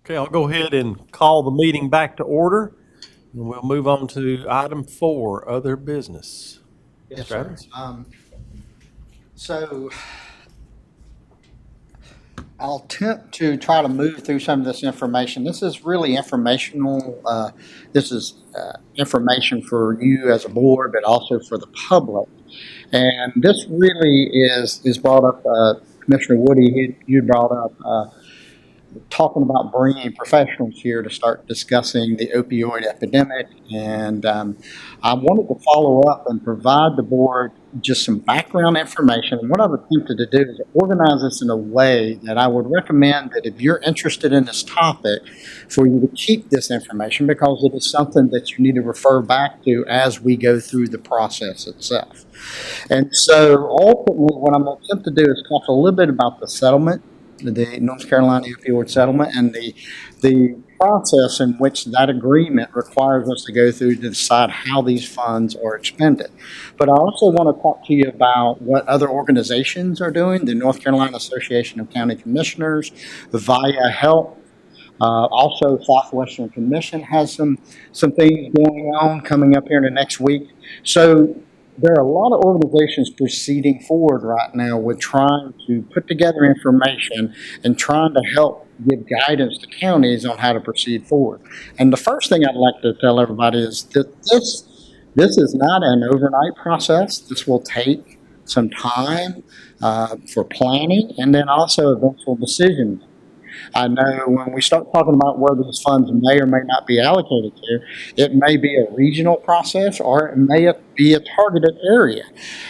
Okay, I'll go ahead and call the meeting back to order, and we'll move on to item 4, other business. Yes, Mr. sir. Evans? So I'll attempt to try to move through some of this information. This is really informational. This is information for you as a board, but also for the public. And this really is brought up, Commissioner Woody, you brought up talking about bringing professionals here to start discussing the opioid epidemic. And I wanted to follow up and provide the board just some background information. And what I've attempted to do is organize this in a way that I would recommend that if you're interested in this topic, for you to keep this information, because it is something that you need to refer back to as we go through the process itself. And so ultimately what I'm going to attempt to do is talk a little bit about the settlement, the North Carolina opioid settlement, and the process in which that agreement requires us to go through to decide how these funds are expended. But I also want to talk to you about what other organizations are doing. The North Carolina Association of County Commissioners, VIA Health, also Southwestern Commission has some things going on coming up here in the next week. So there are a lot of organizations proceeding forward right now with trying to put together information and trying to help give guidance to counties on how to proceed forward. And the first thing I'd like to tell everybody is that this is not an overnight process. This will take some time for planning and then also eventual decision. I know when we start talking about where these funds may or may not be allocated to, it may be a regional process or it may be a targeted area.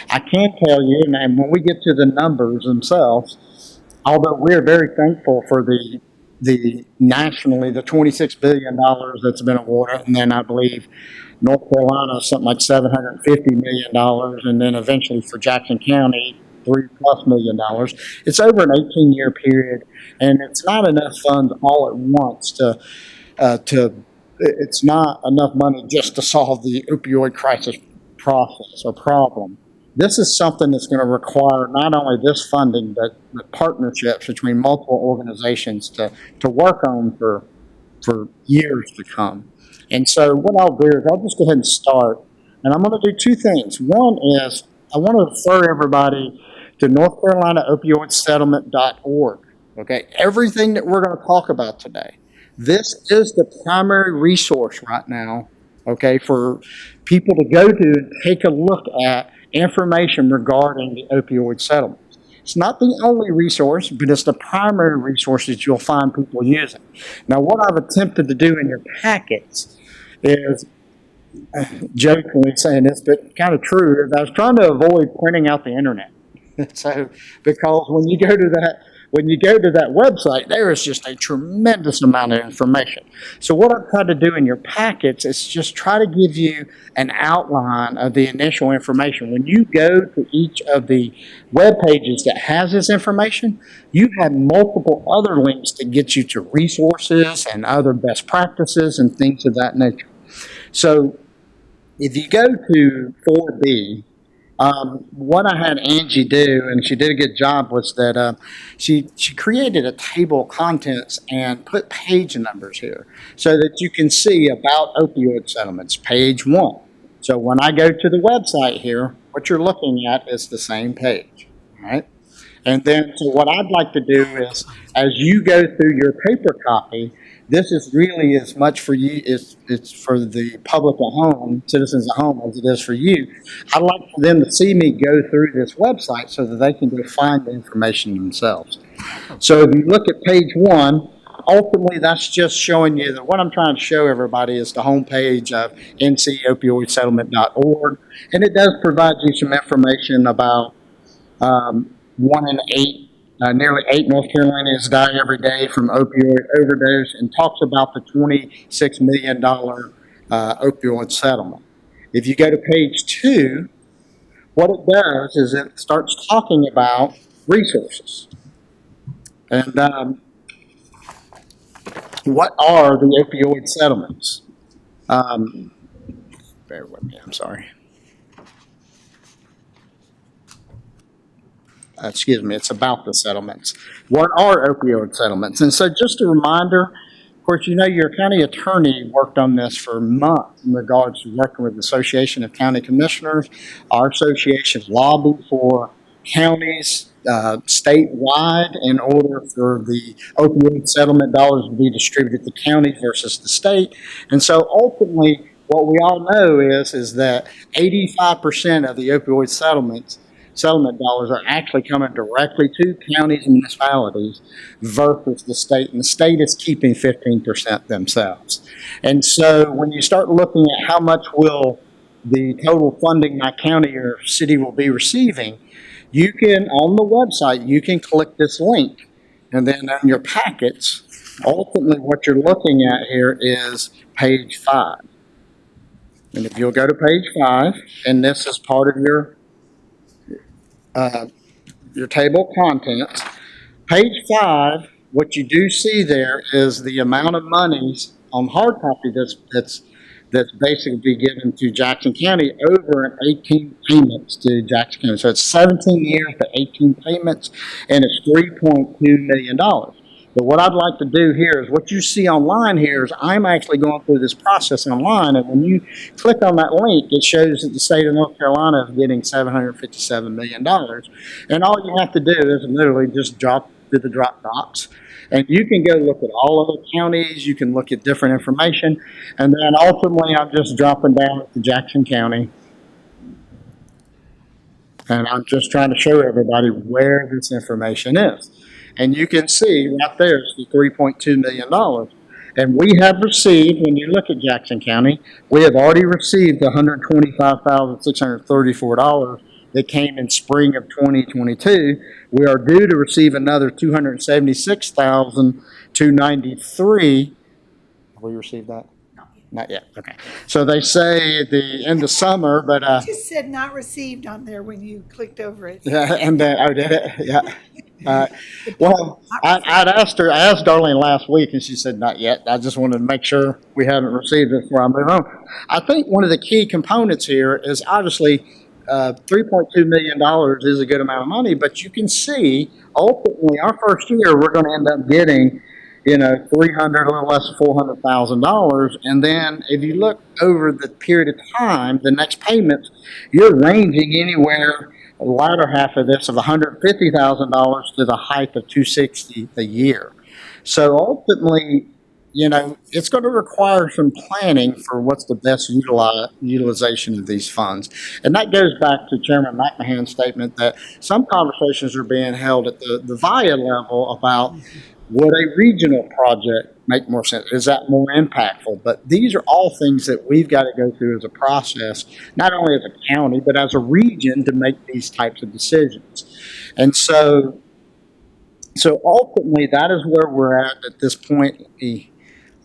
I can tell you, and when we get to the numbers themselves, although we're very thankful for the nationally, the $26 billion that's been awarded, and then I believe North Carolina, something like $750 million, and then eventually for Jackson County, $3+ million. It's over an 18-year period, and it's not enough funds all at once to it's not enough money just to solve the opioid crisis process or problem. This is something that's going to require not only this funding, but partnerships between multiple organizations to work on for years to come. And so what I'll do is I'll just go ahead and start, and I'm going to do two things. One is I want to refer everybody to North Carolina opioidsettlement.org. Okay, everything that we're going to talk about today, this is the primary resource right now, okay, for people to go to and take a look at information regarding the opioid settlement. It's not the only resource, but it's the primary resource that you'll find people using. Now, what I've attempted to do in your packets is, jokingly saying this, but kind of true, is I was trying to avoid printing out the internet. So, because when you go to that website, there is just a tremendous amount of information. So what I've tried to do in your packets is just try to give you an outline of the initial information. When you go to each of the web pages that has this information, you have multiple other links to get you to resources and other best practices and things of that nature. So if you go to 4B, what I had Angie do, and she did a good job, was that she created a table of contents and put page numbers here so that you can see about opioid settlements, page 1. So when I go to the website here, what you're looking at is the same page, right? And then, so what I'd like to do is, as you go through your paper copy, this is really as much for you, it's for the public at home, citizens at home, as it is for you. I'd like for them to see me go through this website so that they can go find the information themselves. So if you look at page 1, ultimately that's just showing you that what I'm trying to show everybody is the homepage of ncopioidsettlement.org, and it does provide you some information about 1 in 8. Nearly 8 North Carolinians die every day from opioid overdose, and talks about the $26 million opioid settlement. If you go to page 2, what it does is it starts talking about resources. And what are the opioid settlements? Bear with me, I'm sorry. It's about the settlements. What are opioid settlements? And so just a reminder, course, you know, your county attorney worked on this for months in regards to working with the Association of County Commissioners. Our association lobbied for counties statewide in order for the opioid settlement dollars to be distributed to counties versus the state. And so ultimately, what we all know is that 85% of the opioid settlement dollars are actually coming directly to counties and municipalities versus the state, and the state is keeping 15% themselves. And so when you start looking at how much will the total funding my county or city will be receiving, you can, on the website, you can click this link, and then on your packets, ultimately what you're looking at here is page 5. And if you'll go to page 5, and this is part of your table of contents, page 5, what you do see there is the amount of monies on hard copy that's basically given to Jackson County over 18 payments to Jackson County. So it's 17 years to 18 payments, and it's $3.2 million. But what I'd like to do here is what you see online here is I'm actually going through this process online, and when you click on that link, it shows that the state of North Carolina is getting $757 million. And all you have to do is literally just drop to the drop box. And you can go look at all other counties, you can look at different information, and then ultimately I'm just dropping down to Jackson County. And I'm just trying to show everybody where this information is. And you can see right there is the $3.2 million. And we have received, when you look at Jackson County, we have already received $125,634 that came in spring of 2022. We are due to receive another $276,293. Have we received that? Not yet. Okay. So they say at the end of summer, but It just said not received on there when you clicked over it. yeah, and oh, did it? Yeah. Well, I asked Darlene last week, and she said not yet. I just wanted to make sure we haven't received it before I move on. I think one of the key components here is obviously $3.2 million is a good amount of money, but you can see ultimately our first year we're going to end up getting, $300, a little less than $400,000, and then if you look over the period of time, the next payments, you're ranging anywhere. The latter half of this of $150,000 to the height of $260,000 a year. So ultimately, it's going to require some planning for what's the best utilization of these funds. And that goes back to Chairman McMahon's statement that some conversations are being held at the VIA level about would a regional project make more sense? Is that more impactful? But these are all things that we've got to go through as a process, not only as a county, but as a region to make these types of decisions. And so ultimately, that is where we're at this point.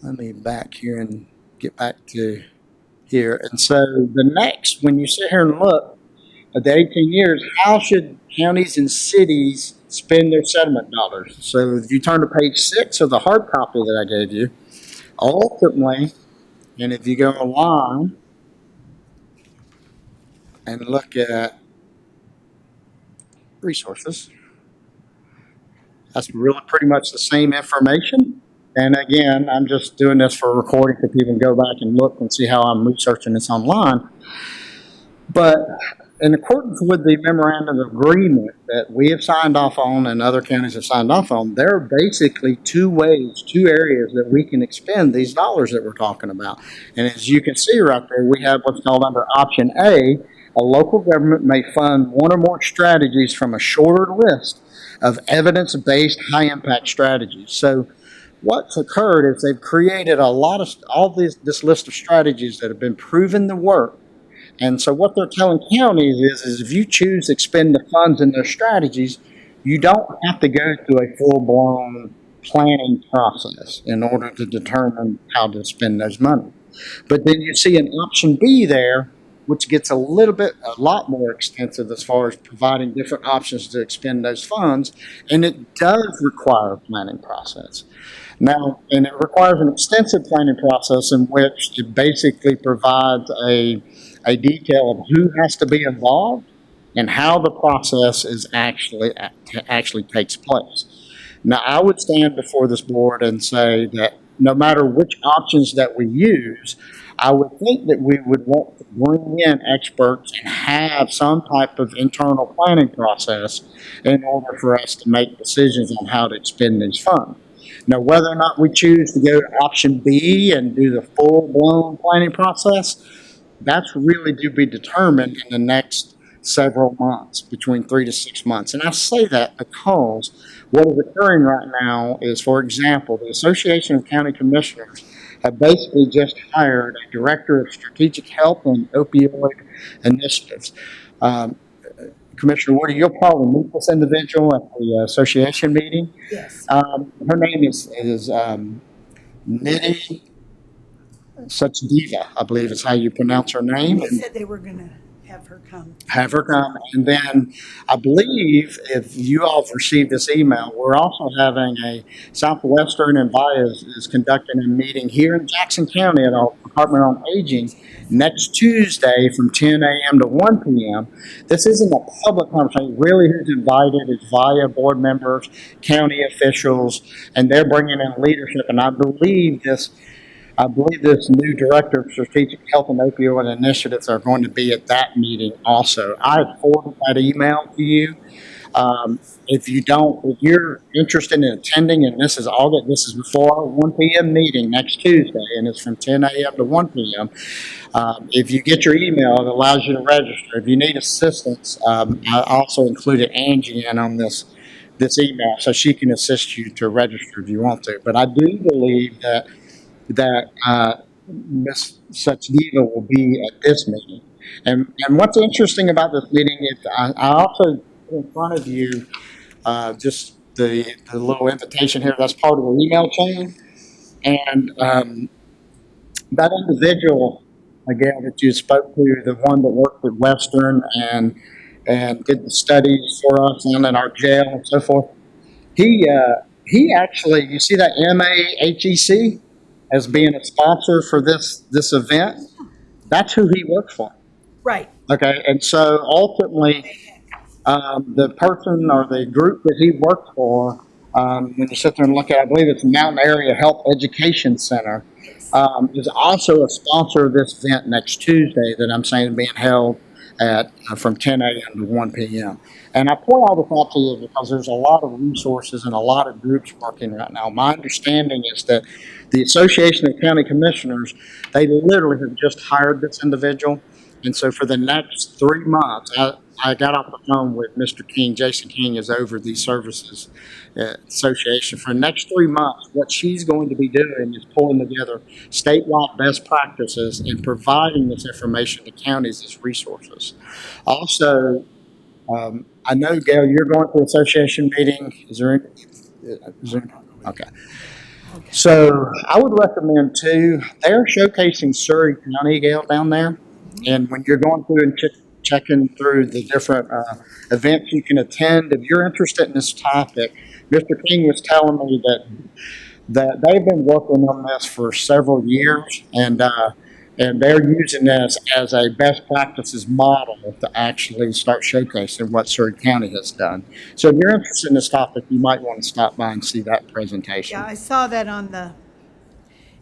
Let me back here and get back to here. And so the next, when you sit here and look at the 18 years, how should counties and cities spend their settlement dollars? So if you turn to page 6 of the hard copy that I gave you, ultimately, and if you go online and look at resources, that's really pretty much the same information. And again, I'm just doing this for recording so people can go back and look and see how I'm researching this online. But in accordance with the memorandum of agreement that we have signed off on and other counties have signed off on, there are basically two areas that we can expend these dollars that we're talking about. And as you can see right there, we have what's called under option A local government may fund one or more strategies from a shorter list of evidence-based high-impact strategies. So what's occurred is they've created this list of strategies that have been proven to work. And so what they're telling counties is if you choose to expend the funds in those strategies, you don't have to go through a full-blown planning process in order to determine how to spend those money. But then you see an option B there, which gets a lot more extensive as far as providing different options to expend those funds, and it does require a planning process. Now, and it requires an extensive planning process in which it basically provides a detail of who has to be involved and how the process is actually takes place. Now, I would stand before this board and say that no matter which options that we use, I would think that we would want to bring in experts and have some type of internal planning process in order for us to make decisions on how to expend these funds. Now, whether or not we choose to go to option B and do the full-blown planning process, that's really to be determined in the next several months, between 3 to 6 months. And I say that because what is occurring right now is, for example, the Association of County Commissioners have basically just hired a director of strategic health and opioid initiatives. Commissioner Woody, you'll probably meet this individual at the association meeting. Yes. Her name is Nidhi Sachdeva, I believe is how you pronounce her name. They said they were gonna have her come. Have her come. And then I believe if you all have received this email, we're also having a Southwestern and VIA is conducting a meeting here in Jackson County at our Department on Aging next Tuesday from 10 a.m. to 1 p.m. This isn't a public conversation. Really, who's invited is VIA board members, county officials, and they're bringing in leadership. And I believe this new director of strategic health and opioid initiatives are going to be at that meeting also. I forwarded that email to you. If you're interested in attending, and this is before our 1 p.m. meeting next Tuesday, and it's from 10 a.m. to 1 p.m. If you get your email, it allows you to register. If you need assistance, I also included Angie in on this email, so she can assist you to register if you want to. But I do believe that Ms. Sachdeva will be at this meeting. And what's interesting about this meeting is I also put in front of you just the little invitation here. That's part of the email chain. And that individual, again, that you spoke to, the one that worked at Western and did the studies for us and in our jail and so forth, he actually, you see that MAHEC as being a sponsor for this event? That's who he works for. Right. Okay, and so ultimately, the person or the group that he worked for, when you sit there and look at, I believe it's Mountain Area Health Education Center, is also a sponsor of this event next Tuesday that I'm saying being held at from 10 a.m. to 1 p.m. And I point all this out to you because there's a lot of resources and a lot of groups working right now. My understanding is that the Association of County Commissioners, they literally have just hired this individual. And so for the next 3 months, I got off the phone with Mr. King. Jason King is over the Services Association. For the next 3 months, what she's going to be doing is pulling together statewide best practices and providing this information to counties as resources. Also, I know, Gail, you're going to the association meeting. Is there okay. So I would recommend too, they're showcasing Surrey County, Gail, down there. And when you're going through and checking through the different events you can attend, if you're interested in this topic, Mr. King was telling me that they've been working on this for several years, and they're using this as a best practices model to actually start showcasing what Surrey County has done. So if you're interested in this topic, you might want to stop by and see that presentation. Yeah, I saw that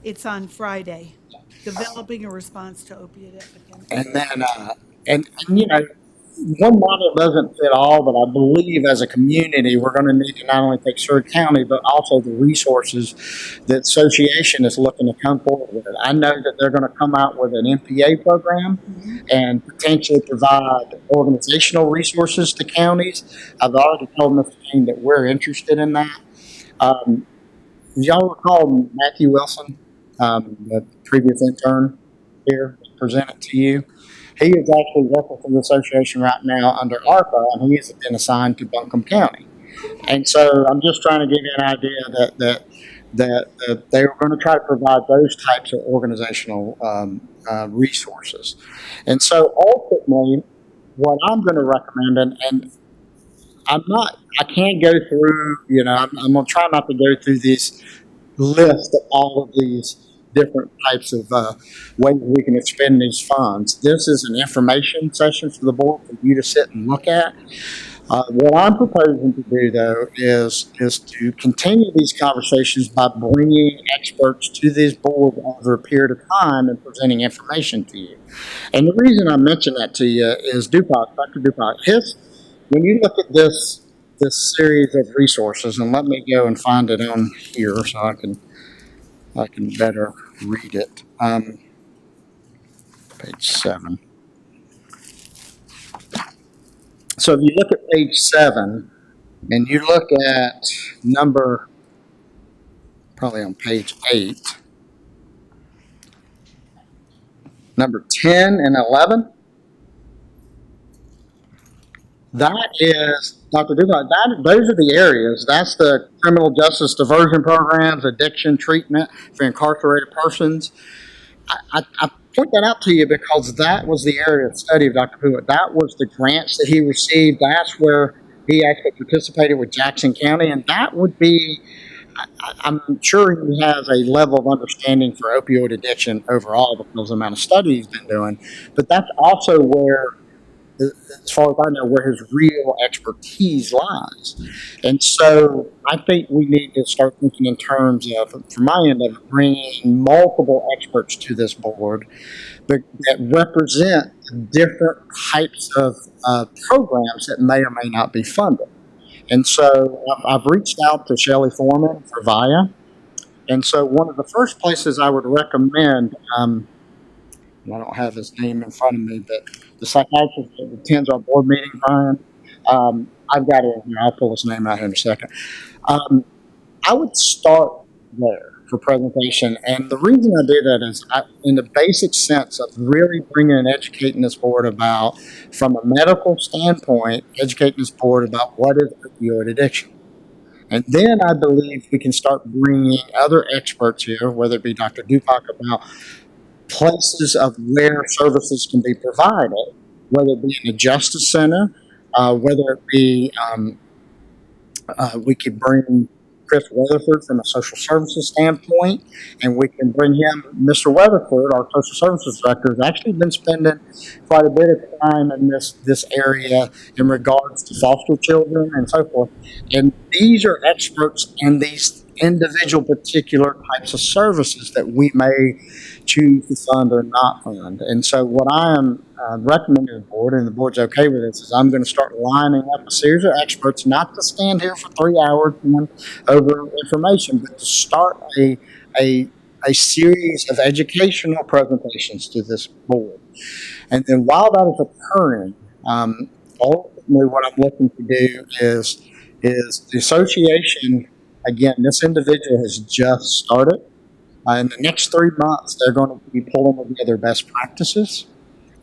it's on Friday, developing a response to opiate epidemic. And then, and you know, one model doesn't fit all, but I believe as a community, we're going to need to not only take Surrey County, but also the resources that association is looking to come forward with. I know that they're going to come out with an MPA program and potentially provide organizational resources to counties. I've already told Mr. King that we're interested in that. Y'all recall Matthew Wilson, the previous intern here, presented to you? He is actually working for the association right now under ARPA, and he has been assigned to Buncombe County. And so I'm just trying to give you an idea that they were going to try to provide those types of organizational resources. And so ultimately, what I'm going to recommend, and I can't go through, you know, I'm going to try not to go through this list of all of these different types of ways we can expend these funds. This is an information session for the board for you to sit and look at. What I'm proposing to do, though, is to continue these conversations by bringing experts to this board over a period of time and presenting information to you. And the reason I mention that to you is DuPont, Dr. DuPont. When you look at this series of resources, and let me go and find it on here so I can better read it. Page 7. So if you look at page 7 and you look at probably on page 8, number 10 and 11, that is, Dr. Dupont, those are the areas. That's the criminal justice diversion programs, addiction treatment for incarcerated persons. I point that out to you because that was the area of study of Dr. Pruitt. That was the grants that he received. That's where he actually participated with Jackson County, and that would be, I'm sure he has a level of understanding for opioid addiction overall because of the amount of study he's been doing, but that's also where, as far as I know, where his real expertise lies. And so I think we need to start thinking in terms of, from my end of it, bringing multiple experts to this board that represent different types of programs that may or may not be funded. And so I've reached out to Shelley Foreman for VIA. And so one of the first places I would recommend, and I don't have his name in front of me, but the psychiatrist that attends our board meeting, Brian, I've got it. I'll pull his name out here in a second. I would start there for presentation, and the reason I do that is in the basic sense of really bringing and educating this board about, from a medical standpoint, educating this board about what is opioid addiction. And then I believe we can start bringing other experts here, whether it be Dr. Dupac, about places of where services can be provided, whether it be in a justice center, whether it be we could bring Chris Weatherford from a social services standpoint, and we can bring him, Mr. Weatherford, our social services director, has actually been spending quite a bit of time in this area in regards to foster children and so forth. And these are experts in these individual particular types of services that we may choose to fund or not fund. And so what I am recommending to the board, and the board's okay with this, is I'm going to start lining up a series of experts, not to stand here for 3 hours going over information, but to start a series of educational presentations to this board. And then while that is occurring, ultimately what I'm looking to do is the association. Again, this individual has just started. In the next 3 months, they're going to be pulling together best practices,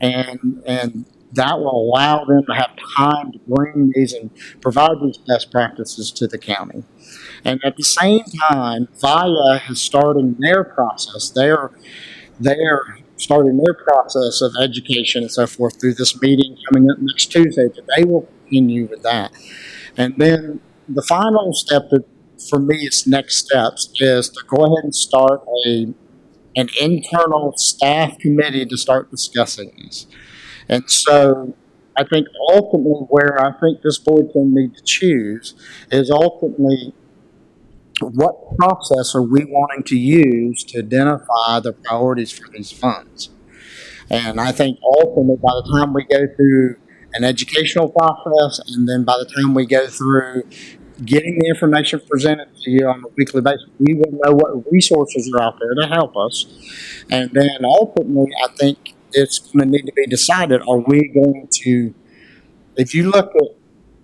and that will allow them to have time to bring these and provide these best practices to the county. And at the same time, VIA is starting their process. They're starting their process of education and so forth through this meeting coming up next Tuesday, but they will continue with that. And then the final step for me, its next steps is to go ahead and start an internal staff committee to start discussing these. And so I think ultimately where I think this board will need to choose is ultimately what process are we wanting to use to identify the priorities for these funds. And I think ultimately by the time we go through an educational process, and then by the time we go through getting the information presented to you on a weekly basis, we will know what resources are out there to help us. And then ultimately, I think it's going to need to be decided, are we going to, if you look at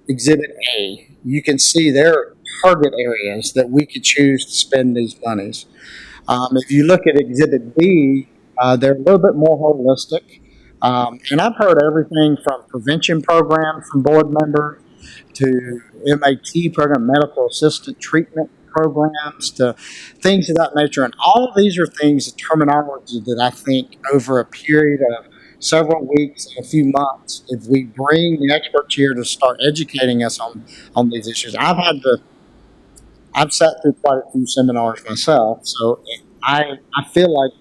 Exhibit A, you can see there are target areas that we could choose to spend these monies. If you look at Exhibit B, they're a little bit more holistic. And I've heard everything from prevention programs from board members to MAT program, medical assistant treatment programs, to things of that nature. And all of these are things, the terminology that I think over a period of several weeks and a few months, if we bring the experts here to start educating us on these issues. I've sat through quite a few seminars myself, so I feel like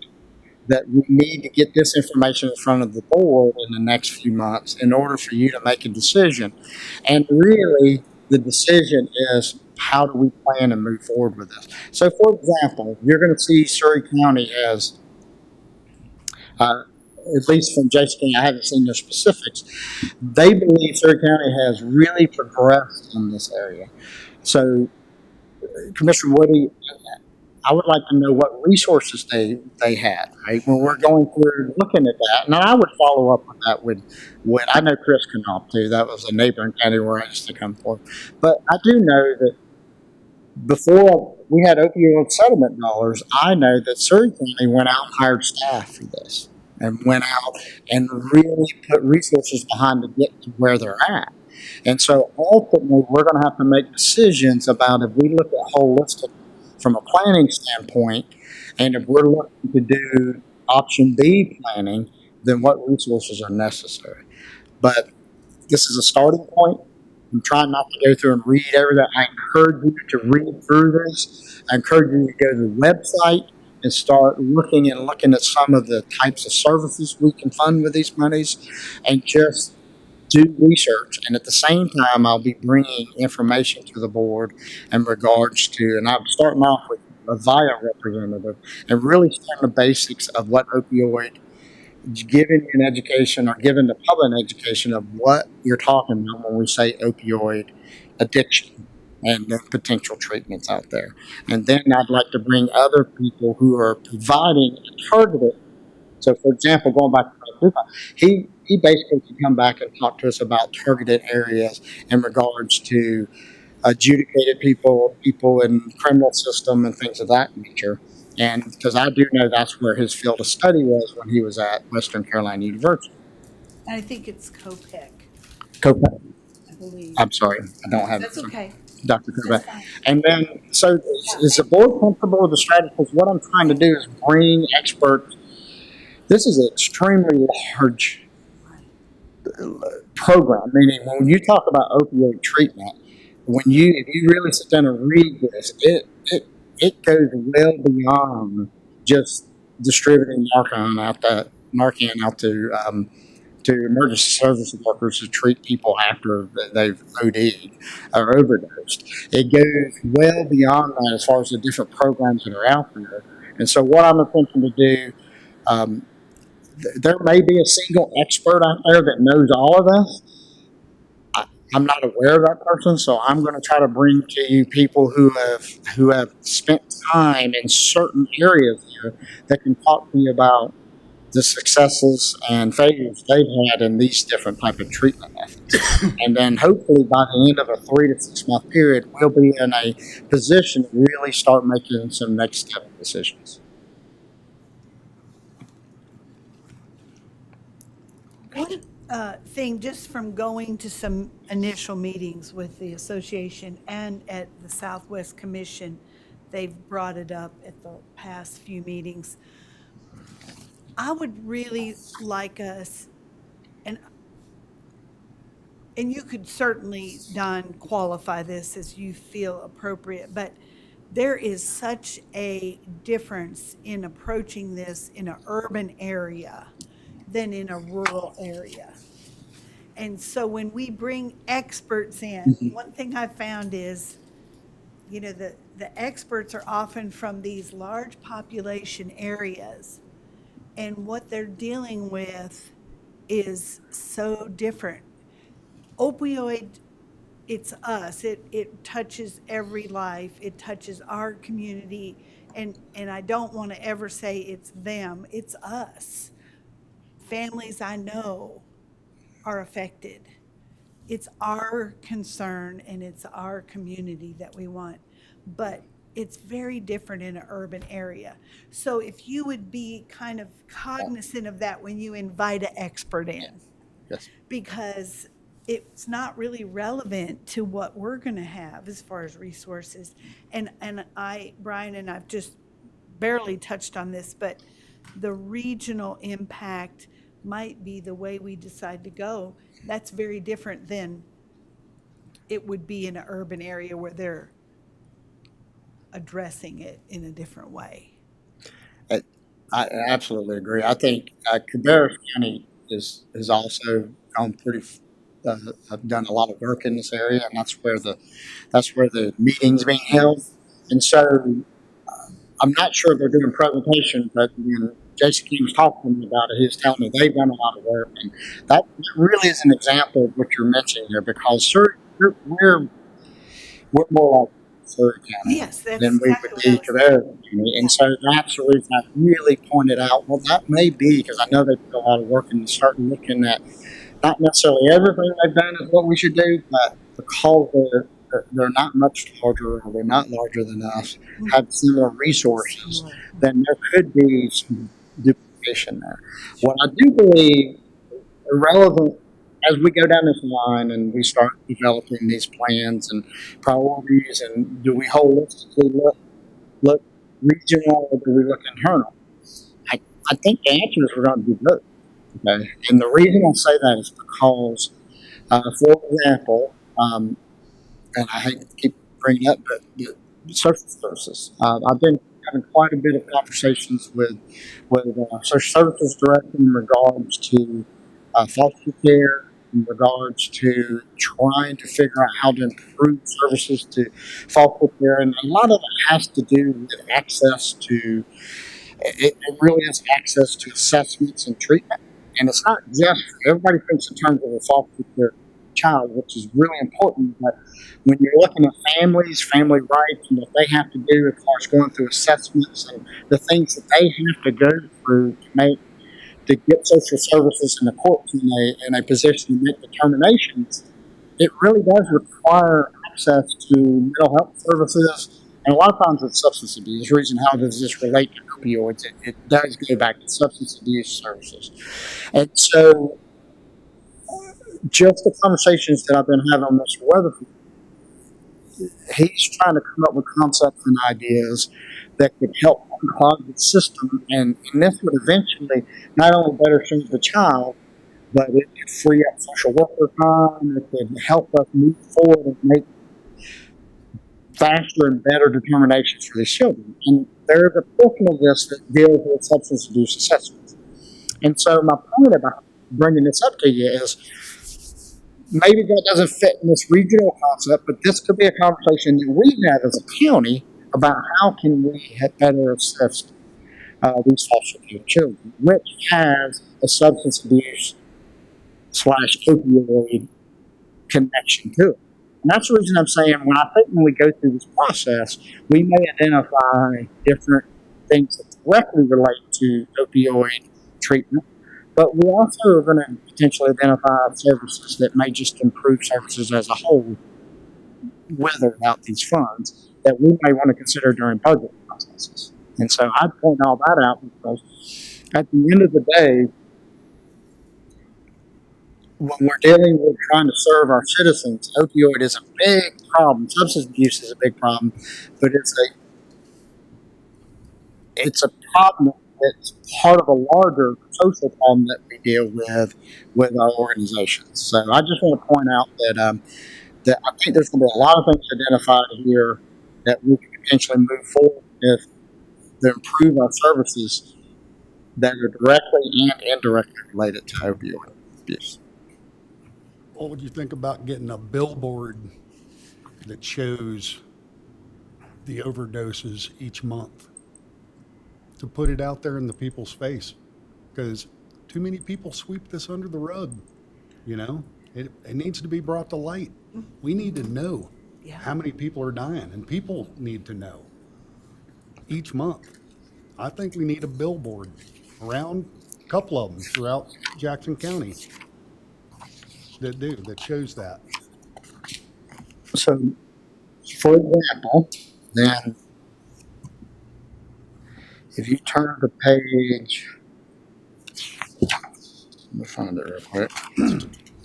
that we need to get this information in front of the board in the next few months in order for you to make a decision. And really, the decision is how do we plan to move forward with this? So, for example, you're going to see Surrey County has, at least from Jason, I haven't seen the specifics. They believe Surrey County has really progressed in this area. So, Commissioner Woody, I would like to know what resources they had, right? When we're going through looking at that. And I would follow up with that with I know Chris Knopf too. That was a neighboring county where I used to come from. But I do know that before we had opioid settlement dollars, I know that Surrey County went out and hired staff for this and went out and really put resources behind to get to where they're at. And so ultimately, we're going to have to make decisions about if we look at holistic from a planning standpoint, and if we're looking to do option B planning, then what resources are necessary. But this is a starting point. I'm trying not to go through and read everything. I encourage you to read through this. I encourage you to go to the website and start looking at some of the types of services we can fund with these monies, and just do research. And at the same time, I'll be bringing information to the board in regards to, and I'm starting off with a VIA representative and really starting the basics of what opioid, giving an education or giving the public an education of what you're talking about when we say opioid addiction and the potential treatments out there. And then I'd like to bring other people who are providing targeted. So, for example, going back to he basically can come back and talk to us about targeted areas in regards to adjudicated people in criminal system and things of that nature. And because I do know that's where his field of study was when he was at Western Carolina University. And I think it's COPEC, Copac. I believe. I'm sorry, I don't have That's okay. Dr. That's Copac. fine. And then, so is the board comfortable with the strategy? Because what I'm trying to do is bring experts. This is an extremely large program, meaning when you talk about opioid treatment, if you really sit down and read this, it goes well beyond just distributing Narcan out to emergency service workers to treat people after they've OD'd or overdosed. It goes well beyond that as far as the different programs that are out there. And so what I'm attempting to do, there may be a single expert out there that knows all of this. I'm not aware of that person, so I'm going to try to bring to you people who have spent time in certain areas here that can talk to you about the successes and failures they've had in these different type of treatment methods. And then hopefully by the end of a 3 to 6 month period, we'll be in a position to really start making some next step decisions. One thing, just from going to some initial meetings with the association and at the Southwest Commission, they've brought it up at the past few meetings. I would really like us, and you could certainly, Don, qualify this as you feel appropriate, but there is such a difference in approaching this in an urban area than in a rural area. And so when we bring experts in, one thing I've found is, the experts are often from these large population areas, and what they're dealing with is so different. Opioid, it's us. It touches every life. It touches our community. And I don't want to ever say it's them. It's us. Families I know are affected. It's our concern and it's our community that we want. But it's very different in an urban area. So if you would be kind of cognizant of that when you invite an expert in. Yes. Because it's not really relevant to what we're going to have as far as resources. And Brian and I've just barely touched on this, but the regional impact might be the way we decide to go. That's very different than it would be in an urban area where they're addressing it in a different way. I absolutely agree. I think Cabarrus County is also gone pretty. Have done a lot of work in this area, and that's where the meetings being held. And so I'm not sure if they're doing presentation, but when Jason King was talking to me about it, he was telling me they've done a lot of work, and that really is an example of what you're mentioning here, because we're more like Surrey County Yes, that's than we exactly would what I be was Cabarrus County. And so that's the reason I really pointed out, well, that may be, because I know they put a lot of work into starting looking at not necessarily everything they've done is what we should do, but because they're not much larger, or they're not larger than us, have similar resources, then there could be some duplication there. What I do believe irrelevant as we go down this line and we start developing these plans and priorities, and do we holistically look regional or do we look internal? I think the answer is we're going to do both. Okay, and the reason I say that is because, for example, and I hate to keep bringing up, but the social services. I've been having quite a bit of conversations with social services director in regards to foster care, in regards to trying to figure out how to improve services to foster care, and a lot of it has to do with access to. It really is access to assessments and treatment, and it's not just everybody thinks in terms of a foster care child, which is really important. But when you're looking at families, family rights, and what they have to do as far as going through assessments and the things that they have to go through to get social services in the courts in a position to make determinations, it really does require access to mental health services. And a lot of times with substance abuse, the reason how does this relate to opioids, it does go back to substance abuse services. And so just the conversations that I've been having on Mr. Weatherford, he's trying to come up with concepts and ideas that could help unclog the system, and this would eventually not only better serve the child, but it could free up social worker time. It could help us move forward and make faster and better determinations for these children. And there is a portion of this that deals with substance abuse assessments. And so my point about bringing this up to you is maybe that doesn't fit in this regional concept, but this could be a conversation that we have as a county about how can we have better assess these foster care children, which has a substance abuse / opioid connection to it. And that's the reason I'm saying when we go through this process, we may identify different things that directly relate to opioid treatment, but we also are going to potentially identify services that may just improve services as a whole with or without these funds that we may want to consider during budget processes. And so I'd point all that out because at the end of the day, when we're dealing with trying to serve our citizens, opioid is a big problem. Substance abuse is a big problem, but it's a problem that's part of a larger social problem that we deal with our organizations. So I just want to point out that I think there's going to be a lot of things identified here that we can potentially move forward with to improve our services that are directly and indirectly related to opioid abuse. What would you think about getting a billboard that shows the overdoses each month to put it out there in the people's face? Because too many people sweep this under the rug, you know? It needs to be brought to light. We need to know how many people are dying, and people need to know each month. I think we need a billboard around, a couple of them throughout Jackson County that shows that. So, for example, then if you turn to page, let me find it real quick.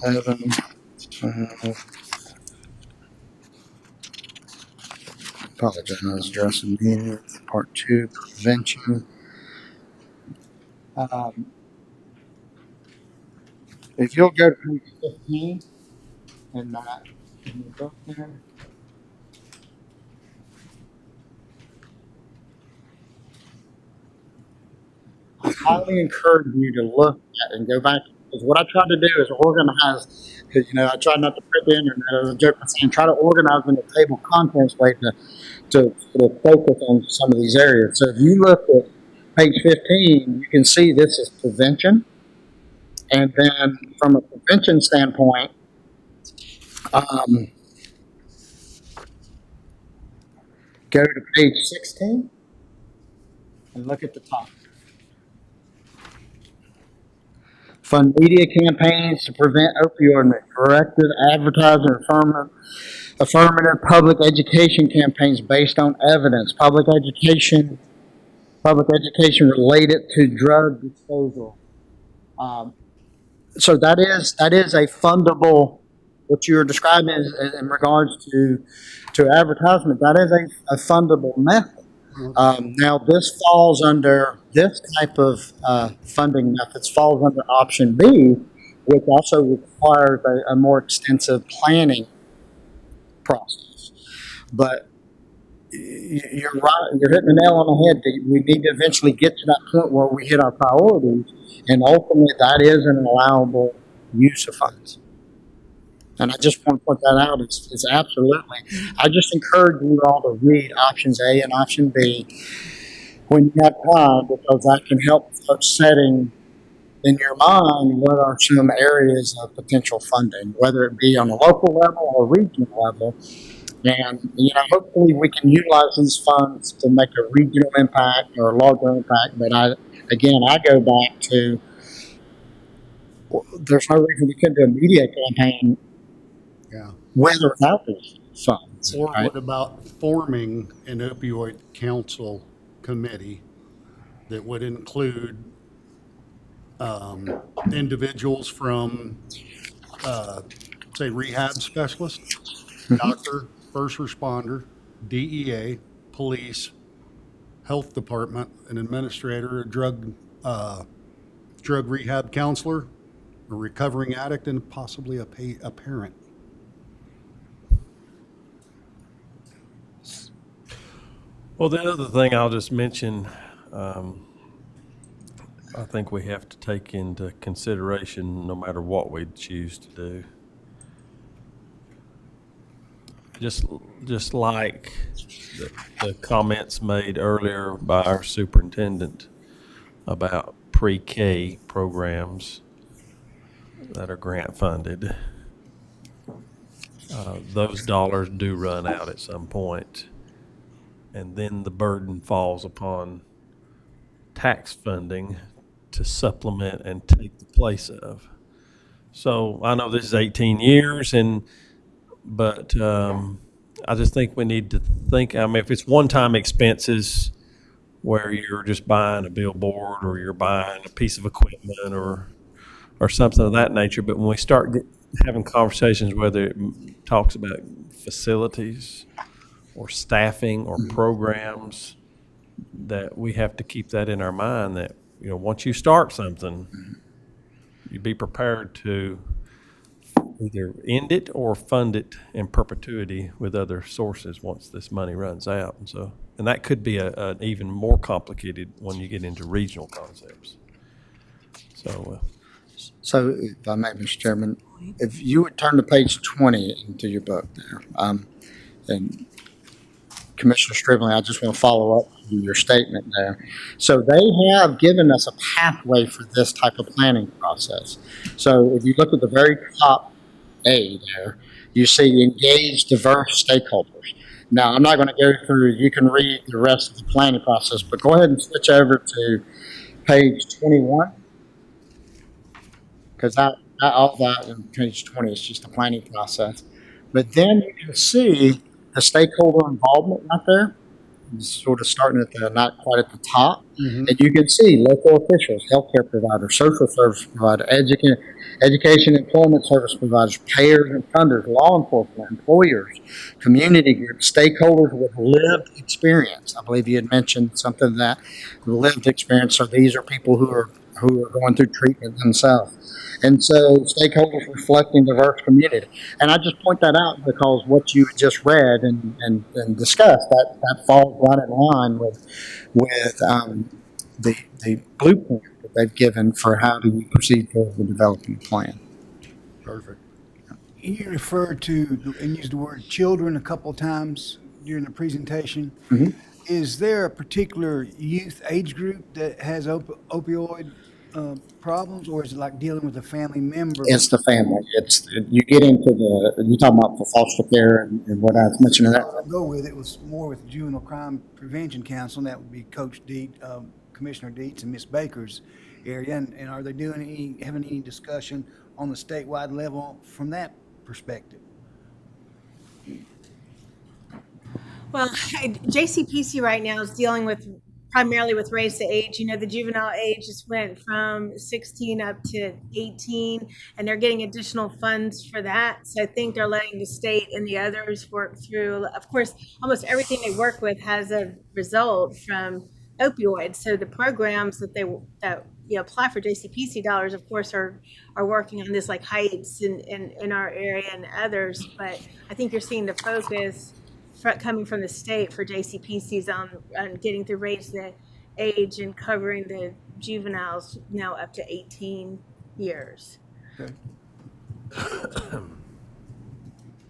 11, apologize, addressing here, part 2, prevention. If you'll go to page 15 and in the book there, highly encourage you to look at and go back. Because what I try to do is organize, because, I try not to print the internet. As a joke, I'm saying try to organize in the table of contents way to focus on some of these areas. So if you look at page 15, you can see this is prevention. And then from a prevention standpoint, go to page 16 and look at the top. Fund media campaigns to prevent opioid use, corrective advertising, affirmative public education campaigns based on evidence, public education related to drug disposal. So that is a fundable, what you're describing in regards to advertisement, that is a fundable method. Now, this falls under this type of funding methods falls under option B, which also requires a more extensive planning process. But you're right, you're hitting the nail on the head. We need to eventually get to that point where we hit our priorities, and ultimately that is an allowable use of funds. And I just want to put that out. It's absolutely. I just encourage you all to read options A and option B when you have time, because that can help folks setting in your mind what are some areas of potential funding, whether it be on a local level or regional level. And, hopefully we can utilize these funds to make a regional impact or a larger impact. But I go back to, there's no reason we couldn't do a media campaign with or without these funds. Or right? what about forming an opioid council committee that would include individuals from, say, rehab specialists, doctor, first responder, DEA, police, health department, an administrator, a drug rehab counselor, a recovering addict, and possibly a parent. Well, the other thing I'll just mention, I think we have to take into consideration, no matter what we choose to do, just like the comments made earlier by our superintendent about pre-K programs that are grant funded, those dollars do run out at some point. And then the burden falls upon tax funding to supplement and take the place of. So I know this is 18 years, but I just think we need to think, if it's one-time expenses where you're just buying a billboard or you're buying a piece of equipment or something of that nature, but when we start having conversations, whether it talks about facilities or staffing or programs, that we have to keep that in our mind, that once you start something, you be prepared to either end it or fund it in perpetuity with other sources once this money runs out. And that could be an even more complicated when you get into regional concepts. So if I may, Mr. Chairman, if you would turn to page 20 into your book there, and Commissioner Stribling, I just want to follow up to your statement there. So they have given us a pathway for this type of planning process. So if you look at the very top A there, you see engage diverse stakeholders. Now, I'm not going to go through, you can read the rest of the planning process, but go ahead and switch over to page 21, because all that in page 20 is just the planning process. But then you can see the stakeholder involvement right there. It's sort of starting at not quite at the top. Mm-hmm. And you can see local officials, healthcare providers, social service providers, education, employment service providers, payers and funders, law enforcement, employers, community groups, stakeholders with lived experience. I believe you had mentioned something that lived experience. So these are people who are going through treatment themselves. And so stakeholders reflecting diverse community. And I just point that out because what you just read and discussed, that falls right in line with the blueprint that they've given for how do we proceed forward with developing a plan. Perfect. You referred to and used the word children a couple times during the presentation. Mhm. Is there a particular youth age group that has opioid problems, or is it like dealing with a family member? It's the family. You get into you talking about for foster care and what I was mentioning that. I'll go with it was more with Juvenile Crime Prevention Council, and that would be Coach Deet, Commissioner Deets, and Miss Baker's area. And are they having any discussion on the statewide level from that perspective? Well, JCPC right now is dealing with primarily with raise the age. You know, the juvenile age just went from 16 up to 18, and they're getting additional funds for that. So I think they're letting the state and the others work through. Of course, almost everything they work with has a result from opioids. So the programs that apply for JCPC dollars, of course, are working on this, like Heights in our area and others. But I think you're seeing the focus coming from the state for JCPCs on getting to raise the age and covering the juveniles now up to 18 years.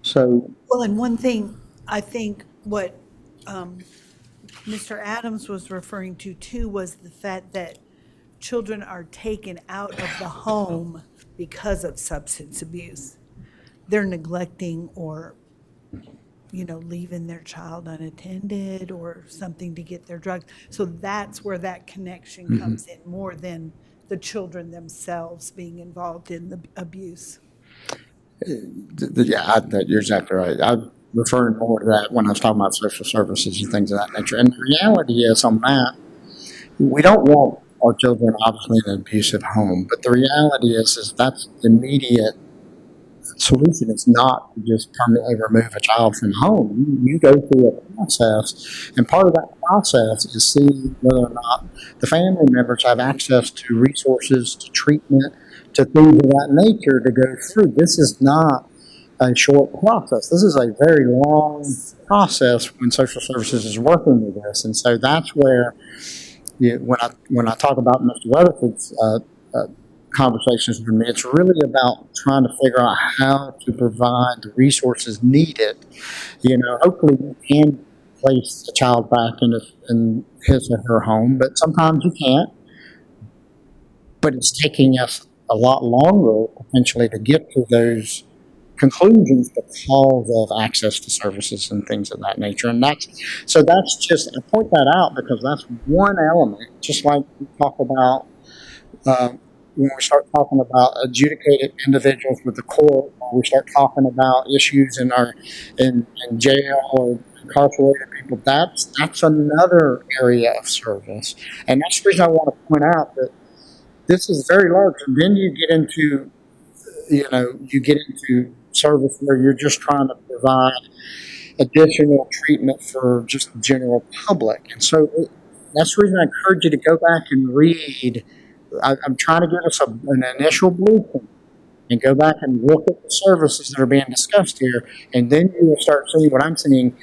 So Well, and one thing, I think what Mr. Adams was referring to too was the fact that children are taken out of the home because of substance abuse. They're neglecting or leaving their child unattended or something to get their drugs. So that's where that connection comes in more than the children themselves being involved in the abuse. yeah, you're exactly right. I'm referring more to that when I was talking about social services and things of that nature. And the reality is on that, we don't want our children obviously in an abusive home, but the reality is that's the immediate solution. Is not to just permanently remove a child from home. You go through a process, and part of that process is seeing whether or not the family members have access to resources, to treatment, to things of that nature to go through. This is not a short process. This is a very long process when social services is working with this, and so that's where when I talk about Mr. Weatherford's conversations with me, it's really about trying to figure out how to provide the resources needed. Hopefully you can place the child back in his or her home, but sometimes you can't. But it's taking us a lot longer potentially to get to those conclusions because of access to services and things of that nature. And that's just, I point that out because that's one element, just like we talk about when we start talking about adjudicated individuals with the court, or we start talking about issues in jail or incarcerated people, that's another area of service. And that's the reason I want to point out that this is very large. And then you get into service where you're just trying to provide additional treatment for just the general public. And so that's the reason I encourage you to go back and read. I'm trying to give us an initial blueprint and go back and look at the services that are being discussed here, and then you will start seeing what I'm seeing.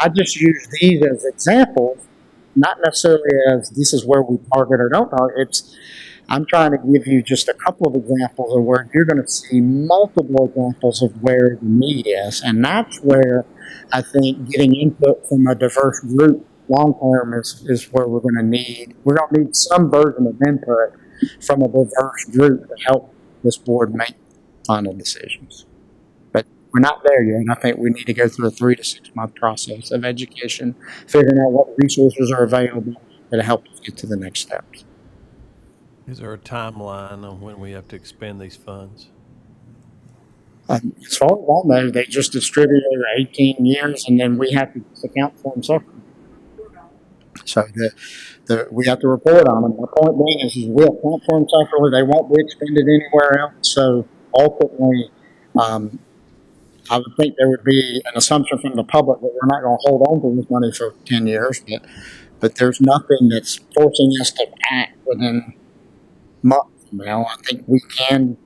I just use these as examples, not necessarily as this is where we target or don't target. I'm trying to give you just a couple of examples of where you're going to see multiple examples of where the need is, and that's where I think getting input from a diverse group long term is where we're going to need some version of input from a diverse group to help this board make final decisions. But we're not there yet, and I think we need to go through a 3 to 6 month process of education, figuring out what resources are available that help us get to the next steps. Is there a timeline on when we have to expend these funds? As far as I know, they just distribute over 18 years, and then we have to account for them separately. So we have to report on them. The point being is we'll account for them separately. They won't be expended anywhere else. So ultimately, I would think there would be an assumption from the public that we're not going to hold on to this money for 10 years, but there's nothing that's forcing us to act within months from now. I think we can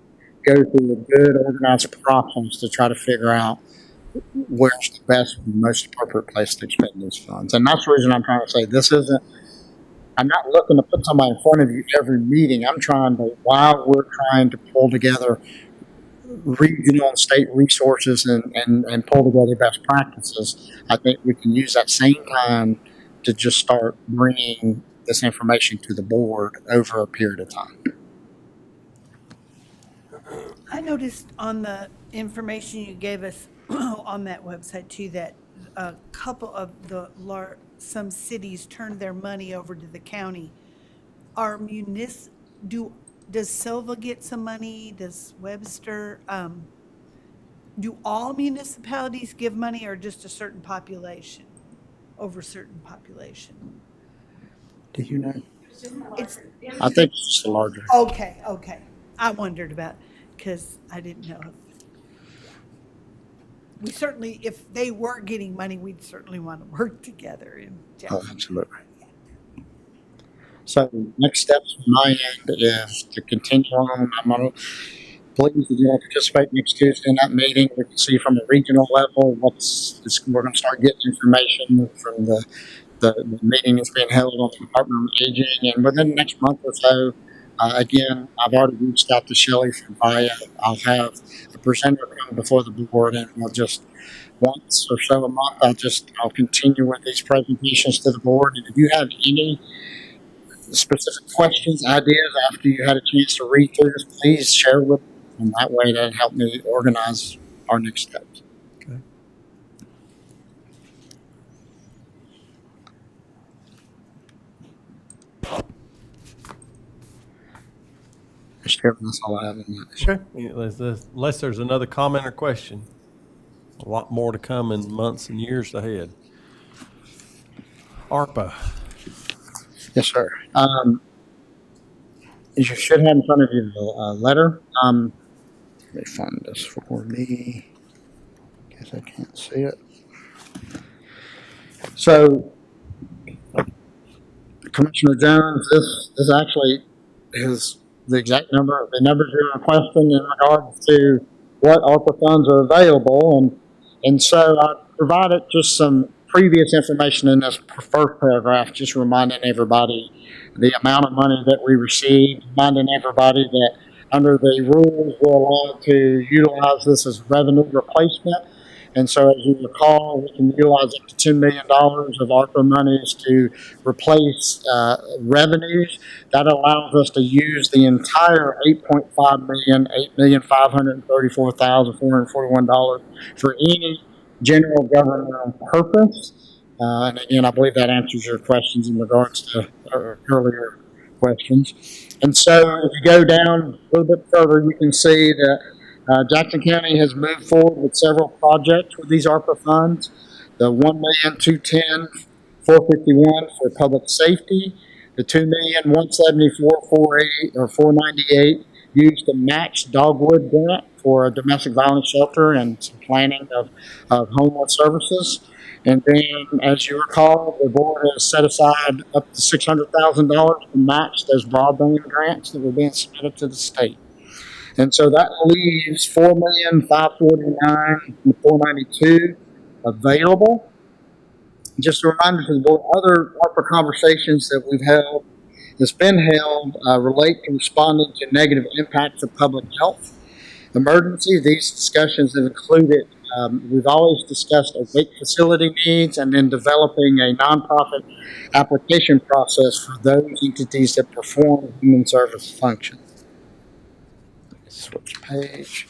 go through a good organized process to try to figure out where's the best and most appropriate place to expend these funds. And that's the reason I'm trying to say this isn't I'm not looking to put somebody in front of you every meeting. I'm trying to, while we're trying to pull together regional and state resources and pull together best practices, I think we can use that same time to just start bringing this information to the board over a period of time. I noticed on the information you gave us on that website too, that a couple of some cities turned their money over to the county. Does Silva get some money? Does Webster? Do all municipalities give money or just a certain population, over a certain population? Do you know? It's, I think it's just a larger. okay. I wondered about, because I didn't know. We certainly, if they were getting money, we'd certainly want to work together in Oh, Jackson. absolutely. So next steps from my end is to continue on. I'm going to please participate next Tuesday in that meeting. We can see from a regional level we're going to start getting information from the meeting that's being held on the Department of Aging, and within the next month or so. Again, I've already reached out to Shelley from VIA. I'll have a presenter come before the board, and we'll just once or so a month, I'll continue with these presentations to the board. And if you have any specific questions, ideas after you had a chance to read through this, please share with me, and that way that'll help me organize our next steps. Okay. Mr. Chairman, that's all I have on that. Sure. Unless there's another comment or question. A lot more to come in months and years ahead. ARPA. Yes, sir. As you should have in front of you the letter. Let me find this for me. Guess I can't see it. So, Commissioner Jones, this actually is the exact number, the numbers you're requesting in regards to what ARPA funds are available, and so I provided just some previous information in this first paragraph, just reminding everybody the amount of money that we received, reminding everybody that under the rules we're allowed to utilize this as revenue replacement. And so, as you recall, we can utilize up to $10 million of ARPA monies to replace revenues. That allows us to use the entire $8.5 million, $8,534,441 for any general governmental purpose. And again, I believe that answers your questions in regards to earlier questions. And so, if you go down a little bit further, you can see that Jackson County has moved forward with several projects with these ARPA funds. The $1,210,451 for public safety, the $2,174,498 used to match Dogwood grant for a domestic violence shelter and some planning of homeless services. And then, as you recall, the board has set aside up to $600,000 to match those broadband grants that were being submitted to the state. And so that leaves $4,549,492 available. Just a reminder to the board, other ARPA conversations that we've held, that's been held, relate to responding to negative impacts of public health emergency. These discussions have included, we've always discussed awake facility needs and then developing a nonprofit application process for those entities that perform human service functions. Switch page.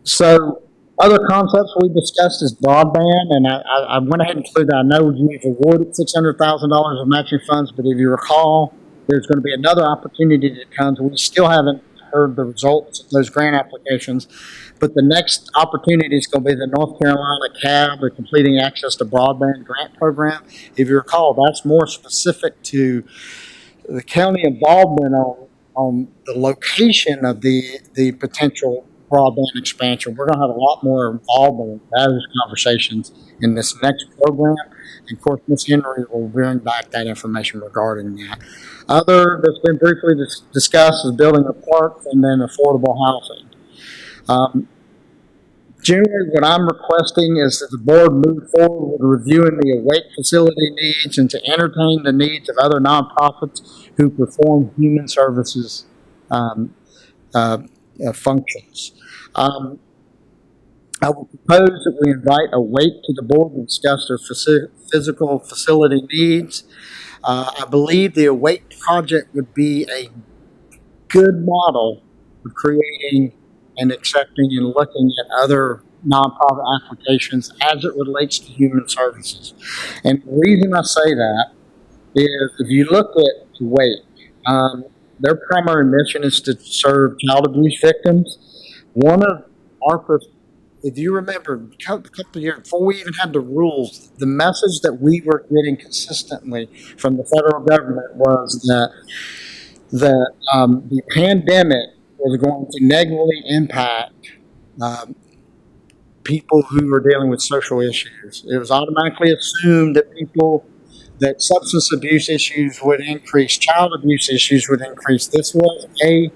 So other concepts we discussed is broadband, and I went ahead and included that. I know you've awarded $600,000 of matching funds, but if you recall, there's going to be another opportunity that comes. We still haven't heard the results of those grant applications, but the next opportunity is going to be the North Carolina CAB, the Completing Access to Broadband Grant Program. If you recall, that's more specific to the county involvement on the location of the potential broadband expansion. We're going to have a lot more involvement in those conversations in this next program. And of course, Ms. Henry will bring back that information regarding that. Other that's been briefly discussed is building a park and then affordable housing. Generally, what I'm requesting is that the board move forward with reviewing the awake facility needs and to entertain the needs of other nonprofits who perform human services functions. I will propose that we invite Awake to the board to discuss their physical facility needs. I believe the Awake project would be a good model of creating and accepting and looking at other nonprofit applications as it relates to human services. And the reason I say that is if you look at Awake, their primary mission is to serve child abuse victims. One of ARPA's, if you remember, a couple of years before we even had the rules, the message that we were getting consistently from the federal government was that the pandemic was going to negatively impact people who were dealing with social issues. It was automatically assumed that substance abuse issues would increase, child abuse issues would increase. This was an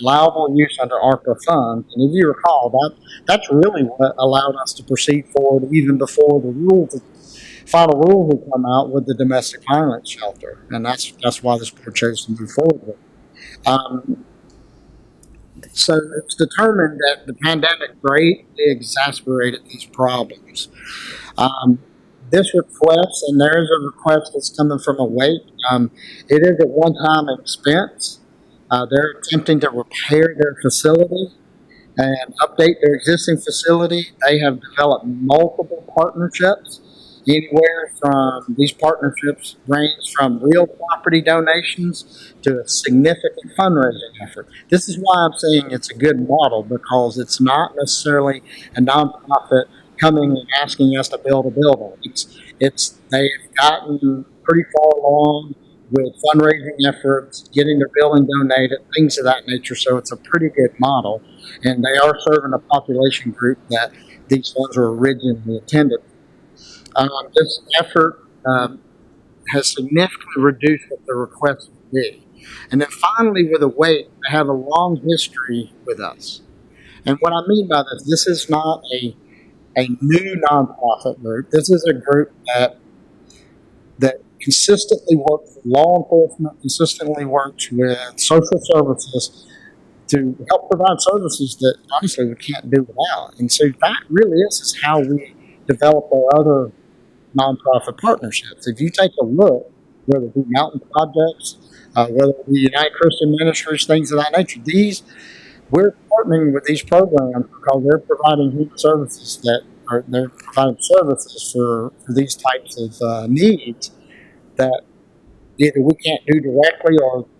allowable use under ARPA funds. And if you recall, that's really what allowed us to proceed forward even before the final rules would come out with the domestic violence shelter. And that's why this board chose to move forward with it. So it's determined that the pandemic greatly exacerbated these problems. This request, and there is a request that's coming from Awake, it is a one-time expense. They're attempting to repair their facility and update their existing facility. They have developed multiple partnerships. Anywhere from these partnerships range from real property donations to a significant fundraising effort. This is why I'm saying it's a good model, because it's not necessarily a nonprofit coming and asking us to build a building. They've gotten pretty far along with fundraising efforts, getting their building donated, things of that nature. So it's a pretty good model, and they are serving a population group that these funds were originally intended. This effort has significantly reduced what the request would be. And then finally, with Awake, they have a long history with us. And what I mean by this is not a new nonprofit group. This is a group that consistently works with law enforcement, consistently works with social services to help provide services that honestly we can't do without. And so that really is how we develop our other nonprofit partnerships. If you take a look, whether it be Mountain Projects, whether it be United Christian Ministries, things of that nature, we're partnering with these programs because they're providing human services they're providing services for these types of needs that either we can't do directly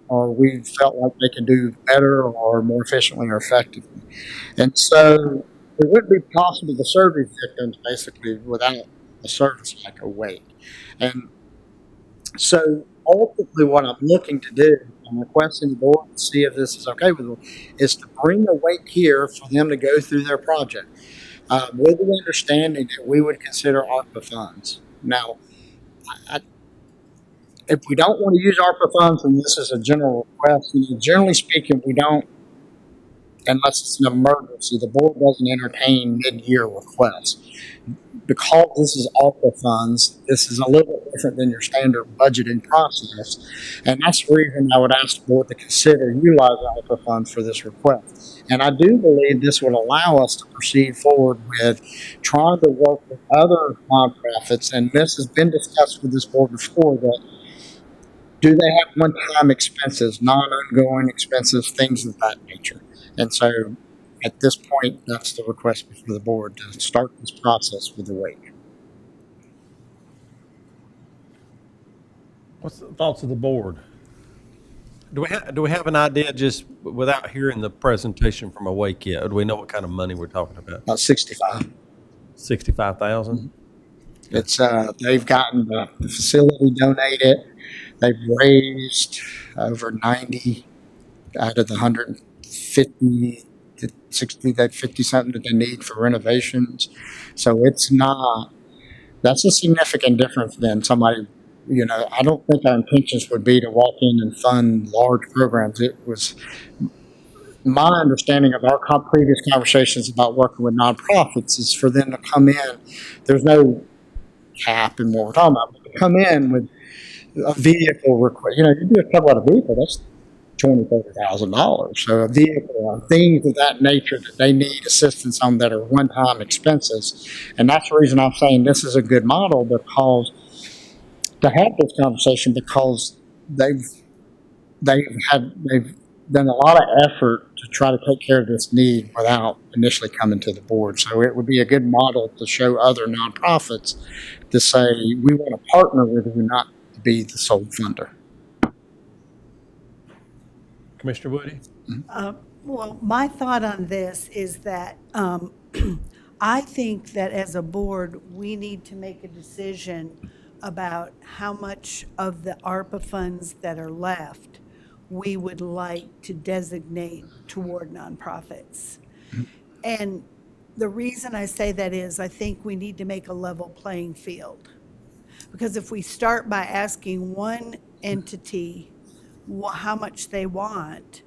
or we felt like they can do better or more efficiently or effectively. And so it wouldn't be possible to serve these victims basically without a service like Awake. And so ultimately what I'm looking to do, I'm requesting the board to see if this is okay with them, is to bring Awake here for them to go through their project with the understanding that we would consider ARPA funds. Now, if we don't want to use ARPA funds, and this is a general request, generally speaking, we don't, unless it's an emergency, the board doesn't entertain mid-year requests. Because this is ARPA funds, this is a little bit different than your standard budgeting process. And that's the reason I would ask the board to consider utilizing ARPA funds for this request. And I do believe this would allow us to proceed forward with trying to work with other nonprofits. And this has been discussed with this board before, that do they have one-time expenses, non-ongoing expenses, things of that nature. And so at this point, that's the request before the board to start this process with Awake. What's the thoughts of the board? Do we have an idea, just without hearing the presentation from Awake yet? Do we know what kind of money we're talking about? About 65. 65,000. It's they've gotten the facility donated. They've raised over 90 out of the 150 to 60, that 50 something that they need for renovations. So that's a significant difference than somebody, I don't think our intentions would be to walk in and fund large programs. my understanding of our previous conversations about working with nonprofits is for them to come in. There's no cap in what we're talking about, but to come in with a vehicle request. You do a couple out of vehicle, that's $20,000-$30,000. So a vehicle, things of that nature that they need assistance on that are one-time expenses. And that's the reason I'm saying this is a good model, because to have this conversation, because they've done a lot of effort to try to take care of this need without initially coming to the board. So it would be a good model to show other nonprofits to say, we want to partner with you, not to be the sole funder. Commissioner Woody? Well, my thought on this is that I think that as a board, we need to make a decision about how much of the ARPA funds that are left we would like to designate toward nonprofits. And the reason I say that is I think we need to make a level playing field. Because if we start by asking one entity how much they want,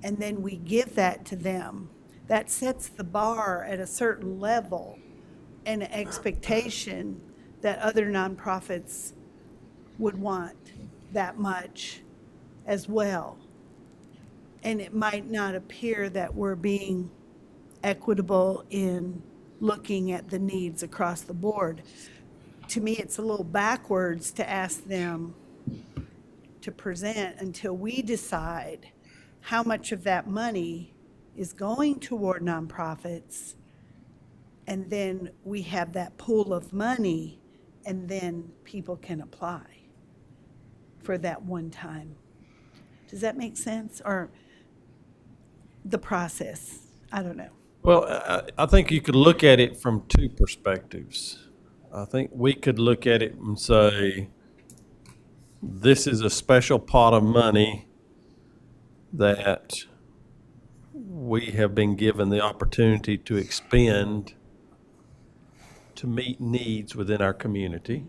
and then we give that to them, that sets the bar at a certain level and an expectation that other nonprofits would want that much as well. And it might not appear that we're being equitable in looking at the needs across the board. To me, it's a little backwards to ask them to present until we decide how much of that money is going toward nonprofits, and then we have that pool of money, and then people can apply for that one time. Does that make sense? Or the process? I don't know. Well, I think you could look at it from two perspectives. I think we could look at it and say, this is a special pot of money that we have been given the opportunity to expend to meet needs within our community.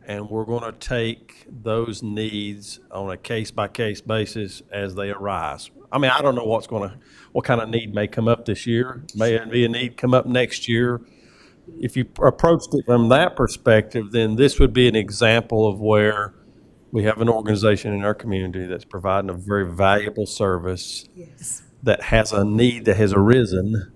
And we're going to take those needs on a case-by-case basis as they arise. I mean, I don't know what kind of need may come up this year. May be a need come up next year. If you approached it from that perspective, then this would be an example of where we have an organization in our community that's providing a very valuable service Yes. that has a need that has arisen,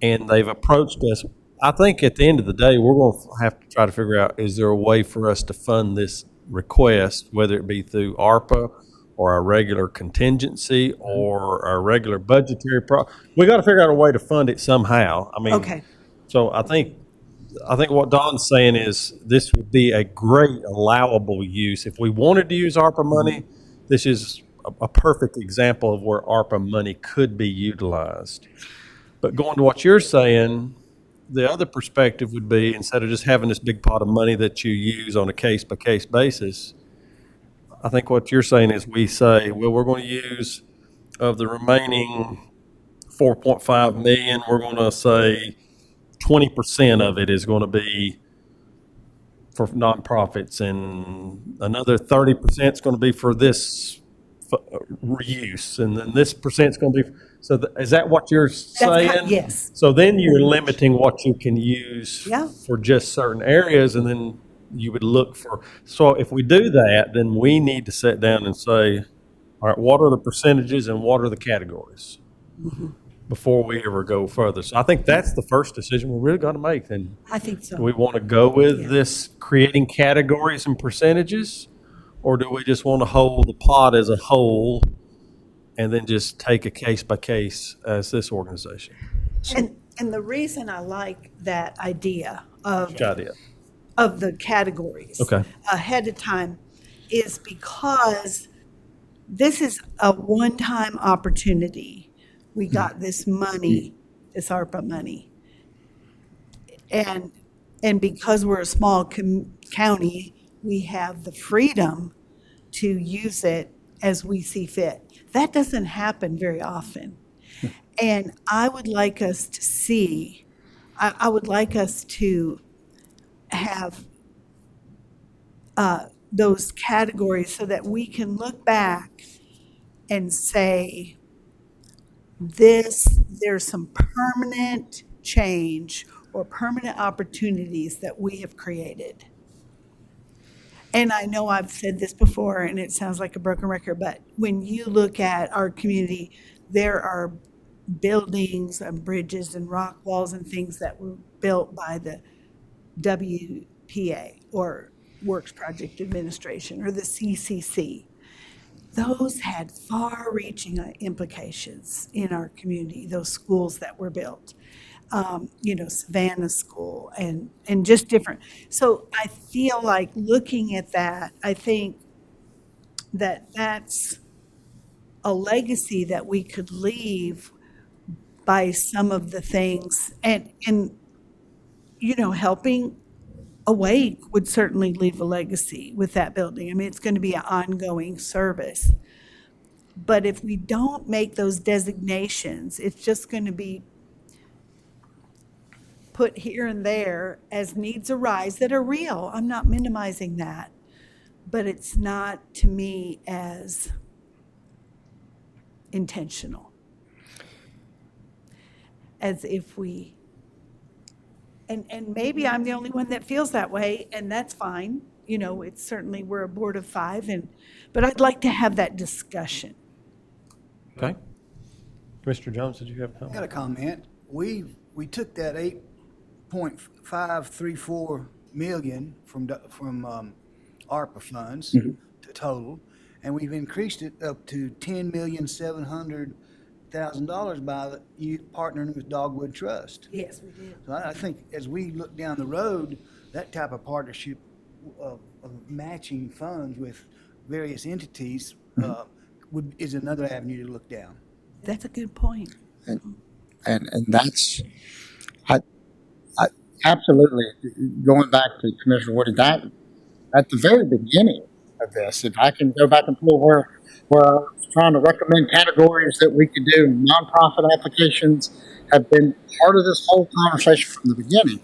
and they've approached us. I think at the end of the day, we're going to have to try to figure out, is there a way for us to fund this request, whether it be through ARPA or our regular contingency or our regular budgetary we got to figure out a way to fund it somehow. I mean, Okay. So I think what Don's saying is this would be a great allowable use. If we wanted to use ARPA money, this is a perfect example of where ARPA money could be utilized. But going to what you're saying, the other perspective would be, instead of just having this big pot of money that you use on a case-by-case basis, I think what you're saying is we say, well, we're going to use of the remaining 4.5 million, we're going to say 20% of it is going to be for nonprofits, and another 30% is going to be for this reuse, and then this percent is going to be. So is that what you're saying? Yes. So then you're limiting what you can use Yeah. for just certain areas, and then you would look for. So if we do that, then we need to sit down and say, all right, what are the percentages and what are the categories before we ever go further? So I think that's the first decision we're really going to make. Then I think so. do we want to go with this creating categories and percentages, or do we just want to hold the pot as a whole and then just take a case by case as this organization? And the reason I like that idea of Good idea. of the categories Okay. ahead of time is because this is a one-time opportunity. We got this money, this ARPA money. And because we're a small county, we have the freedom to use it as we see fit. That doesn't happen very often. And I would like us to see, I would like us to have those categories so that we can look back and say, there's some permanent change or permanent opportunities that we have created. And I know I've said this before and it sounds like a broken record, but when you look at our community, there are buildings and bridges and rock walls and things that were built by the WPA or Works Project Administration or the CCC. Those had far-reaching implications in our community, those schools that were built. Savannah School and just different. So I feel like looking at that, I think that that's a legacy that we could leave by some of the things and helping Awake would certainly leave a legacy with that building. I mean, it's going to be an ongoing service. But if we don't make those designations, it's just going to be put here and there as needs arise that are real. I'm not minimizing that, but it's not to me as intentional as if we, and maybe I'm the only one that feels that way, and that's fine. It's certainly, we're a board of 5, but I'd like to have that discussion. Okay. Commissioner Jones, did you have a I got comment? a comment. We took that 8.534 million from ARPA funds to total, and we've increased it up to $10,700,000 by you partnering with Dogwood Trust. Yes, we did. So I think as we look down the road, that type of partnership of matching funds with various entities is another avenue to look down. That's a good point. And that's, I absolutely, going back to Commissioner Woody, that at the very beginning of this, if I can go back and pull where I was trying to recommend categories that we could do, nonprofit applications have been part of this whole conversation from the beginning.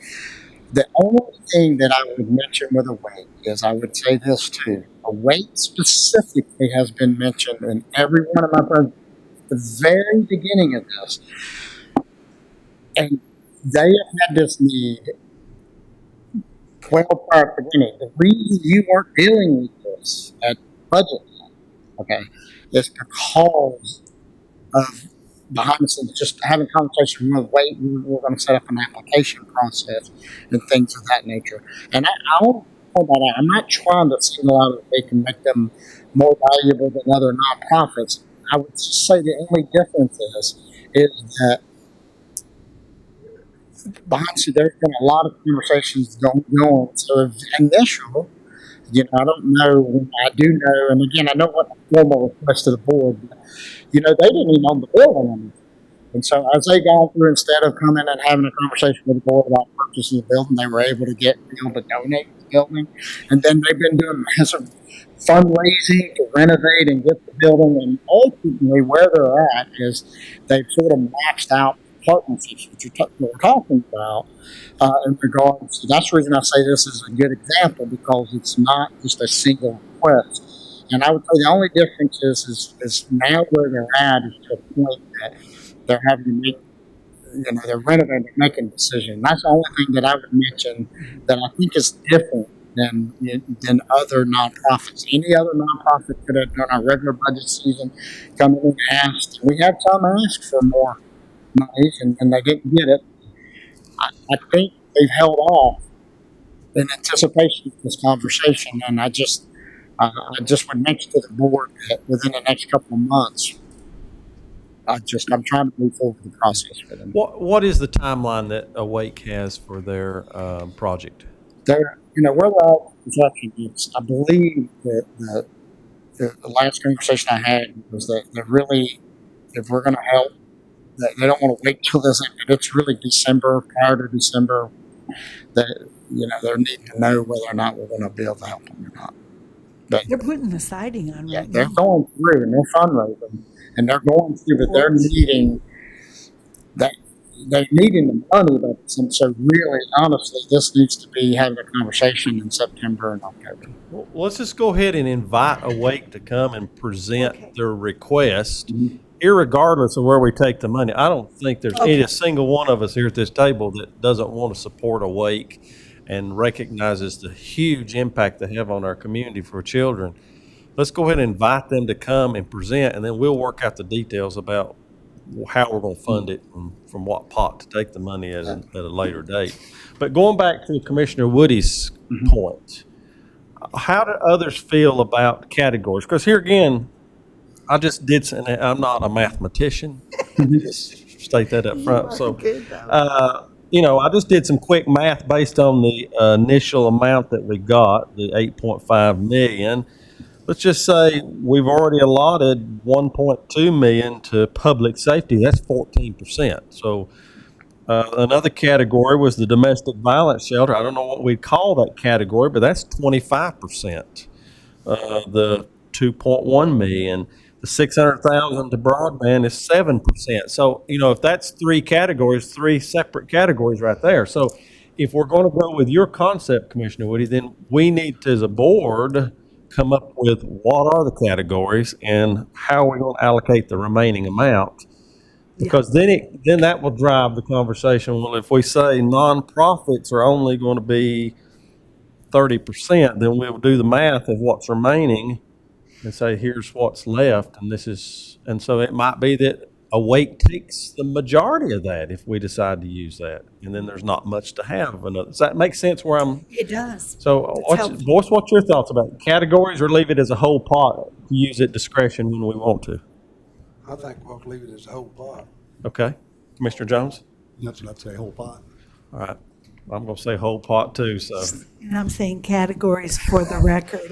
The only thing that I would mention with Awake is I would say this too. Awake specifically has been mentioned in every one of my programs at the very beginning of this. And they have had this need well prior to the beginning. The reason you weren't dealing with this at budget time, okay, is because of behind the scenes, just having conversation with Wade, we're going to set up an application process and things of that nature. And I won't hold that out. I'm not trying to single out that they can make them more valuable than other nonprofits. I would just say the only difference is that behind the scenes, there's been a lot of conversations going on. So initial, I don't know, I do know, and again, I know what the formal request of the board, but, they didn't even own the building. And so as they gone through, instead of coming and having a conversation with the board about purchasing the building, they were able to get people to donate the building. And then they've been doing massive fundraising to renovate and get the building. And ultimately where they're at is they've sort of maxed out partnerships, which we're talking about in regards to, that's the reason I say this is a good example, because it's not just a single request. And I would say the only difference is now where they're at is to a point that they're having to make, they're renovating, making a decision. That's the only thing that I would mention that I think is different than other nonprofits. Any other nonprofit could have done our regular budget season, come in and asked. We have some ask for more money, and they didn't get it. I think they've held off in anticipation of this conversation, and I just would mention to the board that within the next couple of months, I'm trying to move forward with the process with them. What is the timeline that Awake has for their project? Where they're at construction, I believe that the last conversation I had was that they're really, if we're going to help, they don't want to wait till this. It's really December, prior to December, that they're needing to know whether or not we're going to be able to help them or not. But They're putting the siding on right they're now. going through and they're fundraising and they're going through, but they're needing that. They're needing the money, but so really, honestly, this needs to be having a conversation in September and October. Well, let's just go ahead and invite Awake to come and present Okay. their request, irregardless of where we take the money, I don't think there's any single one of us here at this table that doesn't want to support a wake and recognizes the huge impact they have on our community for children. Let's go ahead and invite them to come and present, and then we'll work out the details about how we're going to fund it and from what pot to take the money at a later date. But going back to Commissioner Woody's point, how do others feel about categories? Because here again, I just did, and I'm not a mathematician. Just state that up front. So, I just did some quick math based on the initial amount that we got, the 8.5 million. Let's just say we've already allotted 1.2 million to public safety. That's 14%. So another category was the domestic violence shelter. I don't know what we'd call that category, but that's 25%. The 2.1 million, the 600,000 to broadband is 7%. So, if that's three separate categories right there. So if we're going to go with your concept, Commissioner Woody, then we need to, as a board, come up with what are the categories and how are we going to allocate the remaining amount, because then that will drive the conversation. Well, if we say nonprofits are only going to be 30%, then we'll do the math of what's remaining and say here's what's left, and so it might be that Awake takes the majority of that if we decide to use that, and then there's not much to have. Does that make sense where I'm? It does. So, what's your thoughts about categories, or leave it as a whole pot to use at discretion when we want to? I think we'll leave it as a whole pot. Okay. Commissioner Jones? That's what I'd say, whole pot. All right. I'm going to say whole pot too, so. And I'm saying categories for the record.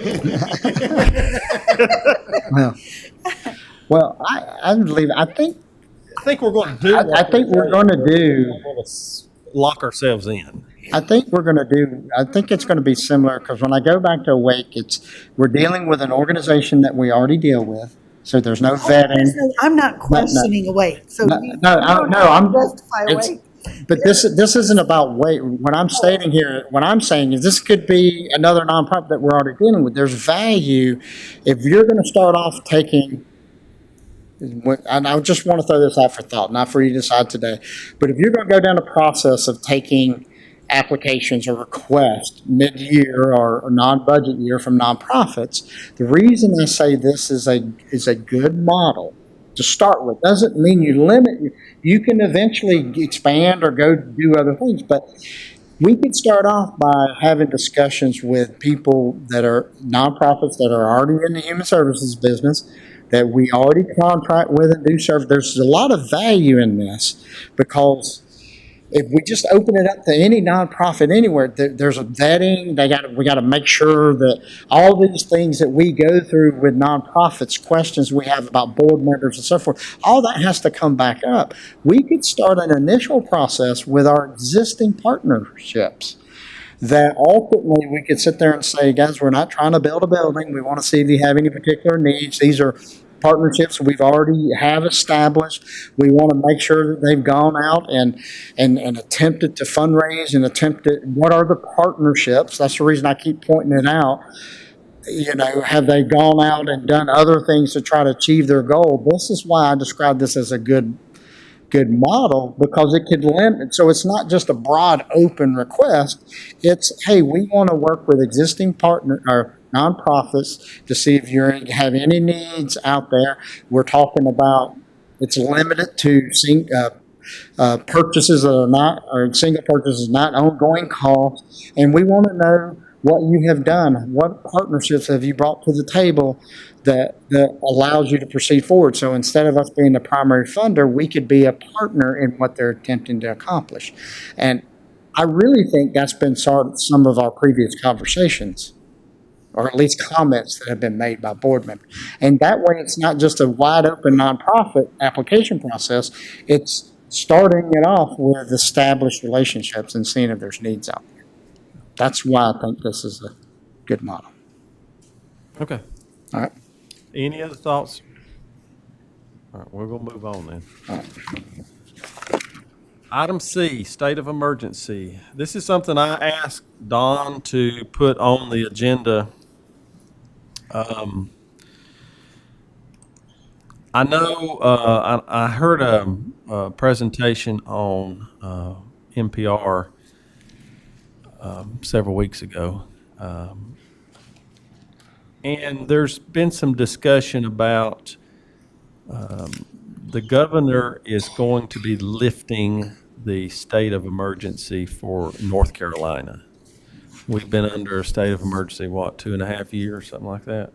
Well, I believe, I think we're going to do. I think we're going to do. We're going to lock ourselves in. I think it's going to be similar, because when I go back to Awake, we're dealing with an organization that we already deal with, so there's no vetting. I'm not questioning Awake. So I'm justify it's- Awake. But this isn't about weight. What I'm stating here, what I'm saying is this could be another nonprofit that we're already dealing with. There's value if you're going to start off taking. And I just want to throw this out for thought, not for you to decide today. But if you're going to go down the process of taking applications or requests mid-year or non-budget year from nonprofits, the reason I say this is a good model to start with. Doesn't mean you limit. You can eventually expand or go do other things, but we could start off by having discussions with people that are nonprofits that are already in the human services business, that we already contract with and do serve. There's a lot of value in this, because if we just open it up to any nonprofit anywhere, there's a vetting. We got to make sure that all these things that we go through with nonprofits, questions we have about board members and so forth, all that has to come back up. We could start an initial process with our existing partnerships, that ultimately we could sit there and say, guys, we're not trying to build a building. We want to see if you have any particular needs. These are partnerships we've already have established. We want to make sure that they've gone out and attempted to fundraise and attempted, what are the partnerships? That's the reason I keep pointing it out. Have they gone out and done other things to try to achieve their goal? This is why I describe this as a good model, because it could limit. So it's not just a broad open request. It's, hey, we want to work with existing partner or nonprofits to see if you have any needs out there. We're talking about, it's limited to purchases that are not, or single purchases, not ongoing costs. And we want to know what you have done. What partnerships have you brought to the table that allows you to proceed forward? So instead of us being the primary funder, we could be a partner in what they're attempting to accomplish. And I really think that's been some of our previous conversations, or at least comments that have been made by board members. And that way, it's not just a wide open nonprofit application process. It's starting it off with established relationships and seeing if there's needs out there. That's why I think this is a good model. Okay. All right. Any other thoughts? All right, we're going to move on then. All right. Item C, state of emergency. This is something I asked Don to put on the agenda I know, I heard a presentation on NPR several weeks ago. And there's been some discussion about the governor is going to be lifting the state of emergency for North Carolina. We've been under a state of emergency, what, 2.5 years, something like that?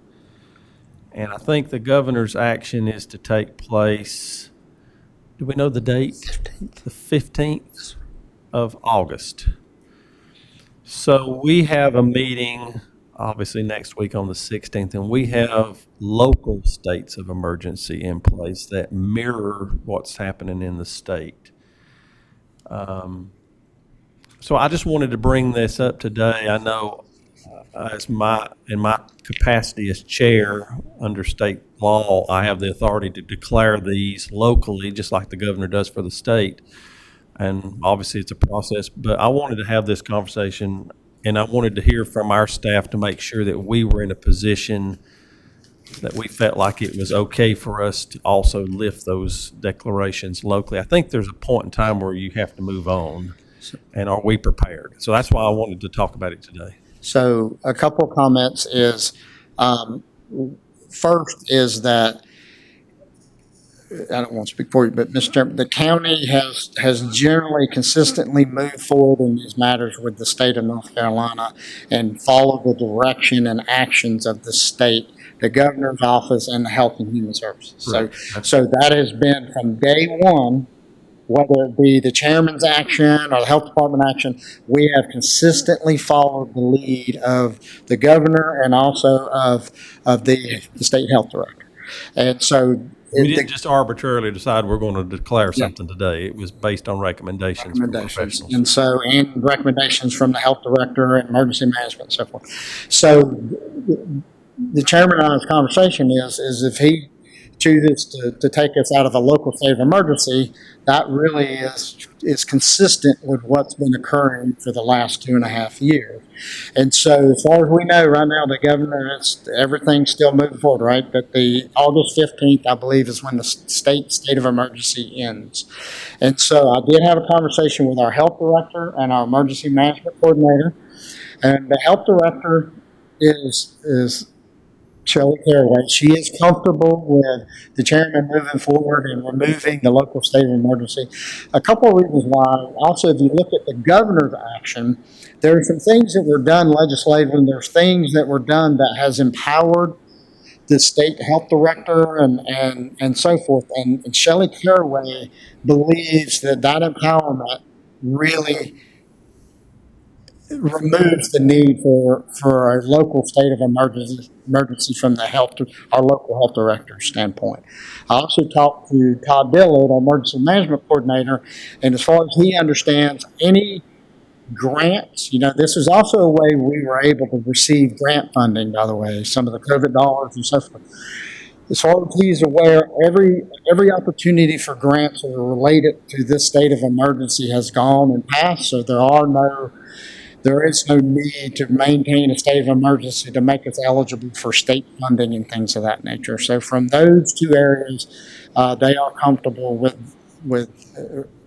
And I think the governor's action is to take place, do we know the date? The 15th of August. So we have a meeting, obviously next week on the 16th, and we have local states of emergency in place that mirror what's happening in the state. So I just wanted to bring this up today. I know in my capacity as chair under state law, I have the authority to declare these locally, just like the governor does for the state. And obviously it's a process, but I wanted to have this conversation, and I wanted to hear from our staff to make sure that we were in a position that we felt like it was okay for us to also lift those declarations locally. I think there's a point in time where you have to move on, and are we prepared? So that's why I wanted to talk about it today. So a couple of comments is, first is that, I don't want to speak for you, but Mr. Chairman, the county has generally consistently moved forward in these matters with the state of North Carolina and follow the direction and actions of the state, the governor's office, and the Health and Human Services. Right. So that has been from day one, whether it be the chairman's action or the health department action, we have consistently followed the lead of the governor and also of the state health director. And so We didn't just arbitrarily decide we're going to declare something today. It was based on recommendations from professionals. And recommendations from the health director and emergency management and so forth. So the chairman on his conversation is if he chooses to take us out of a local state of emergency, that really is consistent with what's been occurring for the last 2.5 years. And so as far as we know right now, the governor, everything's still moving forward, right? But the August 15th, I believe, is when the state of emergency ends. And so I did have a conversation with our health director and our emergency management coordinator. And the health director is Shelley Caraway. She is comfortable with the chairman moving forward and removing the local state of emergency. A couple of reasons why. Also, if you look at the governor's action, there are some things that were done legislatively, and there's things that were done that has empowered the state health director and so forth. And Shelley Caraway believes that empowerment really removes the need for a local state of emergency from our local health director's standpoint. I also talked to Todd Dillard, our emergency management coordinator, and as far as he understands, any grants, this is also a way we were able to receive grant funding, by the way, some of the COVID dollars and so forth. As far as he's aware, every opportunity for grants that are related to this state of emergency has gone and passed, so there is no need to maintain a state of emergency to make us eligible for state funding and things of that nature. So from those two areas, they are comfortable with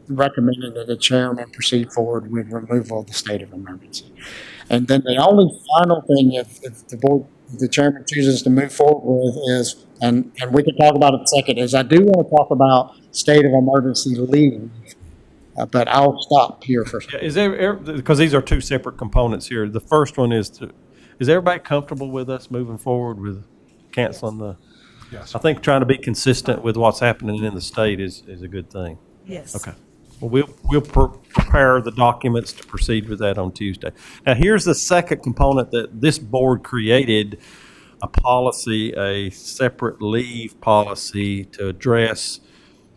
recommending that the chairman proceed forward with removal of the state of emergency. And then the only final thing, if the chairman chooses to move forward with is, and we can talk about it in a second, is I do want to talk about state of emergency leave. But I'll stop here for a second. Is there, because these are two separate components here. The first one is everybody comfortable with us moving forward with canceling the? Yes. I think trying to be consistent with what's happening in the state is a good thing. Yes. Okay. Well, we'll prepare the documents to proceed with that on Tuesday. Now, here's the second component that this board created, a policy, a separate leave policy to address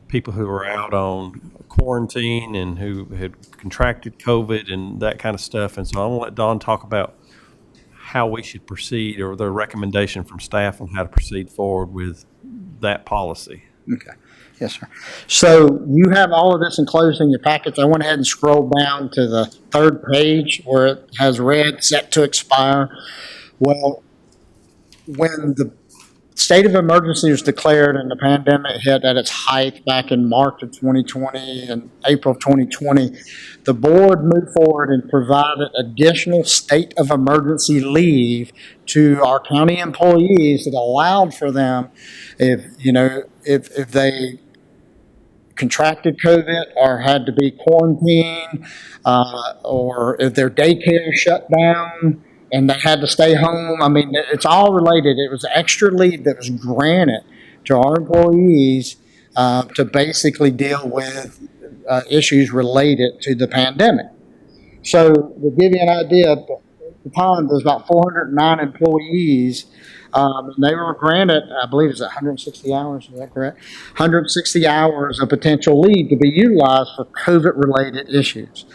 people who are out on quarantine and who had contracted COVID and that kind of stuff. And so I'm going to let Dawn talk about how we should proceed, or the recommendation from staff on how to proceed forward with that policy. Okay. Yes, sir. So you have all of this enclosed in your packets. I went ahead and scrolled down to the third page where it has red, set to expire. Well, when the state of emergency was declared and the pandemic hit at its height back in March of 2020 and April of 2020, the board moved forward and provided additional state of emergency leave to our county employees that allowed for them, if they contracted COVID or had to be quarantined, or if their daycare shut down and they had to stay home. I mean, it's all related. It was extra leave that was granted to our employees to basically deal with issues related to the pandemic. So to give you an idea, at the time there's about 409 employees, and they were granted, I believe it's 160 hours, is that correct? 160 hours of potential leave to be utilized for COVID-related issues.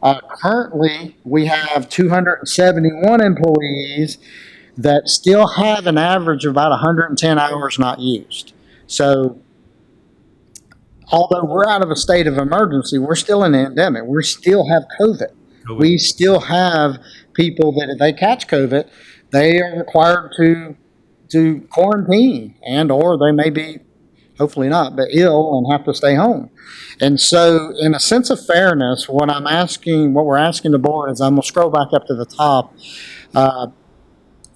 Currently, we have 271 employees that still have an average of about 110 hours not used. So, although we're out of a state of emergency, we're still in an endemic. We still have COVID. We still have people that if they catch COVID, they are required to quarantine, and or they may be, hopefully not, but ill and have to stay home. And so in a sense of fairness, what we're asking the board is, I'm going to scroll back up to the top,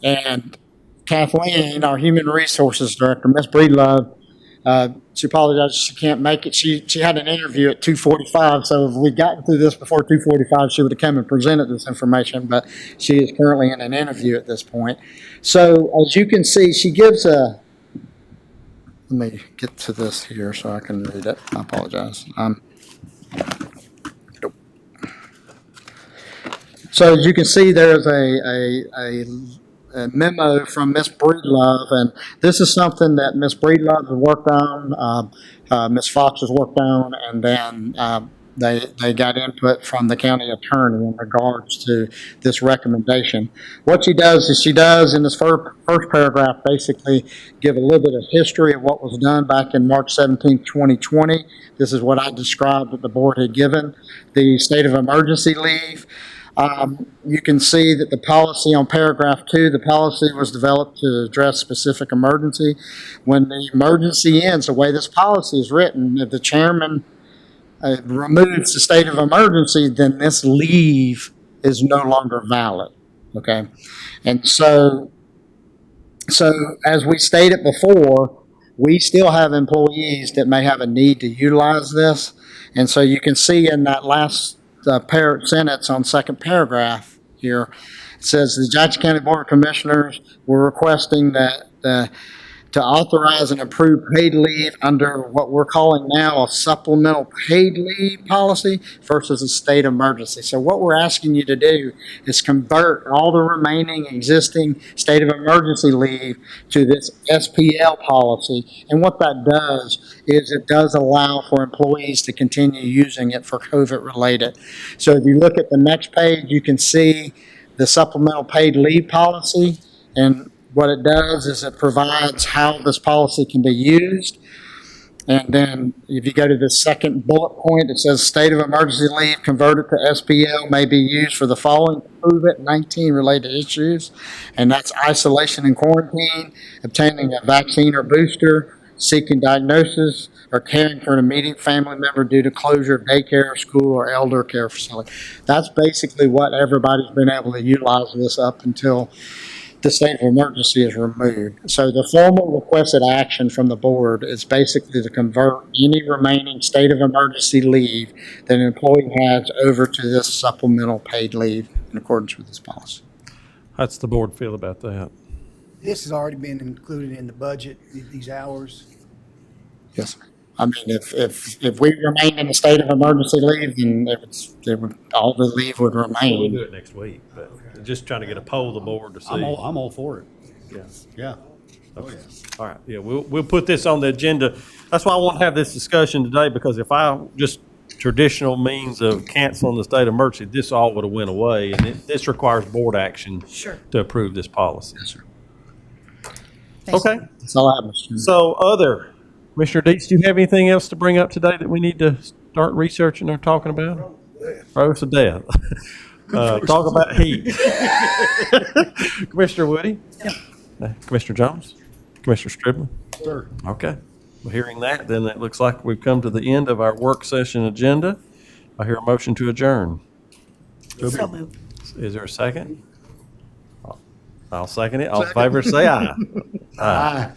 and Kathleen, our Human Resources Director, Ms. Breedlove, she apologizes she can't make it. She had an interview at 2:45, so if we'd gotten through this before 2:45, she would have come and presented this information, but she is currently in an interview at this point. So as you can see, she gives let me get to this here so I can read it. I apologize. Nope. So as you can see, there's a memo from Ms. Breedlove, and this is something that Ms. Breedlove has worked on, Ms. Fox has worked on, and then they got input from the county attorney in regards to this recommendation. What she does is in this first paragraph basically give a little bit of history of what was done back in March 17, 2020. This is what I described that the board had given, the state of emergency leave. You can see that the policy on paragraph 2, the policy was developed to address specific emergency. When the emergency ends, the way this policy is written, if the chairman removes the state of emergency, then this leave is no longer valid. Okay, and so as we stated before, we still have employees that may have a need to utilize this, and so you can see in that last sentence on second paragraph here, it says the Jackson County Board of Commissioners were requesting that to authorize and approve paid leave under what we're calling now a supplemental paid leave policy versus a state emergency. So what we're asking you to do is convert all the remaining existing state of emergency leave to this SPL policy. And what that does is it does allow for employees to continue using it for COVID related. So if you look at the next page, you can see the supplemental paid leave policy, and what it does is it provides how this policy can be used. And then if you go to the second bullet point, it says state of emergency leave converted to SPL may be used for the following COVID-19 related issues. And that's isolation and quarantine, obtaining a vaccine or booster, seeking diagnosis, or caring for an immediate family member due to closure of daycare, school, or elder care facility. That's basically what everybody's been able to utilize this up until the state of emergency is removed. So the formal requested action from the board is basically to convert any remaining state of emergency leave that an employee has over to this supplemental paid leave in accordance with this policy. How's the board feel about that? This has already been included in the budget, these hours. Yes, sir. I mean, if we remained in a state of emergency leave, then all the leave would We'll remain. do it next week, but just trying to get a poll of the board to see. I'm all for it. Yeah. Yeah. Okay. All right. Yeah, we'll put this on the agenda. That's why I want to have this discussion today, because if I just traditional means of canceling the state of emergency, this all would have went away, and this requires board action to approve this policy. Yes, sir. Okay. That's all I have, Mr. Chairman. So Commissioner Deets, do you have anything else to bring up today that we need to start researching or talking about? Roast of death. Talk about heat. Commissioner Woody? Commissioner Jones? Commissioner Stribley? Sir. Okay. Well, hearing that, then it looks like we've come to the end of our work session agenda. I hear a motion to adjourn. So moved. Is there a second? I'll second it. All in favor, say aye. Aye.